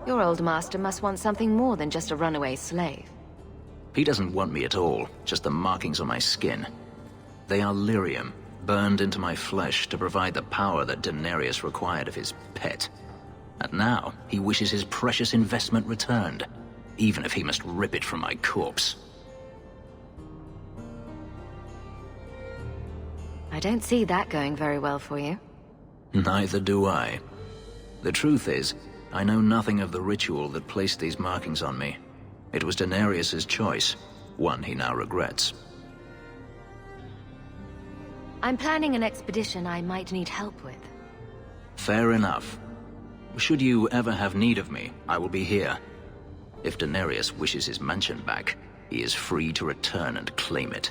Your old master must want something more than just a runaway slave. He doesn't want me at all, just the markings on my skin. They are lyrium, burned into my flesh to provide the power that Denarius required of his pet. And now, he wishes his precious investment returned, even if he must rip it from my corpse. I don't see that going very well for you. Neither do I. The truth is, I know nothing of the ritual that placed these markings on me. It was Daenerys' choice, one he now regrets. I'm planning an expedition I might need help with. Fair enough. Should you ever have need of me, I will be here. If Daenerys wishes his mansion back, he is free to return and claim it.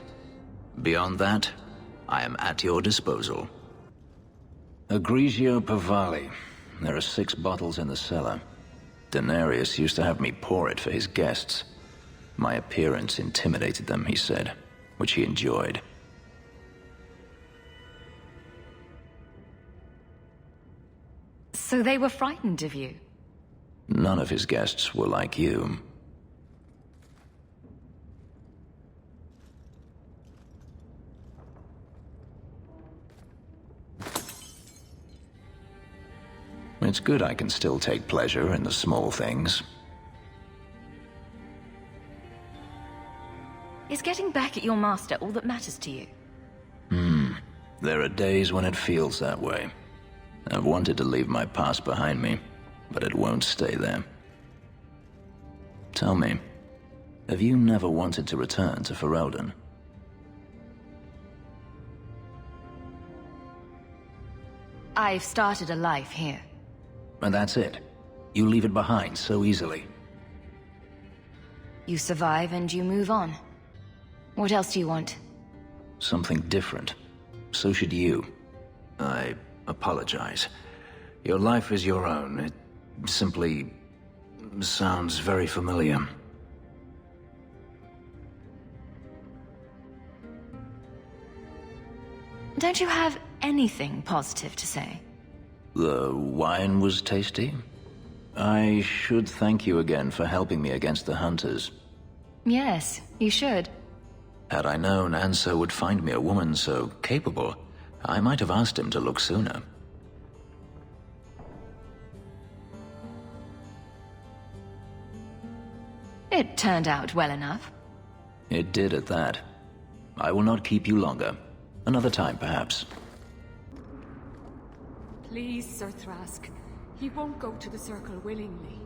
Beyond that, I am at your disposal. Grigio Pavali. There are 6 bottles in the cellar. Daenerys used to have me pour it for his guests. My appearance intimidated them, he said, which he enjoyed. So they were frightened of you? None of his guests were like you. It's good I can still take pleasure in the small things. Is getting back at your master all that matters to you? There are days when it feels that way. I've wanted to leave my past behind me, but it won't stay there. Tell me, have you never wanted to return to Ferelden? I've started a life here. And that's it? You leave it behind so easily? You survive and you move on. What else do you want? Something different. So should you. I apologize. Your life is your own. It simply sounds very familiar. Don't you have anything positive to say? The wine was tasty. I should thank you again for helping me against the hunters. Yes, you should. Had I known Anso would find me a woman so capable, I might have asked him to look sooner. It turned out well enough. It did at that. I will not keep you longer. Another time, perhaps. Please, Sir Thrask. He won't go to the Circle willingly,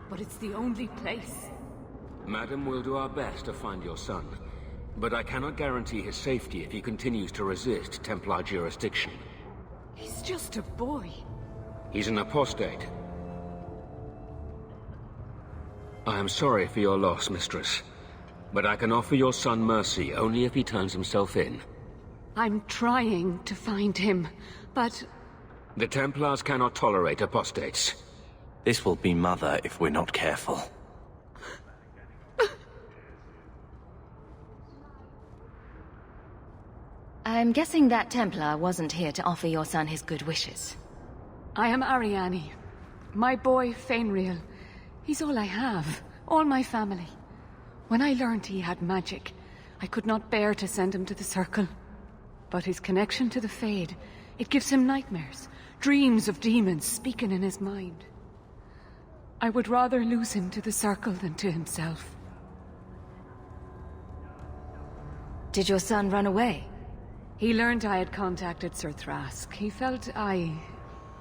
but it's the only place. Madam, we'll do our best to find your son. But I cannot guarantee his safety if he continues to resist Templar jurisdiction. He's just a boy. He's an apostate. I am sorry for your loss, mistress. But I can offer your son mercy only if he turns himself in. I'm trying to find him, but... The Templars cannot tolerate apostates. This will be Mother if we're not careful. I'm guessing that Templar wasn't here to offer your son his good wishes. I am Arianni. My boy, Feynriel. He's all I have. All my family. When I learned he had magic, I could not bear to send him to the Circle. But his connection to the Fade, it gives him nightmares. Dreams of demons speaking in his mind. I would rather lose him to the Circle than to himself. Did your son run away? He learned I had contacted Sir Thrask. He felt I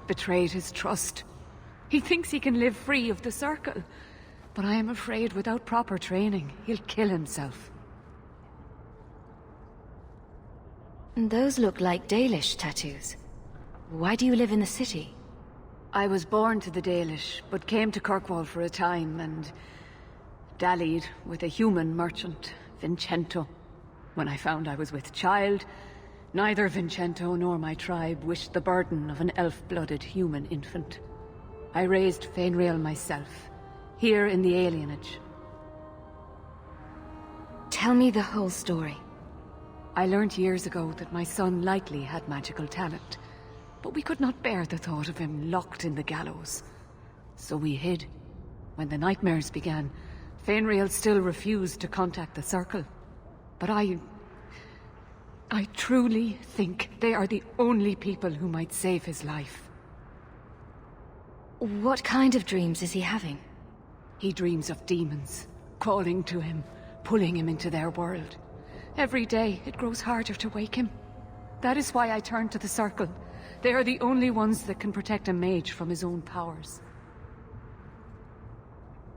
betrayed his trust. He thinks he can live free of the Circle, but I am afraid without proper training, he'll kill himself. Those look like Dalish tattoos. Why do you live in the city? I was born to the Dalish, but came to Kirkwall for a time and dallied with a human merchant, Vincento. When I found I was with child, neither Vincento nor my tribe wished the burden of an elf-blooded human infant. I raised Feynriel myself, here in the alienage. Tell me the whole story. I learned years ago that my son likely had magical talent, but we could not bear the thought of him locked in the gallows. So we hid. When the nightmares began, Feynriel still refused to contact the Circle. But I truly think they are the only people who might save his life. What kind of dreams is he having? He dreams of demons, calling to him, pulling him into their world. Every day, it grows harder to wake him. That is why I turned to the Circle. They are the only ones that can protect a mage from his own powers.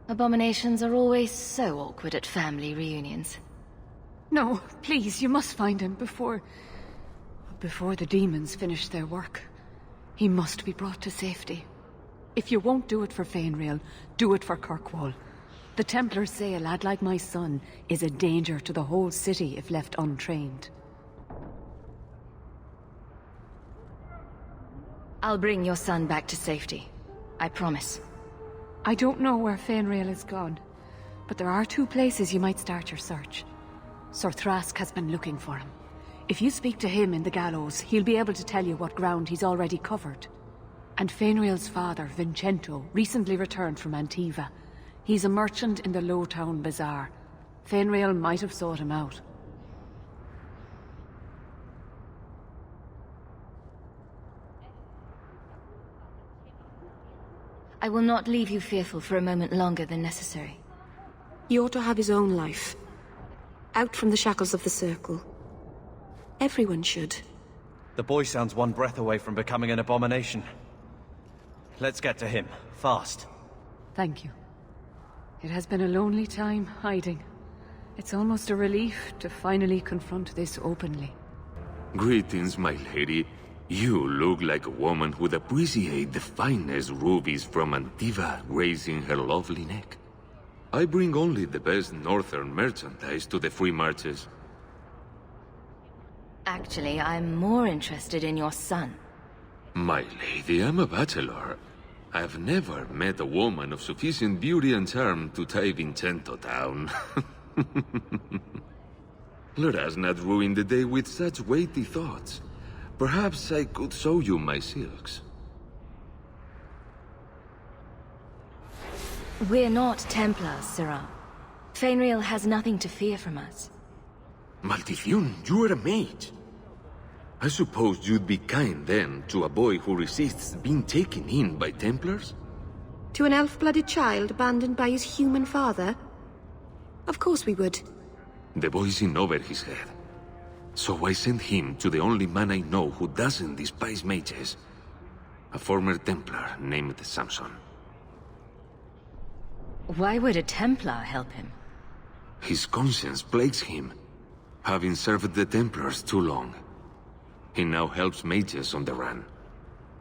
Abominations are always so awkward at family reunions. No, please, you must find him before the demons finish their work. He must be brought to safety. If you won't do it for Feynriel, do it for Kirkwall. The Templars say a lad like my son is a danger to the whole city if left untrained. I'll bring your son back to safety. I promise. I don't know where Feynriel is gone, but there are 2 places you might start your search. Sir Thrask has been looking for him. If you speak to him in the gallows, he'll be able to tell you what ground he's already covered. And Feynriel's father, Vincento, recently returned from Antiva. He's a merchant in the Lowtown Bazaar. Feynriel might have sought him out. I will not leave you fearful for a moment longer than necessary. He ought to have his own life. Out from the shackles of the Circle. Everyone should. The boy sounds one breath away from becoming an abomination. Let's get to him, fast. Thank you. It has been a lonely time hiding. It's almost a relief to finally confront this openly. Greetings, my lady. You look like a woman who'd appreciate the finest rubies from Antiva raising her lovely neck. I bring only the best northern merchandise to the free marches. Actually, I'm more interested in your son. My lady, I'm a bachelor. I've never met a woman of sufficient beauty and charm to tie Vincento down. Let us not ruin the day with such weighty thoughts. Perhaps I could show you my silks. We're not Templars, Sirrah. Feynriel has nothing to fear from us. Maldición, you are a mage. I suppose you'd be kind then to a boy who resists being taken in by Templars? To an elf-blooded child abandoned by his human father? Of course we would. The boy's in over his head. So I sent him to the only man I know who doesn't despise mages. A former Templar named Samson. Why would a Templar help him? His conscience plagues him, having served the Templars too long. He now helps mages on the run.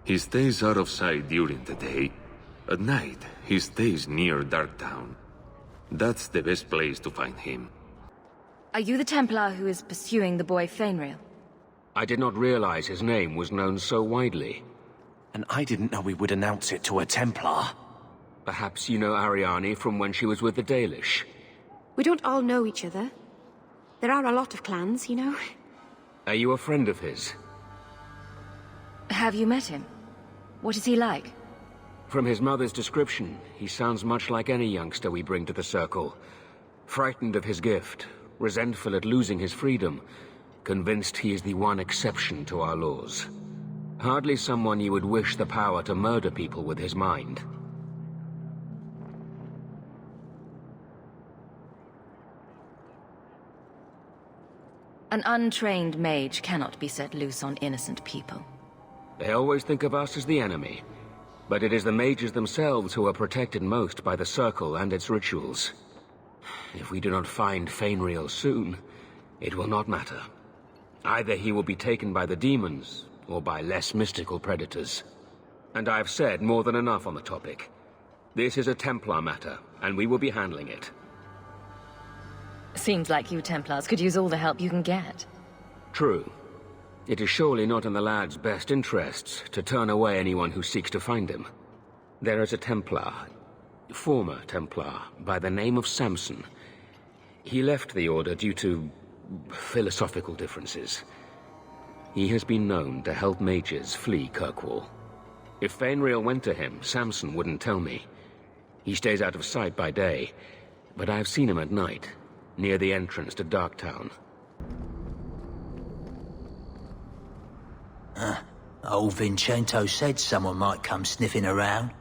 He stays out of sight during the day. At night, he stays near Darktown. That's the best place to find him. Are you the Templar who is pursuing the boy Feynriel? I did not realize his name was known so widely. And I didn't know we would announce it to a Templar. Perhaps you know Ariane from when she was with the Dalish. We don't all know each other. There are a lot of clans, you know. Are you a friend of his? Have you met him? What is he like? From his mother's description, he sounds much like any youngster we bring to the Circle. Frightened of his gift, resentful at losing his freedom, convinced he is the one exception to our laws. Hardly someone you would wish the power to murder people with his mind. An untrained mage cannot be set loose on innocent people. They always think of us as the enemy, but it is the mages themselves who are protected most by the Circle and its rituals. If we do not find Feynriel soon, it will not matter. Either he will be taken by the demons, or by less mystical predators. And I have said more than enough on the topic. This is a Templar matter, and we will be handling it. Seems like you Templars could use all the help you can get. True. It is surely not in the lad's best interests to turn away anyone who seeks to find him. There is a Templar, former Templar, by the name of Samson. He left the Order due to philosophical differences. He has been known to help mages flee Kirkwall. If Feynriel went to him, Samson wouldn't tell me. He stays out of sight by day, but I've seen him at night, near the entrance to Darktown. Old Vincento said someone might come sniffing around.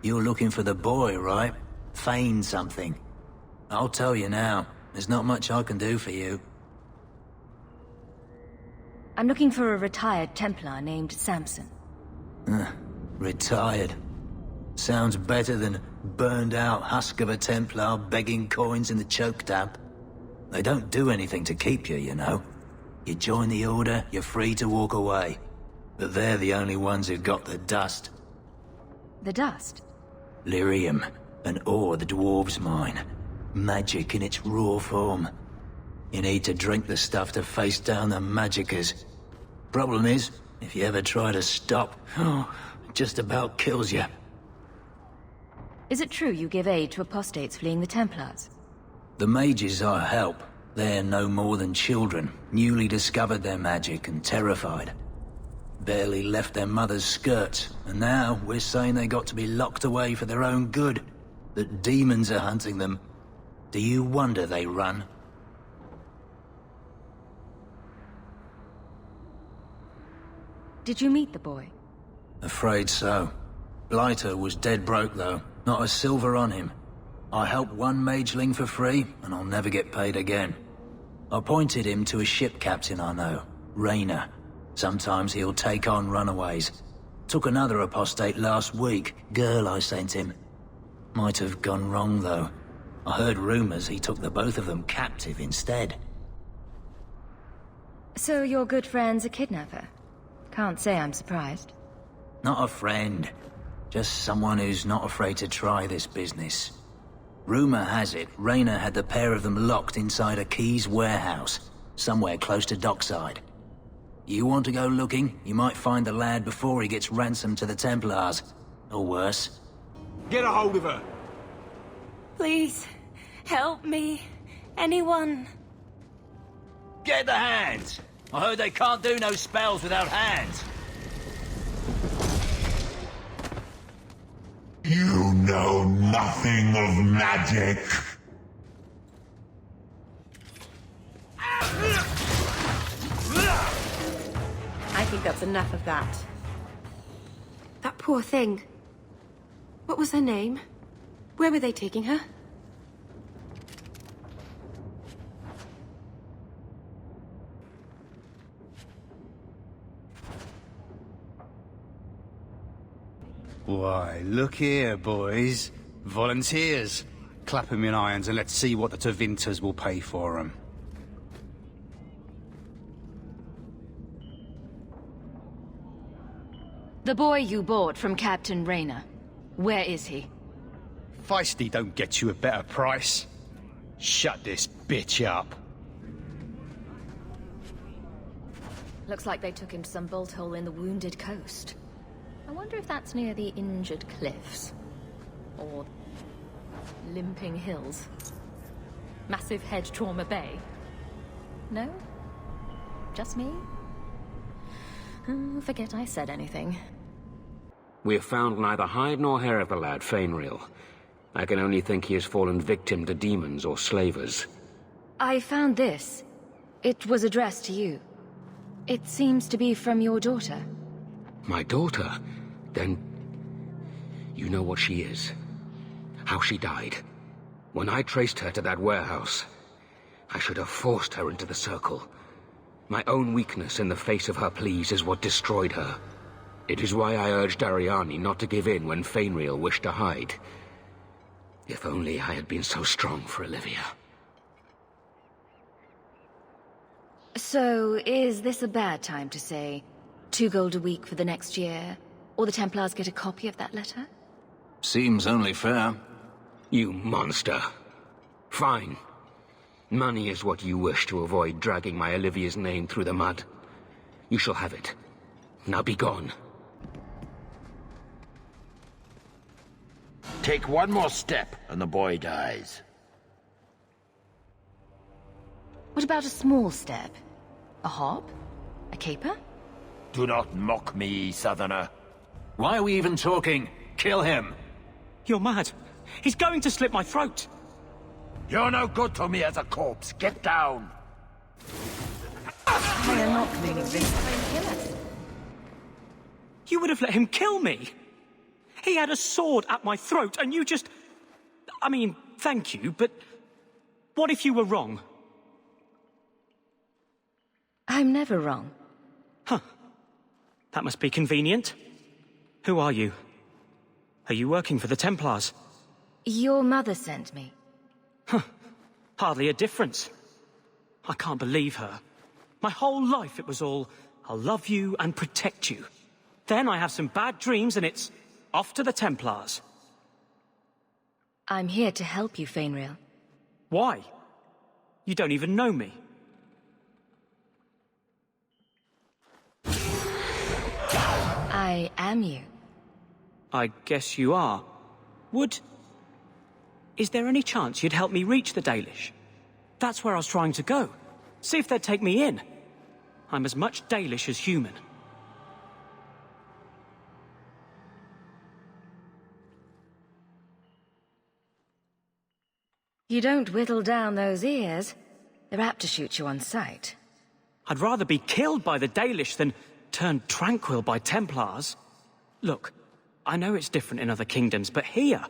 You're looking for the boy, right? Feign something. I'll tell you now, there's not much I can do for you. I'm looking for a retired Templar named Samson. Retired. Sounds better than burned-out husk of a Templar begging coins in the choke damp. They don't do anything to keep you, you know. You join the Order, you're free to walk away. But they're the only ones who've got the dust. The dust? Lyrium, an ore the dwarves mine. Magic in its raw form. You need to drink the stuff to face down the magicers. Problem is, if you ever try to stop, it just about kills you. Is it true you give aid to apostates fleeing the Templars? The mages I help. They're no more than children, newly discovered their magic and terrified. Barely left their mother's skirts, and now we're saying they got to be locked away for their own good. That demons are hunting them. Do you wonder they run? Did you meet the boy? Afraid so. Blighter was dead broke though, not a silver on him. I helped one mageling for free, and I'll never get paid again. I pointed him to a ship captain I know, Rayner. Sometimes he'll take on runaways. Took another apostate last week, girl I sent him. Might have gone wrong though. I heard rumors he took the both of them captive instead. So your good friend's a kidnapper? Can't say I'm surprised. Not a friend. Just someone who's not afraid to try this business. Rumor has it, Rayner had the pair of them locked inside a Keys warehouse, somewhere close to dockside. You want to go looking, you might find the lad before he gets ransomed to the Templars. Or worse. Get a hold of her! Please, help me. Anyone. Get the hands! I heard they can't do no spells without hands. You know nothing of magic. I think that's enough of that. That poor thing. What was her name? Where were they taking her? Why, look here, boys. Volunteers. Clap 'em in irons and let's see what the Tevinters will pay for 'em. The boy you bought from Captain Rayner. Where is he? Feisty don't get you a better price. Shut this bitch up. Looks like they took him to some bolt hole in the Wounded Coast. I wonder if that's near the Injured Cliffs. Or Limping Hills. Massive Head Trauma Bay. No? Just me? Forget I said anything. We have found neither hide nor hair of the lad, Feynriel. I can only think he has fallen victim to demons or slavers. I found this. It was addressed to you. It seems to be from your daughter. My daughter? Then... you know what she is. How she died. When I traced her to that warehouse, I should have forced her into the circle. My own weakness in the face of her pleas is what destroyed her. It is why I urged Ariani not to give in when Feynriel wished to hide. If only I had been so strong for Olivia. So, is this a bad time to say 2 gold a week for the next year? Or the Templars get a copy of that letter? Seems only fair. You monster. Fine. Money is what you wish to avoid dragging my Olivia's name through the mud. You shall have it. Now be gone. Take one more step, and the boy dies. What about a small step? A hop? A caper? Do not mock me, Southerner. Why are we even talking? Kill him! You're mad. He's going to slit my throat. You're no good to me as a corpse. Get down. I am not leaving this. You would have let him kill me. He had a sword at my throat, and you just... I mean, thank you, but... what if you were wrong? I'm never wrong. Huh. That must be convenient. Who are you? Are you working for the Templars? Your mother sent me. Hardly a difference. I can't believe her. My whole life it was all, I'll love you and protect you. Then I have some bad dreams and it's off to the Templars. I'm here to help you, Feynriel. Why? You don't even know me. I am you. I guess you are. Is there any chance you'd help me reach the Dalish? That's where I was trying to go. See if they'd take me in. I'm as much Dalish as human. You don't whittle down those ears. They're apt to shoot you on sight. I'd rather be killed by the Dalish than turned tranquil by Templars. Look, I know it's different in other kingdoms, but here,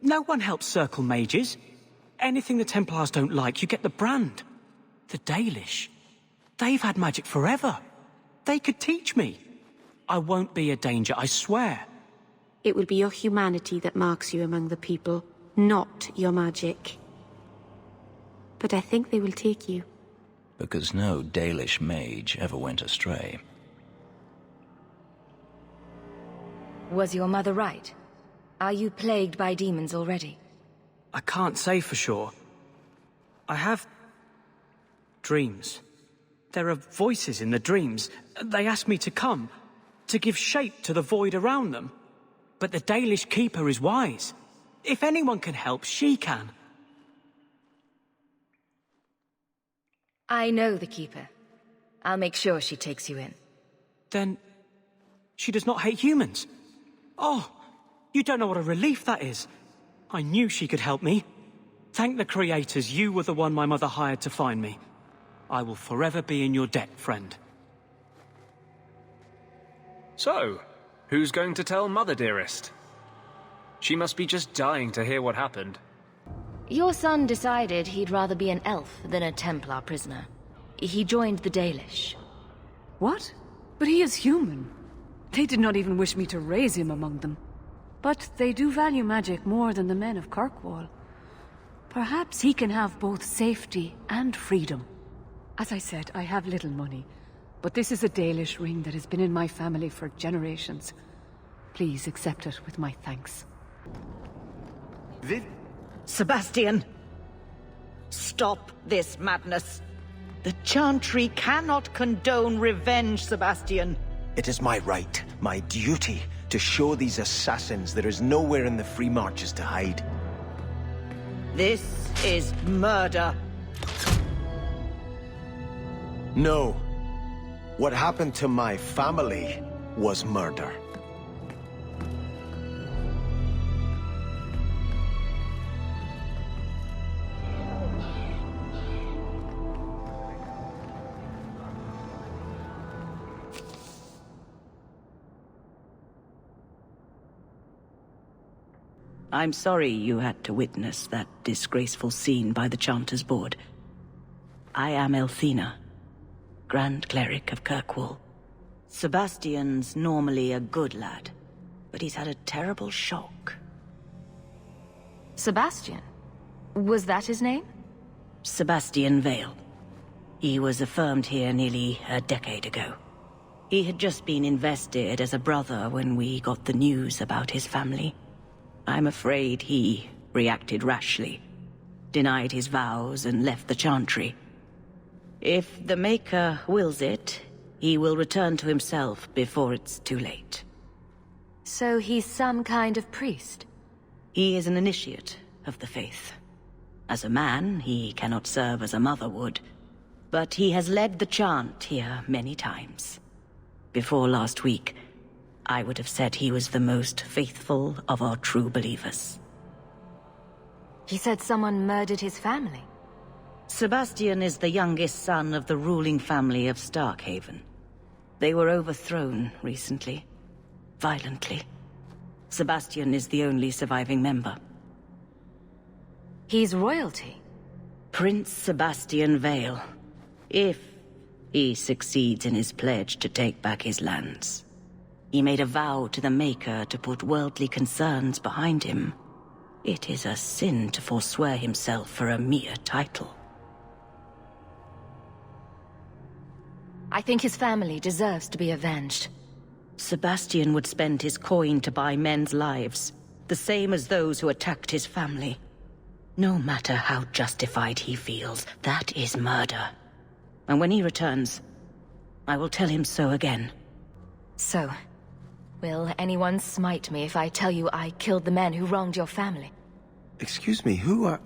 no one helps circle mages. Anything the Templars don't like, you get the brand. The Dalish, they've had magic forever. They could teach me. I won't be a danger, I swear. It will be your humanity that marks you among the people, not your magic. But I think they will take you. Because no Dalish mage ever went astray. Was your mother right? Are you plagued by demons already? I can't say for sure. I have dreams. There are voices in the dreams. They ask me to come, to give shape to the void around them. But the Dalish keeper is wise. If anyone can help, she can. I know the keeper. I'll make sure she takes you in. Then she does not hate humans. Oh, you don't know what a relief that is. I knew she could help me. Thank the creators, you were the one my mother hired to find me. I will forever be in your debt, friend. So, who's going to tell Mother, dearest? She must be just dying to hear what happened. Your son decided he'd rather be an elf than a Templar prisoner. He joined the Dalish. What? But he is human. They did not even wish me to raise him among them. But they do value magic more than the men of Kirkwall. Perhaps he can have both safety and freedom. As I said, I have little money, but this is a Dalish ring that has been in my family for generations. Please accept it with my thanks. Sebastian! Stop this madness! The Chantry cannot condone revenge, Sebastian! It is my right, my duty, to show these assassins there is nowhere in the Free Marches to hide. This is murder! No. What happened to my family was murder. I'm sorry you had to witness that disgraceful scene by the Chanter's Board. I am Elthina, Grand Cleric of Kirkwall. Sebastian's normally a good lad, but he's had a terrible shock. Sebastian? Was that his name? Sebastian Vale. He was affirmed here nearly a decade ago. He had just been invested as a brother when we got the news about his family. I'm afraid he reacted rashly, denied his vows and left the Chantry. If the Maker wills it, he will return to himself before it's too late. So he's some kind of priest? He is an initiate of the faith. As a man, he cannot serve as a mother would, but he has led the chant here many times. Before last week, I would have said he was the most faithful of our true believers. He said someone murdered his family. Sebastian is the youngest son of the ruling family of Starkhaven. They were overthrown recently, violently. Sebastian is the only surviving member. He's royalty? Prince Sebastian Vale, if he succeeds in his pledge to take back his lands. He made a vow to the Maker to put worldly concerns behind him. It is a sin to forswear himself for a mere title. I think his family deserves to be avenged. Sebastian would spend his coin to buy men's lives, the same as those who attacked his family. No matter how justified he feels, that is murder. And when he returns, I will tell him so again. So, will anyone smite me if I tell you I killed the men who wronged your family? Excuse me, who are...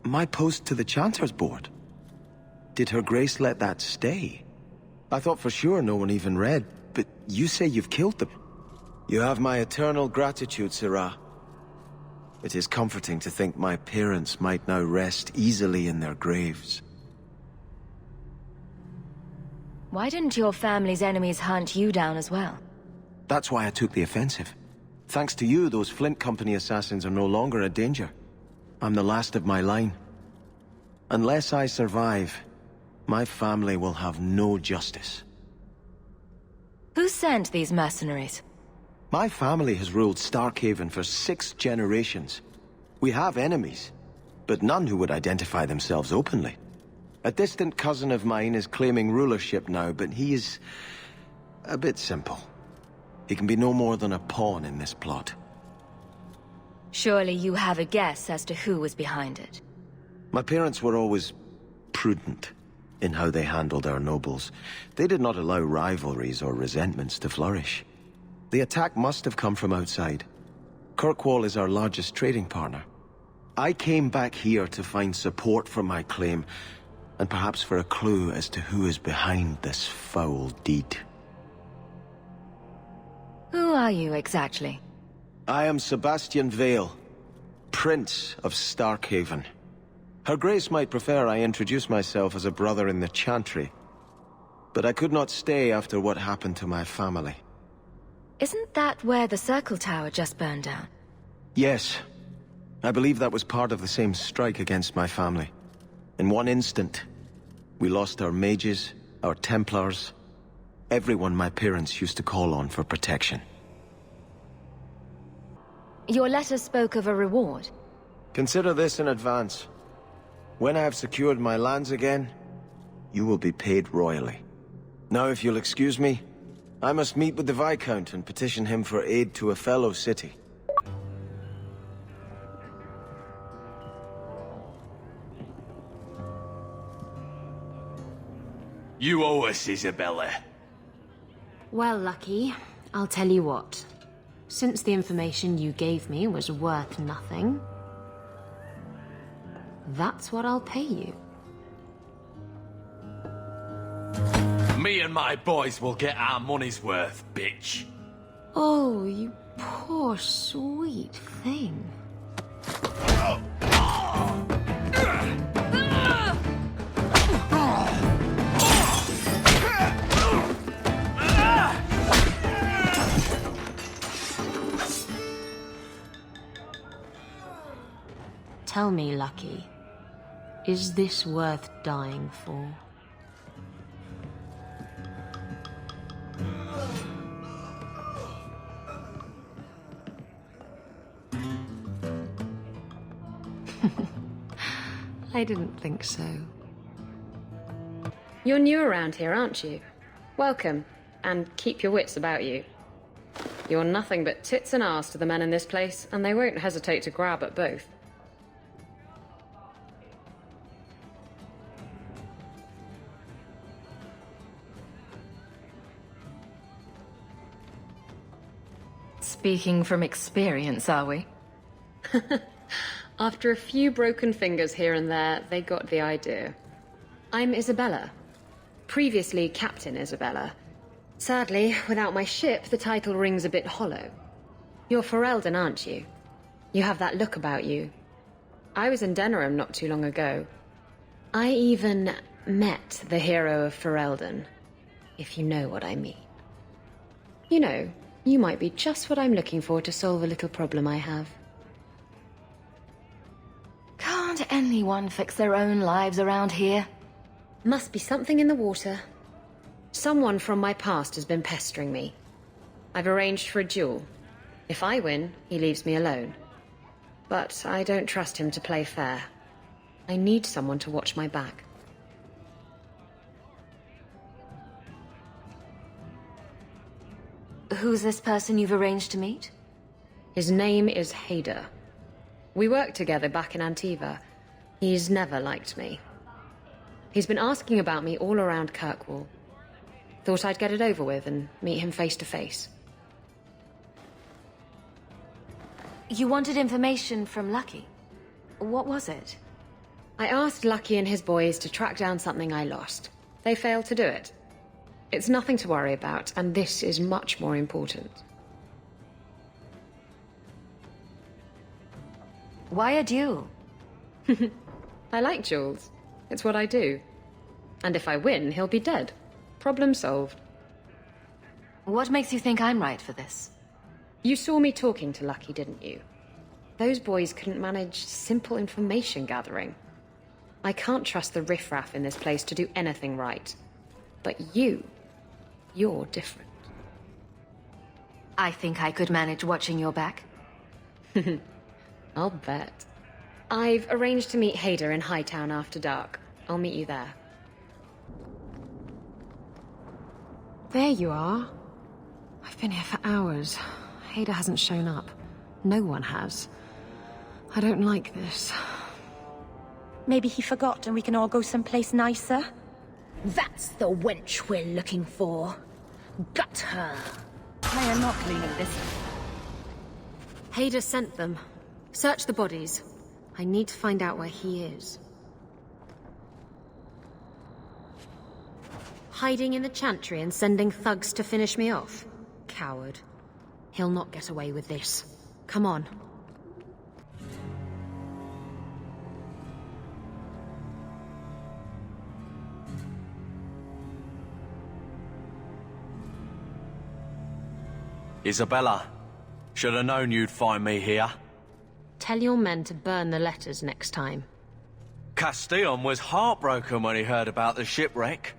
My post to the Chanter's Board? Did Her Grace let that stay? I thought for sure no one even read, but you say you've killed them. You have my eternal gratitude, Sirrah. It is comforting to think my parents might now rest easily in their graves. Why didn't your family's enemies hunt you down as well? That's why I took the offensive. Thanks to you, those Flint Company assassins are no longer a danger. I'm the last of my line. Unless I survive, my family will have no justice. Who sent these mercenaries? My family has ruled Starkhaven for 6 generations. We have enemies, but none who would identify themselves openly. A distant cousin of mine is claiming rulership now, but he is a bit simple. He can be no more than a pawn in this plot. Surely you have a guess as to who was behind it. My parents were always prudent in how they handled our nobles. They did not allow rivalries or resentments to flourish. The attack must have come from outside. Kirkwall is our largest trading partner. I came back here to find support for my claim, and perhaps for a clue as to who is behind this foul deed. Who are you exactly? I am Sebastian Vale, Prince of Starkhaven. Her Grace might prefer I introduce myself as a brother in the Chantry, but I could not stay after what happened to my family. Isn't that where the Circle Tower just burned down? Yes. I believe that was part of the same strike against my family. In one instant, we lost our mages, our Templars, everyone my parents used to call on for protection. Your letter spoke of a reward. Consider this in advance. When I have secured my lands again, you will be paid royally. Now, if you'll excuse me, I must meet with the Viscount and petition him for aid to a fellow city. You owe us, Isabela. Well, Lucky, I'll tell you what. Since the information you gave me was worth nothing, that's what I'll pay you. Me and my boys will get our money's worth, bitch. Oh, you poor sweet thing. Tell me, Lucky, is this worth dying for? I didn't think so. You're new around here, aren't you? Welcome, and keep your wits about you. You're nothing but tits and arse to the men in this place, and they won't hesitate to grab at both. Speaking from experience, are we? After a few broken fingers here and there, they got the idea. I'm Isabela. Previously Captain Isabela. Sadly, without my ship, the title rings a bit hollow. You're Ferelden, aren't you? You have that look about you. I was in Denerim not too long ago. I even met the hero of Ferelden, if you know what I mean. You know, you might be just what I'm looking for to solve a little problem I have. Can't anyone fix their own lives around here? Must be something in the water. Someone from my past has been pestering me. I've arranged for a duel. If I win, he leaves me alone. But I don't trust him to play fair. I need someone to watch my back. Who's this person you've arranged to meet? His name is Hader. We worked together back in Antiva. He's never liked me. He's been asking about me all around Kirkwall. Thought I'd get it over with and meet him face to face. You wanted information from Lucky. What was it? I asked Lucky and his boys to track down something I lost. They failed to do it. It's nothing to worry about, and this is much more important. Why a duel? I like duels. It's what I do. And if I win, he'll be dead. Problem solved. What makes you think I'm right for this? You saw me talking to Lucky, didn't you? Those boys couldn't manage simple information gathering. I can't trust the riffraff in this place to do anything right. But you're different. I think I could manage watching your back. I'll bet. I've arranged to meet Hader in Hightown after dark. I'll meet you there. There you are. I've been here for hours. Hader hasn't shown up. No one has. I don't like this. Maybe he forgot and we can all go someplace nicer? That's the wench we're looking for. Gut her. I am not cleaning this. Hader sent them. Search the bodies. I need to find out where he is. Hiding in the chantry and sending thugs to finish me off? Coward. He'll not get away with this. Come on. Isabela, should have known you'd find me here. Tell your men to burn the letters next time. Castillon was heartbroken when he heard about the shipwreck.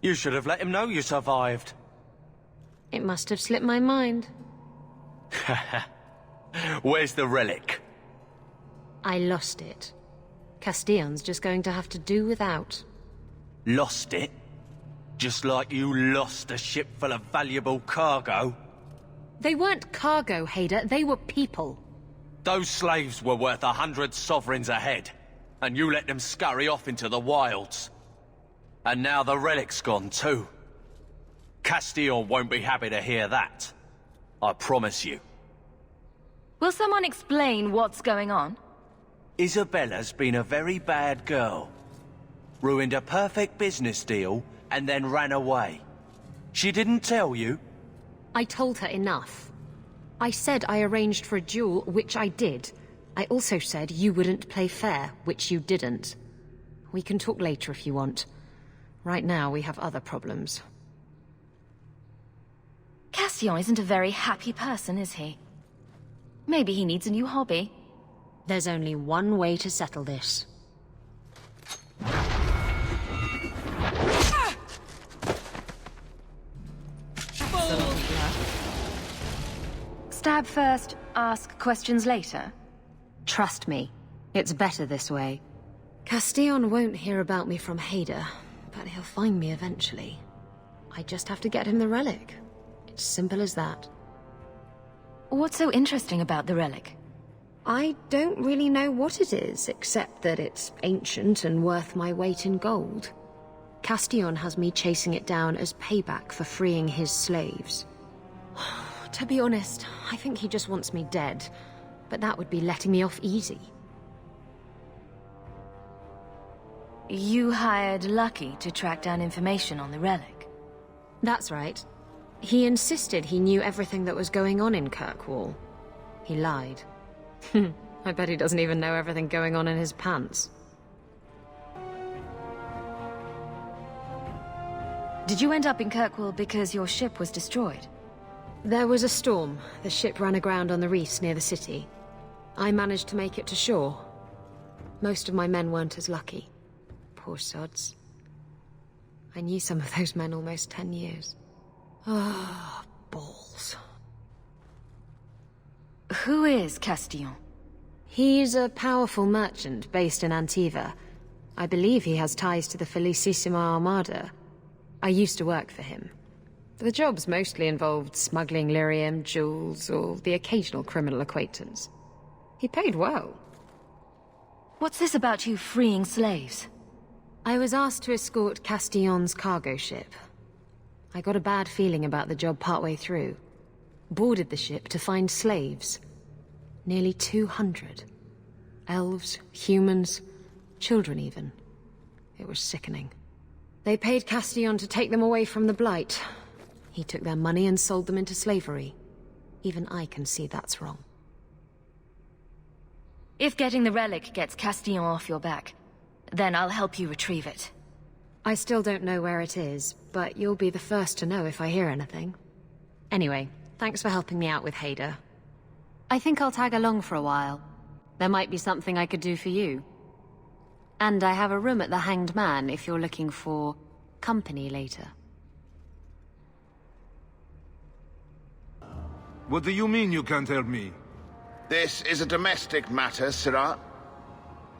You should have let him know you survived. It must have slipped my mind. Where's the relic? I lost it. Castillon's just going to have to do without. Lost it? Just like you lost a ship full of valuable cargo? They weren't cargo, Hader. They were people. Those slaves were worth 100 sovereigns a head, and you let them scurry off into the wilds. And now the relic's gone too. Castillon won't be happy to hear that. I promise you. Will someone explain what's going on? Isabela's been a very bad girl. Ruined a perfect business deal, and then ran away. She didn't tell you? I told her enough. I said I arranged for a duel, which I did. I also said you wouldn't play fair, which you didn't. We can talk later if you want. Right now, we have other problems. Castillon isn't a very happy person, is he? Maybe he needs a new hobby. There's only one way to settle this. Stab first, ask questions later. Trust me, it's better this way. Castillon won't hear about me from Hader, but he'll find me eventually. I just have to get him the relic. It's simple as that. What's so interesting about the relic? I don't really know what it is, except that it's ancient and worth my weight in gold. Castillon has me chasing it down as payback for freeing his slaves. To be honest, I think he just wants me dead, but that would be letting me off easy. You hired Lucky to track down information on the relic. That's right. He insisted he knew everything that was going on in Kirkwall. He lied. I bet he doesn't even know everything going on in his pants. Did you end up in Kirkwall because your ship was destroyed? There was a storm. The ship ran aground on the reefs near the city. I managed to make it to shore. Most of my men weren't as lucky. Poor sods. I knew some of those men almost 10 years. Oh, balls. Who is Castillon? He's a powerful merchant based in Antiva. I believe he has ties to the Felicissima Armada. I used to work for him. The jobs mostly involved smuggling lyrium, jewels, or the occasional criminal acquaintance. He paid well. What's this about you freeing slaves? I was asked to escort Castillon's cargo ship. I got a bad feeling about the job partway through. Boarded the ship to find slaves. Nearly 200. Elves, humans, children even. It was sickening. They paid Castillon to take them away from the Blight. He took their money and sold them into slavery. Even I can see that's wrong. If getting the relic gets Castillon off your back, then I'll help you retrieve it. I still don't know where it is, but you'll be the first to know if I hear anything. Anyway, thanks for helping me out with Hader. I think I'll tag along for a while. There might be something I could do for you. And I have a room at the Hanged Man if you're looking for company later. What do you mean you can't help me? This is a domestic matter, Sirrah.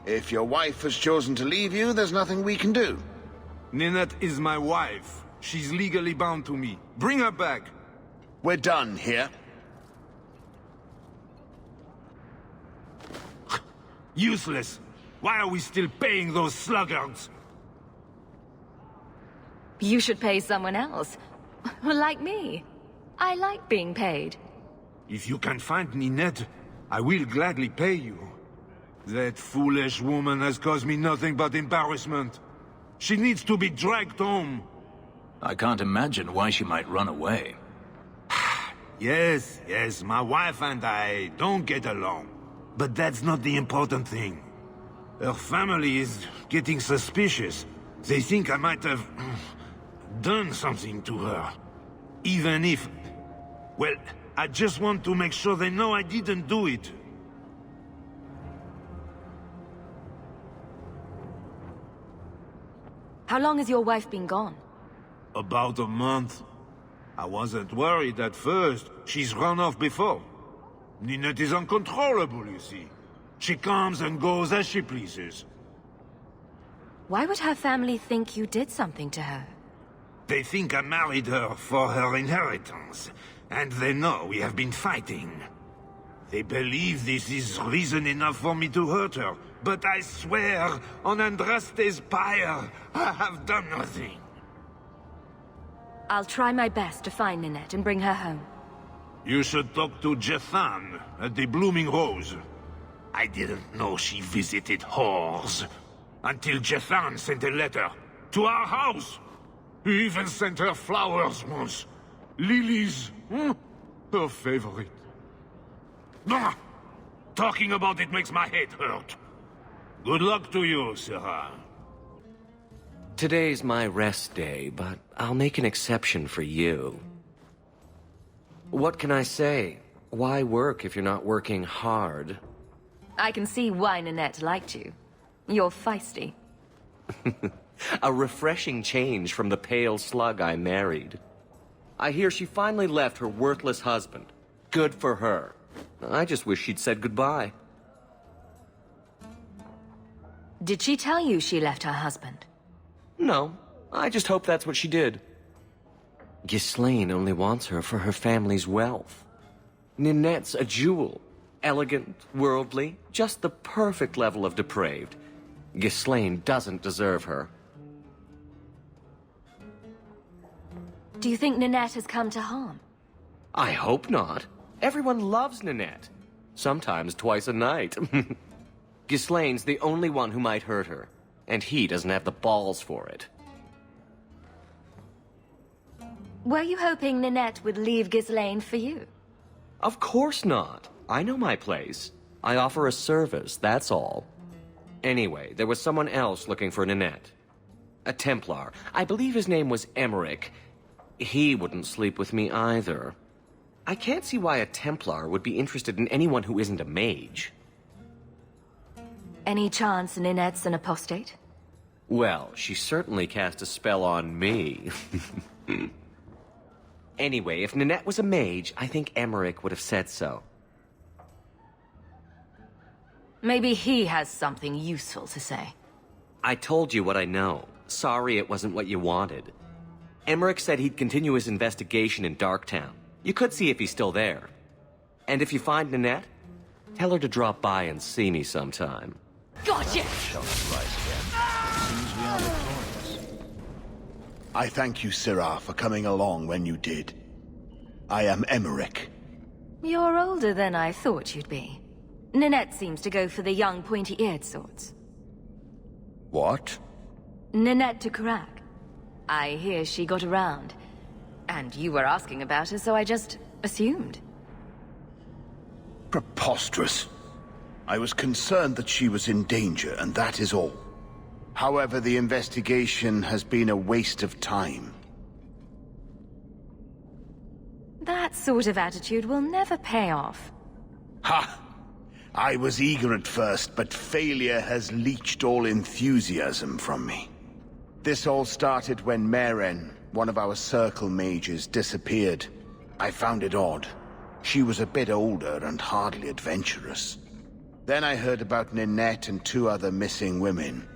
If your wife has chosen to leave you, there's nothing we can do. Ninette is my wife. She's legally bound to me. Bring her back. We're done here. Useless. Why are we still paying those sluggards? You should pay someone else. Like me. I like being paid. If you can find Ninette, I will gladly pay you. That foolish woman has caused me nothing but embarrassment. She needs to be dragged home. I can't imagine why she might run away. Yes, my wife and I don't get along. But that's not the important thing. Her family is getting suspicious. They think I might have done something to her. Even if... well, I just want to make sure they know I didn't do it. How long has your wife been gone? About a month. I wasn't worried at first. She's run off before. Ninette is uncontrollable, you see. She comes and goes as she pleases. Why would her family think you did something to her? They think I married her for her inheritance, and they know we have been fighting. They believe this is reason enough for me to hurt her, but I swear, on Andraste's pyre, I have done nothing. I'll try my best to find Ninette and bring her home. You should talk to Jethan at the Blooming Rose. I didn't know she visited whores, until Jethan sent a letter to our house. He even sent her flowers once. Lilies, her favorite. Talking about it makes my head hurt. Good luck to you, Sarah. Today's my rest day, but I'll make an exception for you. What can I say? Why work if you're not working hard? I can see why Ninette liked you. You're feisty. A refreshing change from the pale slug I married. I hear she finally left her worthless husband. Good for her. I just wish she'd said goodbye. Did she tell you she left her husband? No, I just hope that's what she did. Ghislaine only wants her for her family's wealth. Ninette's a jewel. Elegant, worldly, just the perfect level of depraved. Ghislaine doesn't deserve her. Do you think Ninette has come to harm? I hope not. Everyone loves Ninette. Sometimes twice a night. Ghislaine's the only one who might hurt her, and he doesn't have the balls for it. Were you hoping Ninette would leave Ghislaine for you? Of course not. I know my place. I offer a service, that's all. Anyway, there was someone else looking for Ninette. A Templar. I believe his name was Emmerich. He wouldn't sleep with me either. I can't see why a Templar would be interested in anyone who isn't a mage. Any chance Ninette's an apostate? Well, she certainly cast a spell on me. Anyway, if Ninette was a mage, I think Emmerich would have said so. Maybe he has something useful to say. I told you what I know. Sorry it wasn't what you wanted. Emmerich said he'd continue his investigation in Darktown. You could see if he's still there. And if you find Ninette, tell her to drop by and see me sometime. Gotcha! I thank you, Syrah, for coming along when you did. I am Emmerich. You're older than I thought you'd be. Ninette seems to go for the young, pointy-eared sorts. What? Ninette de Crack. I hear she got around. And you were asking about her, so I just assumed. Preposterous. I was concerned that she was in danger, and that is all. However, the investigation has been a waste of time. That sort of attitude will never pay off. Ha! I was eager at first, but failure has leached all enthusiasm from me. This all started when Meren, one of our circle mages, disappeared. I found it odd. She was a bit older and hardly adventurous. Then I heard about Ninette and 2 other missing women.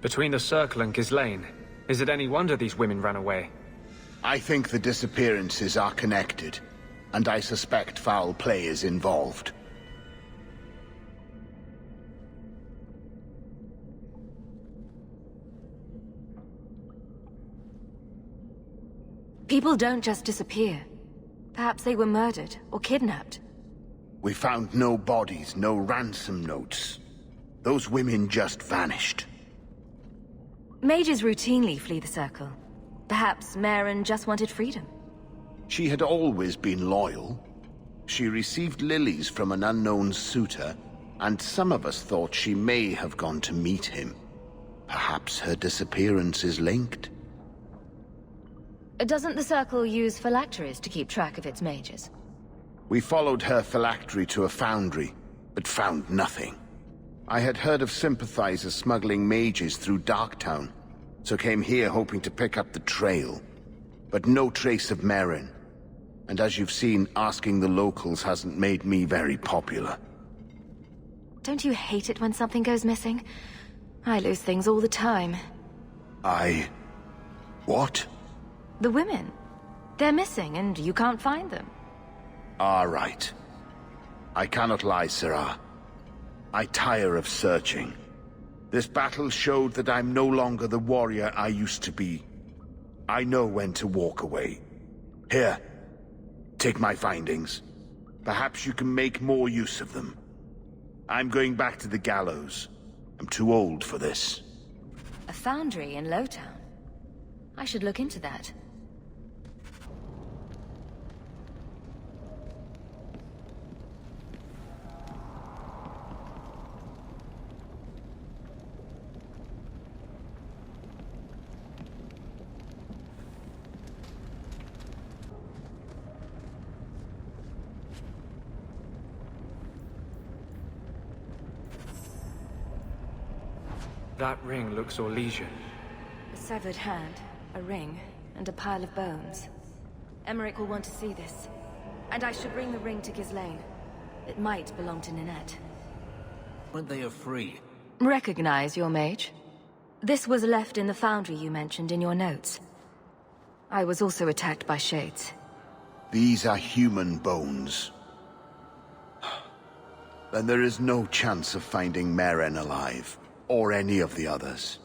Between the Circle and Ghislaine, is it any wonder these women ran away? I think the disappearances are connected, and I suspect foul play is involved. People don't just disappear. Perhaps they were murdered or kidnapped. We found no bodies, no ransom notes. Those women just vanished. Mages routinely flee the Circle. Perhaps Meren just wanted freedom. She had always been loyal. She received lilies from an unknown suitor, and some of us thought she may have gone to meet him. Perhaps her disappearance is linked. Doesn't the Circle use phylacteries to keep track of its mages? We followed her phylactery to a foundry, but found nothing. I had heard of sympathizers smuggling mages through Darktown, so came here hoping to pick up the trail. But no trace of Meren. And as you've seen, asking the locals hasn't made me very popular. Don't you hate it when something goes missing? I lose things all the time. What? The women. They're missing, and you can't find them. Right. I cannot lie, Syrah. I tire of searching. This battle showed that I'm no longer the warrior I used to be. I know when to walk away. Here, take my findings. Perhaps you can make more use of them. I'm going back to the gallows. I'm too old for this. A foundry in Lowtown? I should look into that. That ring looks Orlesian. A severed hand, a ring, and a pile of bones. Emmerich will want to see this. And I should bring the ring to Ghislaine. It might belong to Ninette. When they are free. Recognize your mage? This was left in the foundry you mentioned in your notes. I was also attacked by shades. These are human bones. Then there is no chance of finding Meren alive. Or any of the others.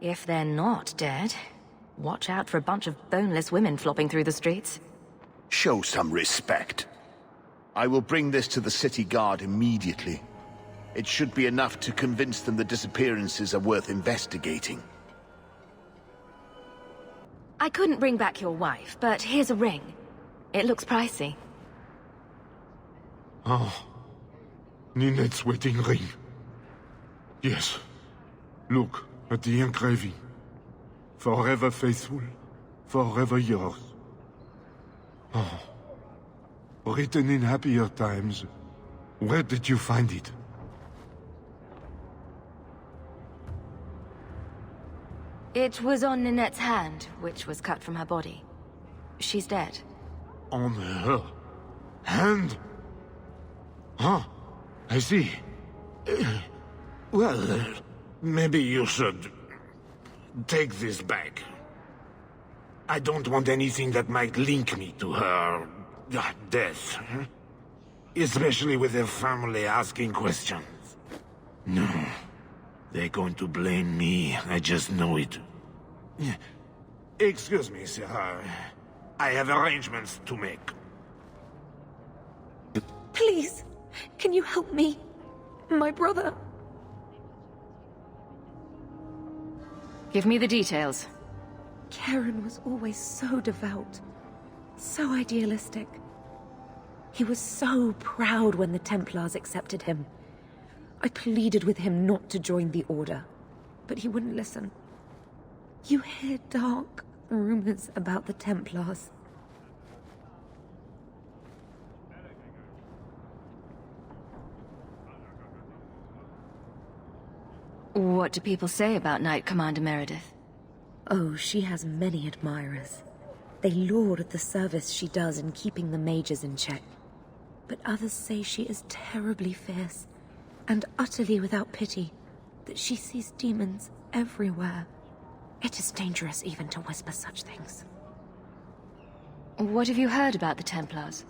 If they're not dead, watch out for a bunch of boneless women flopping through the streets. Show some respect. I will bring this to the city guard immediately. It should be enough to convince them the disappearances are worth investigating. I couldn't bring back your wife, but here's a ring. It looks pricey. Ninette's wedding ring. Yes. Look at the engraving. Forever faithful, forever yours. Written in happier times. Where did you find it? It was on Ninette's hand, which was cut from her body. She's dead. On her hand? Huh. I see. Well, maybe you should take this back. I don't want anything that might link me to her death. Especially with her family asking questions. No. They're going to blame me. I just know it. Excuse me, sir. I have arrangements to make. Please, can you help me? My brother. Give me the details. Karen was always so devout, so idealistic. He was so proud when the Templars accepted him. I pleaded with him not to join the Order, but he wouldn't listen. You hear dark rumors about the Templars. What do people say about Knight Commander Meredith? Oh, she has many admirers. They laud the service she does in keeping the mages in check. But others say she is terribly fierce, and utterly without pity, that she sees demons everywhere. It is dangerous even to whisper such things. What have you heard about the Templars?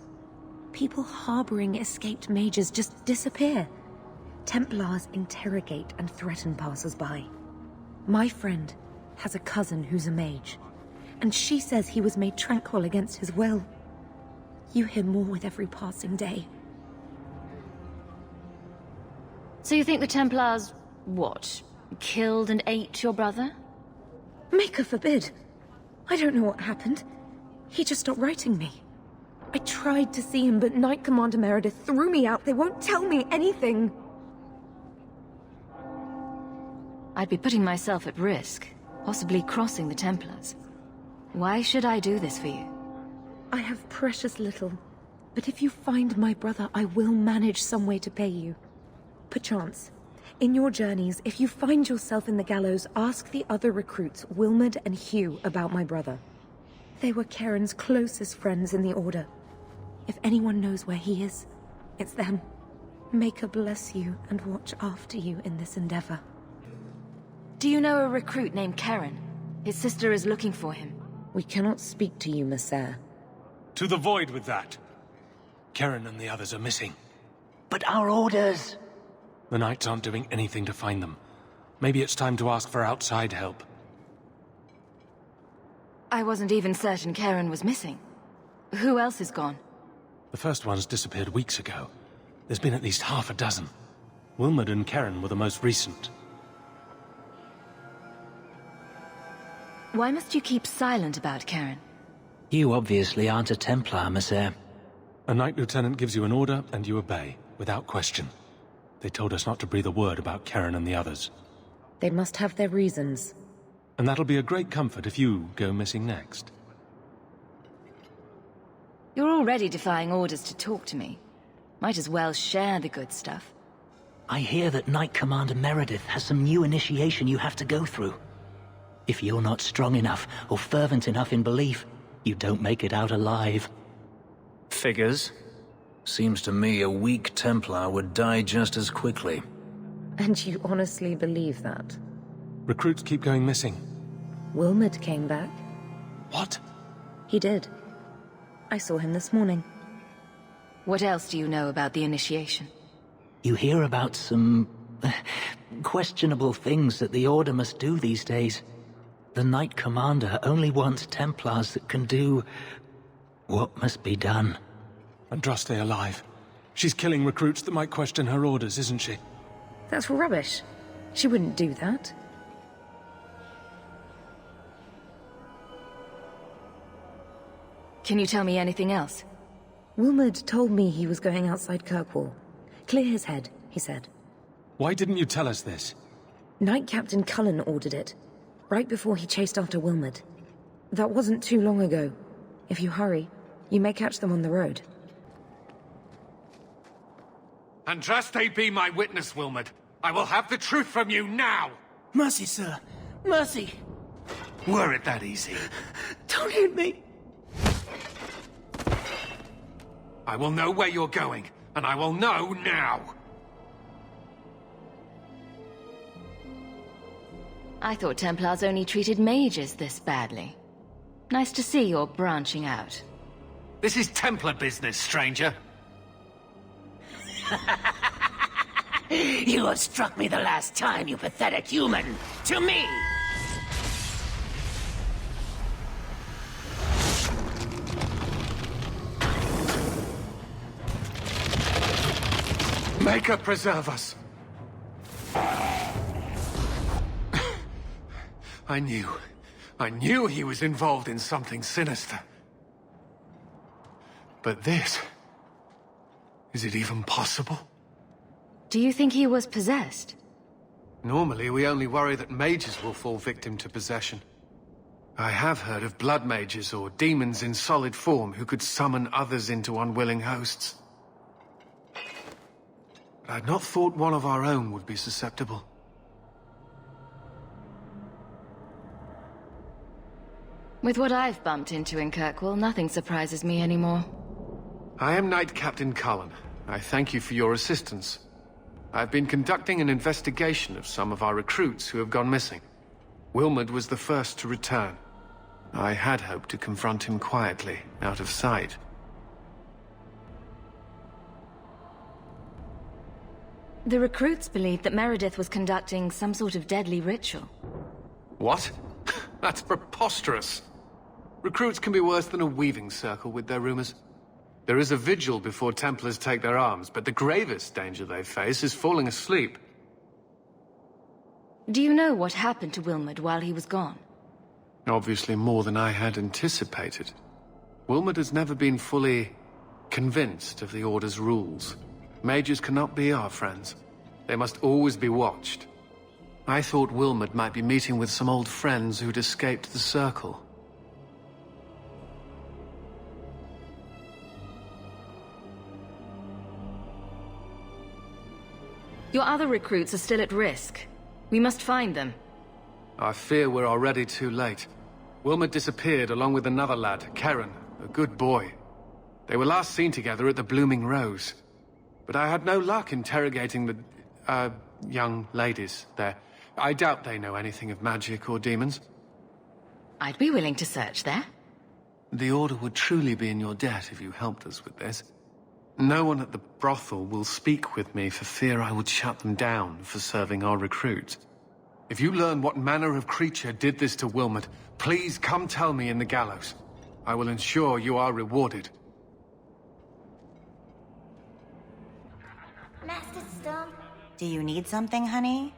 People harboring escaped mages just disappear. Templars interrogate and threaten passers-by. My friend has a cousin who's a mage, and she says he was made tranquil against his will. You hear more with every passing day. So you think the Templars, what, killed and ate your brother? Maker forbid. I don't know what happened. He just stopped writing me. I tried to see him, but Knight Commander Meredith threw me out. They won't tell me anything. I'd be putting myself at risk, possibly crossing the Templars. Why should I do this for you? I have precious little, but if you find my brother, I will manage some way to pay you. Perchance, in your journeys, if you find yourself in the gallows, ask the other recruits, Wilmerd and Hugh, about my brother. They were Karen's closest friends in the Order. If anyone knows where he is, it's them. Maker bless you and watch after you in this endeavor. Do you know a recruit named Karen? His sister is looking for him. We cannot speak to you, Messer. To the void with that. Karen and the others are missing. But our orders... The Knights aren't doing anything to find them. Maybe it's time to ask for outside help. I wasn't even certain Karen was missing. Who else is gone? The first ones disappeared weeks ago. There's been at least half a dozen. Wilmerd and Karen were the most recent. Why must you keep silent about Karen? You obviously aren't a Templar, Messer. A Knight Lieutenant gives you an order, and you obey, without question. They told us not to breathe a word about Karen and the others. They must have their reasons. And that'll be a great comfort if you go missing next. You're already defying orders to talk to me. Might as well share the good stuff. I hear that Knight Commander Meredith has some new initiation you have to go through. If you're not strong enough or fervent enough in belief, you don't make it out alive. Figures. Seems to me a weak Templar would die just as quickly. And you honestly believe that? Recruits keep going missing. Wilmerd came back. What? He did. I saw him this morning. What else do you know about the initiation? You hear about some... questionable things that the Order must do these days. The Knight Commander only wants Templars that can do... what must be done. Andraste alive. She's killing recruits that might question her orders, isn't she? That's rubbish. She wouldn't do that. Can you tell me anything else? Wilmerd told me he was going outside Kirkwall. Clear his head, he said. Why didn't you tell us this? Knight Captain Cullen ordered it, right before he chased after Wilmerd. That wasn't too long ago. If you hurry, you may catch them on the road. Andraste be my witness, Wilmerd. I will have the truth from you now! Mercy, sir. Mercy! Were it that easy? Don't hit me. I will know where you're going, and I will know now. I thought Templars only treated mages this badly. Nice to see you're branching out. This is Templar business, stranger. You have struck me the last time, you pathetic human. To me! Maker preserve us. I knew he was involved in something sinister. But this... is it even possible? Do you think he was possessed? Normally, we only worry that mages will fall victim to possession. I have heard of blood mages or demons in solid form who could summon others into unwilling hosts. But I'd not thought one of our own would be susceptible. With what I've bumped into in Kirkwall, nothing surprises me anymore. I am Knight Captain Cullen. I thank you for your assistance. I've been conducting an investigation of some of our recruits who have gone missing. Wilmod was the first to return. I had hoped to confront him quietly, out of sight. The recruits believed that Meredith was conducting some sort of deadly ritual. What? That's preposterous. Recruits can be worse than a weaving circle with their rumors. There is a vigil before Templars take their arms, but the gravest danger they face is falling asleep. Do you know what happened to Wilmod while he was gone? Obviously more than I had anticipated. Wilmod has never been fully convinced of the Order's rules. Mages cannot be our friends. They must always be watched. I thought Wilmod might be meeting with some old friends who'd escaped the Circle. Your other recruits are still at risk. We must find them. I fear we're already too late. Wilmod disappeared along with another lad, Karen, a good boy. They were last seen together at the Blooming Rose. But I had no luck interrogating the, young ladies there. I doubt they know anything of magic or demons. I'd be willing to search there. The Order would truly be in your debt if you helped us with this. No one at the brothel will speak with me for fear I would shut them down for serving our recruits. If you learn what manner of creature did this to Wilmod, please come tell me in the gallows. I will ensure you are rewarded. Master Stone. Do you need something, honey?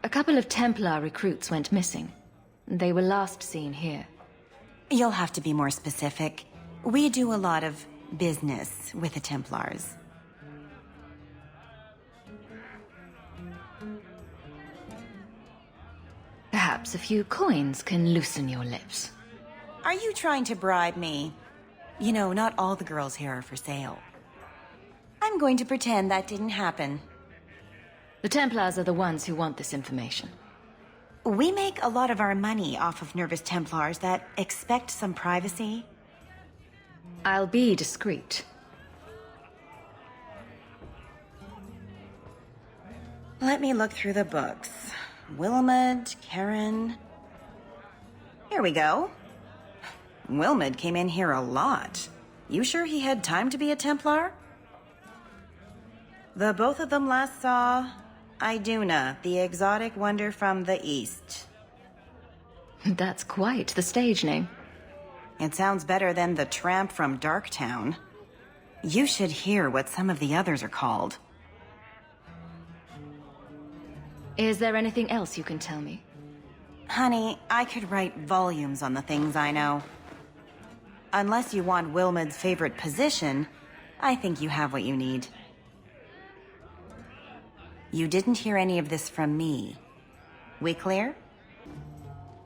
A couple of Templar recruits went missing. They were last seen here. You'll have to be more specific. We do a lot of business with the Templars. Perhaps a few coins can loosen your lips. Are you trying to bribe me? You know, not all the girls here are for sale. I'm going to pretend that didn't happen. The Templars are the ones who want this information. We make a lot of our money off of nervous Templars that expect some privacy. I'll be discreet. Let me look through the books. Wilmod, Karen... Here we go. Wilmod came in here a lot. You sure he had time to be a Templar? The both of them last saw Iduna, the exotic wonder from the East. That's quite the stage name. It sounds better than the tramp from Darktown. You should hear what some of the others are called. Is there anything else you can tell me? Honey, I could write volumes on the things I know. Unless you want Wilmod's favorite position, I think you have what you need. You didn't hear any of this from me. We clear?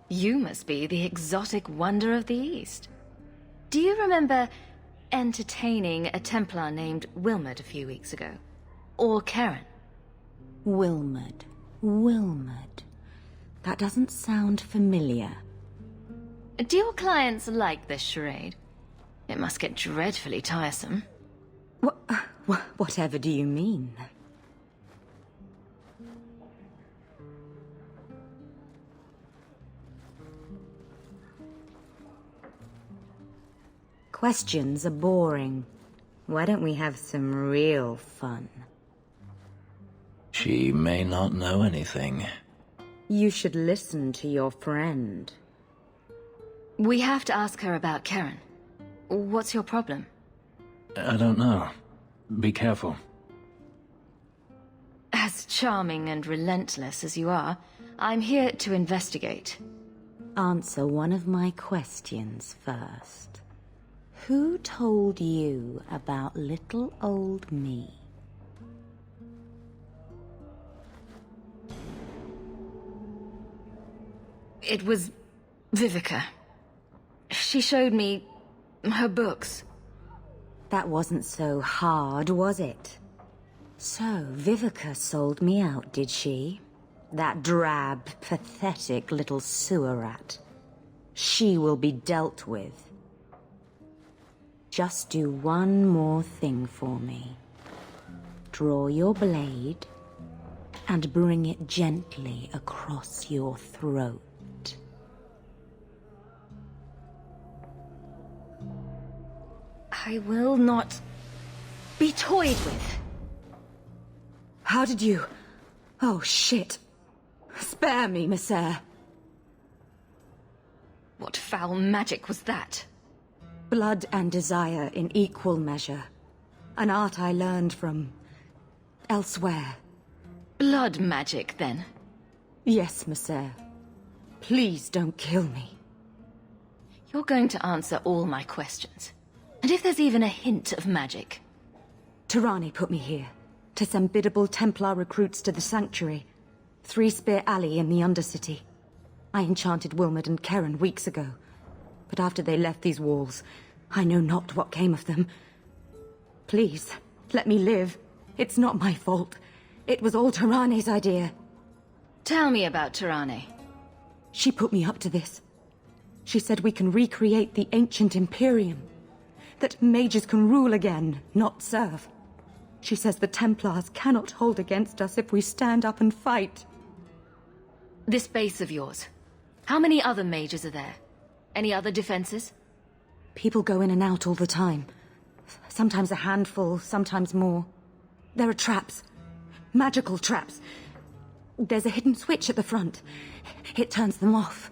You must be the exotic wonder of the East. Do you remember entertaining a Templar named Wilmod a few weeks ago? Or Karen? Wilmod. That doesn't sound familiar. Do your clients like this charade? It must get dreadfully tiresome. Whatever do you mean? Questions are boring. Why don't we have some real fun? She may not know anything. You should listen to your friend. We have to ask her about Karen. What's your problem? I don't know. Be careful. As charming and relentless as you are, I'm here to investigate. Answer one of my questions first. Who told you about little old me? It was Vivica. She showed me her books. That wasn't so hard, was it? So, Vivica sold me out, did she? That drab, pathetic little sewer rat. She will be dealt with. Just do one more thing for me. Draw your blade and bring it gently across your throat. I will not be toyed with. How did you... Oh, shit. Spare me, Messere. What foul magic was that? Blood and desire in equal measure. An art I learned from... elsewhere. Blood magic, then? Yes, Messere. Please don't kill me. You're going to answer all my questions. And if there's even a hint of magic... Tirani put me here, to send biddable Templar recruits to the Sanctuary. 3 Spear Alley in the Undercity. I enchanted Wilmot and Karen weeks ago. But after they left these walls, I know not what came of them. Please, let me live. It's not my fault. It was all Tirani's idea. Tell me about Tirani. She put me up to this. She said we can recreate the ancient Imperium. That mages can rule again, not serve. She says the Templars cannot hold against us if we stand up and fight. This base of yours, how many other mages are there? Any other defenses? People go in and out all the time. Sometimes a handful, sometimes more. There are traps. Magical traps. There's a hidden switch at the front. It turns them off.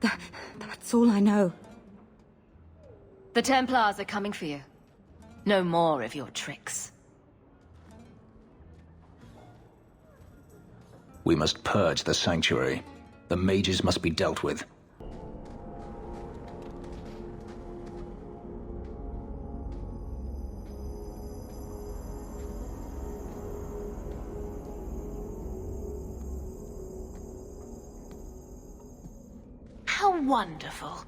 That's all I know. The Templars are coming for you. No more of your tricks. We must purge the Sanctuary. The mages must be dealt with. How wonderful.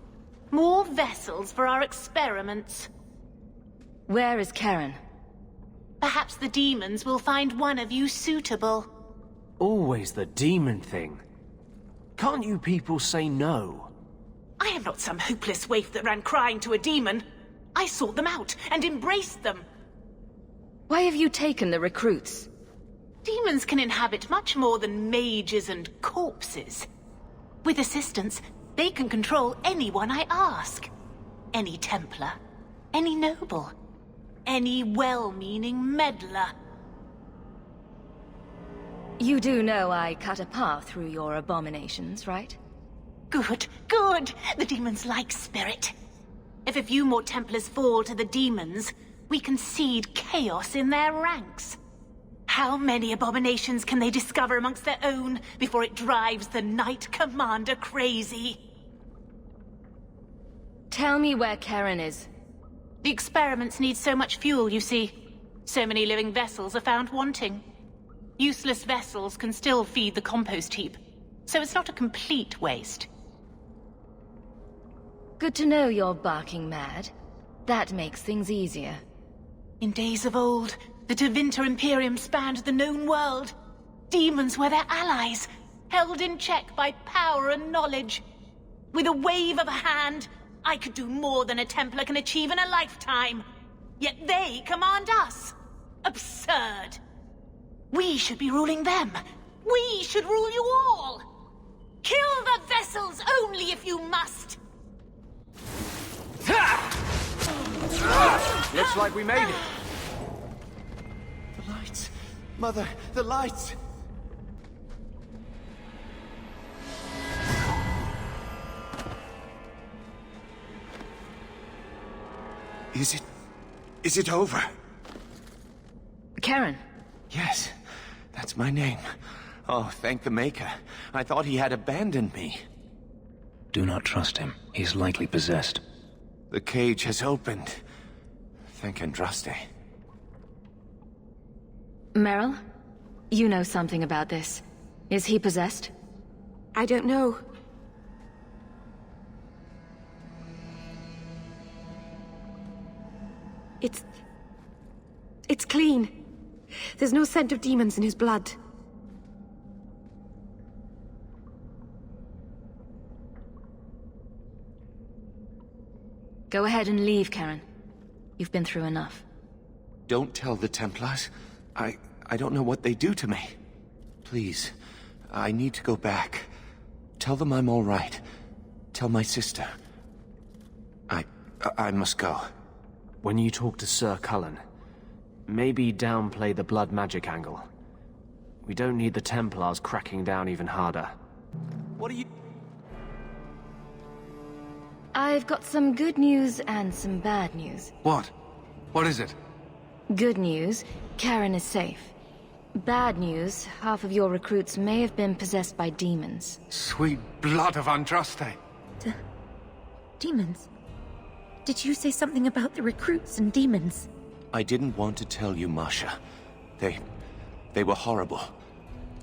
More vessels for our experiments. Where is Karen? Perhaps the demons will find one of you suitable. Always the demon thing. Can't you people say no? I am not some hopeless waif that ran crying to a demon. I sought them out and embraced them. Why have you taken the recruits? Demons can inhabit much more than mages and corpses. With assistance, they can control anyone I ask. Any Templar, any noble, any well-meaning meddler. You do know I cut a path through your abominations, right? Good, good! The demons like spirit. If a few more Templars fall to the demons, we can seed chaos in their ranks. How many abominations can they discover amongst their own before it drives the Knight Commander crazy? Tell me where Karen is. The experiments need so much fuel, you see. So many living vessels are found wanting. Useless vessels can still feed the compost heap, so it's not a complete waste. Good to know you're barking mad. That makes things easier. In days of old, the Tevinter Imperium spanned the known world. Demons were their allies. held in check by power and knowledge. With a wave of a hand, I could do more than a Templar can achieve in a lifetime. Yet they command us. Absurd. We should be ruling them. We should rule you all. Kill the vessels only if you must. Looks like we made it. The lights. Mother, the lights! Is it over? Karen. Yes, that's my name. Oh, thank the Maker. I thought he had abandoned me. Do not trust him. He's likely possessed. The cage has opened. Thank Andraste. Merrill? You know something about this. Is he possessed? I don't know. It's clean. There's no scent of demons in his blood. Go ahead and leave, Karen. You've been through enough. Don't tell the Templars. I don't know what they do to me. Please, I need to go back. Tell them I'm all right. Tell my sister. I must go. When you talk to Sir Cullen, maybe downplay the blood magic angle. We don't need the Templars cracking down even harder. What are you... I've got some good news and some bad news. What? What is it? Good news, Karen is safe. Bad news, half of your recruits may have been possessed by demons. Sweet blood of Andraste. Demons? Did you say something about the recruits and demons? I didn't want to tell you, Masha. They were horrible.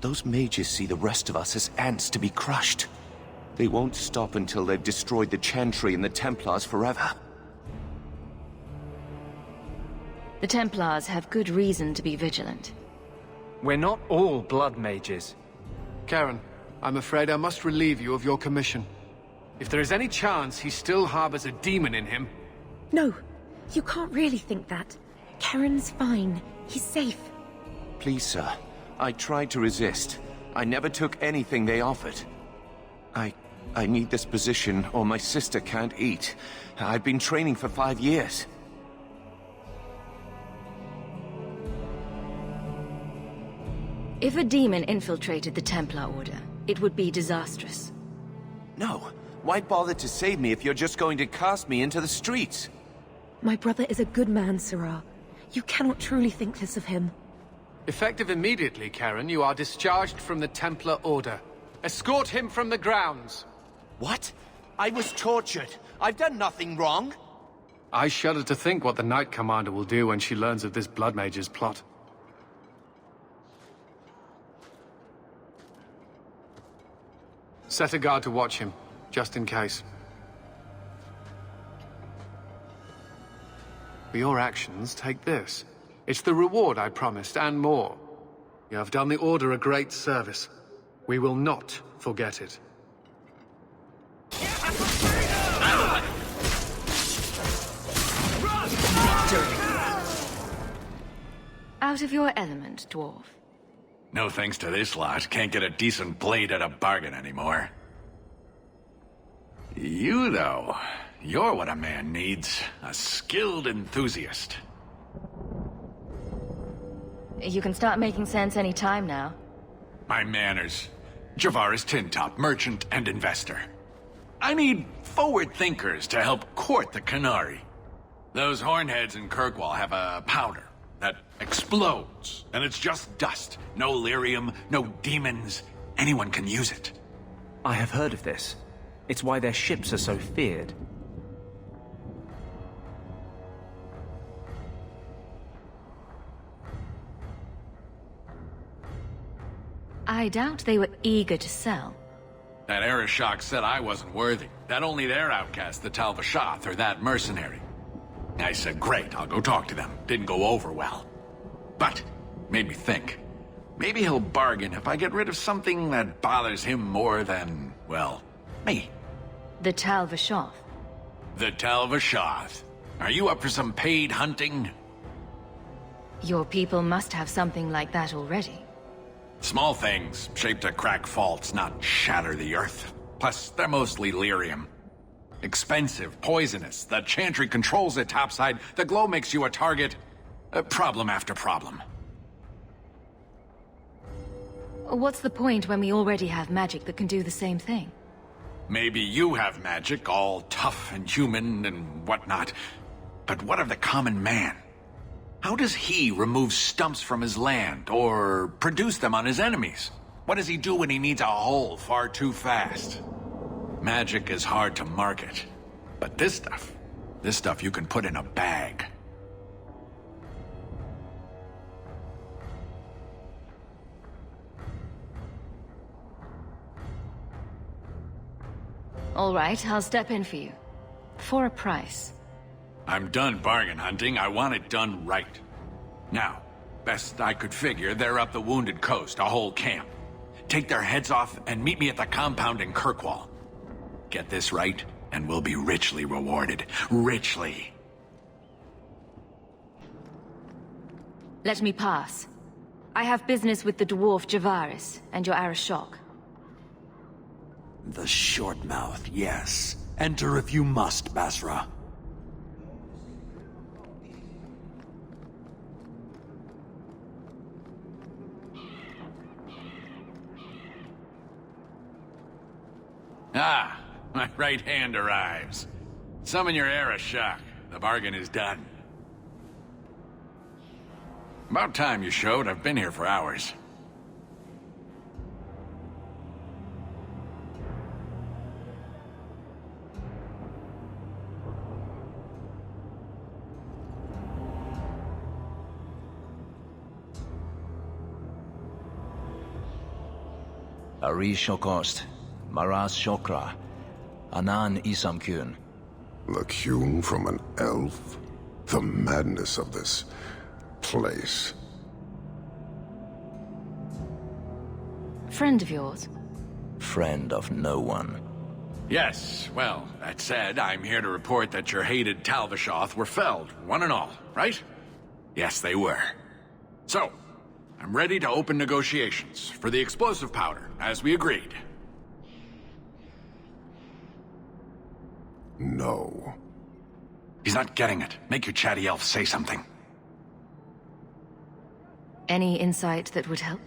Those mages see the rest of us as ants to be crushed. They won't stop until they've destroyed the Chantry and the Templars forever. The Templars have good reason to be vigilant. We're not all blood mages. Karen, I'm afraid I must relieve you of your commission. If there is any chance he still harbors a demon in him... No, you can't really think that. Karen's fine. He's safe. Please, sir. I tried to resist. I never took anything they offered. I need this position, or my sister can't eat. I've been training for 5 years. If a demon infiltrated the Templar Order, it would be disastrous. No. Why bother to save me if you're just going to cast me into the streets? My brother is a good man, Sirrah. You cannot truly think this of him. Effective immediately, Karen, you are discharged from the Templar Order. Escort him from the grounds. What? I was tortured. I've done nothing wrong. I shudder to think what the Knight Commander will do when she learns of this Blood Mage's plot. Set a guard to watch him, just in case. For your actions, take this. It's the reward I promised, and more. You have done the Order a great service. We will not forget it. Out of your element, dwarf. No thanks to this lot. Can't get a decent blade at a bargain anymore. You, though, you're what a man needs. A skilled enthusiast. You can start making sense any time now. My manners. Javaris Tintop, merchant and investor. I need forward thinkers to help court the Canary. Those hornheads in Kirkwall have a powder that explodes, and it's just dust. No lyrium, no demons. Anyone can use it. I have heard of this. It's why their ships are so feared. I doubt they were eager to sell. That Arishok said I wasn't worthy. That only their outcast, the Talvashath, or that mercenary. I said, great, I'll go talk to them. Didn't go over well. But, made me think. Maybe he'll bargain if I get rid of something that bothers him more than, well, me. The Tal Vashoth. The Tal Vashoth. Are you up for some paid hunting? Your people must have something like that already. Small things, shaped to crack faults, not shatter the earth. Plus, they're mostly lyrium. Expensive, poisonous. The Chantry controls it topside. The glow makes you a target. Problem after problem. What's the point when we already have magic that can do the same thing? Maybe you have magic, all tough and human and whatnot. But what of the common man? How does he remove stumps from his land, or produce them on his enemies? What does he do when he needs a hole far too fast? Magic is hard to market. But this stuff you can put in a bag. All right, I'll step in for you. For a price. I'm done bargain hunting. I want it done right. Now, best I could figure, they're up the Wounded Coast, a whole camp. Take their heads off and meet me at the compound in Kirkwall. Get this right, and we'll be richly rewarded. Richly. Let me pass. I have business with the dwarf Javaris and your Arishok. The short mouth, yes. Enter if you must, Basra. Ah, my right hand arrives. Summon your Arishok. The bargain is done. About time you showed. I've been here for hours. Qust, Maras Shokra, Anan Isamkun. The Kyun from an elf? The madness of this place. Friend of yours? Friend of no one. Yes, well, that said, I'm here to report that your hated Tal Vashoth were felled, one and all, right? Yes, they were. So, I'm ready to open negotiations for the explosive powder, as we agreed. No. He's not getting it. Make your chatty elf say something. Any insight that would help?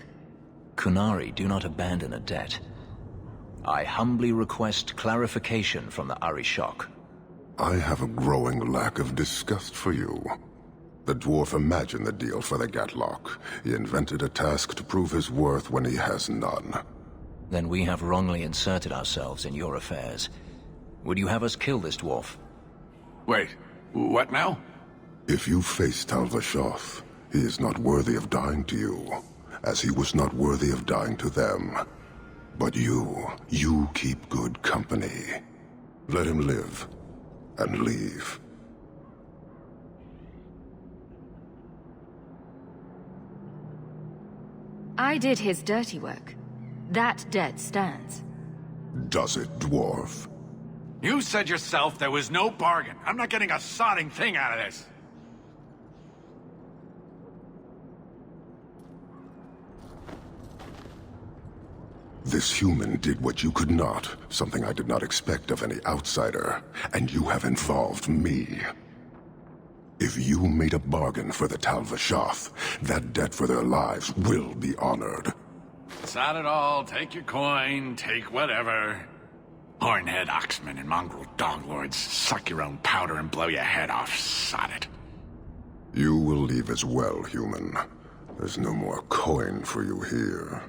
Qunari do not abandon a debt. I humbly request clarification from the Arishok. I have a growing lack of disgust for you. The dwarf imagined the deal for the Gatlock. He invented a task to prove his worth when he has none. Then we have wrongly inserted ourselves in your affairs. Would you have us kill this dwarf? Wait, what now? If you face Tal Vashoth, he is not worthy of dying to you, as he was not worthy of dying to them. But you keep good company. Let him live, and leave. I did his dirty work. That debt stands. Does it, dwarf? You said yourself there was no bargain. I'm not getting a sodding thing out of this. This human did what you could not, something I did not expect of any outsider, and you have involved me. If you made a bargain for the Tal Vashoth, that debt for their lives will be honored. Sod it all, take your coin, take whatever. Hornhead oxmen and mongrel donglords, suck your own powder and blow your head off, sod it. You will leave as well, human. There's no more coin for you here.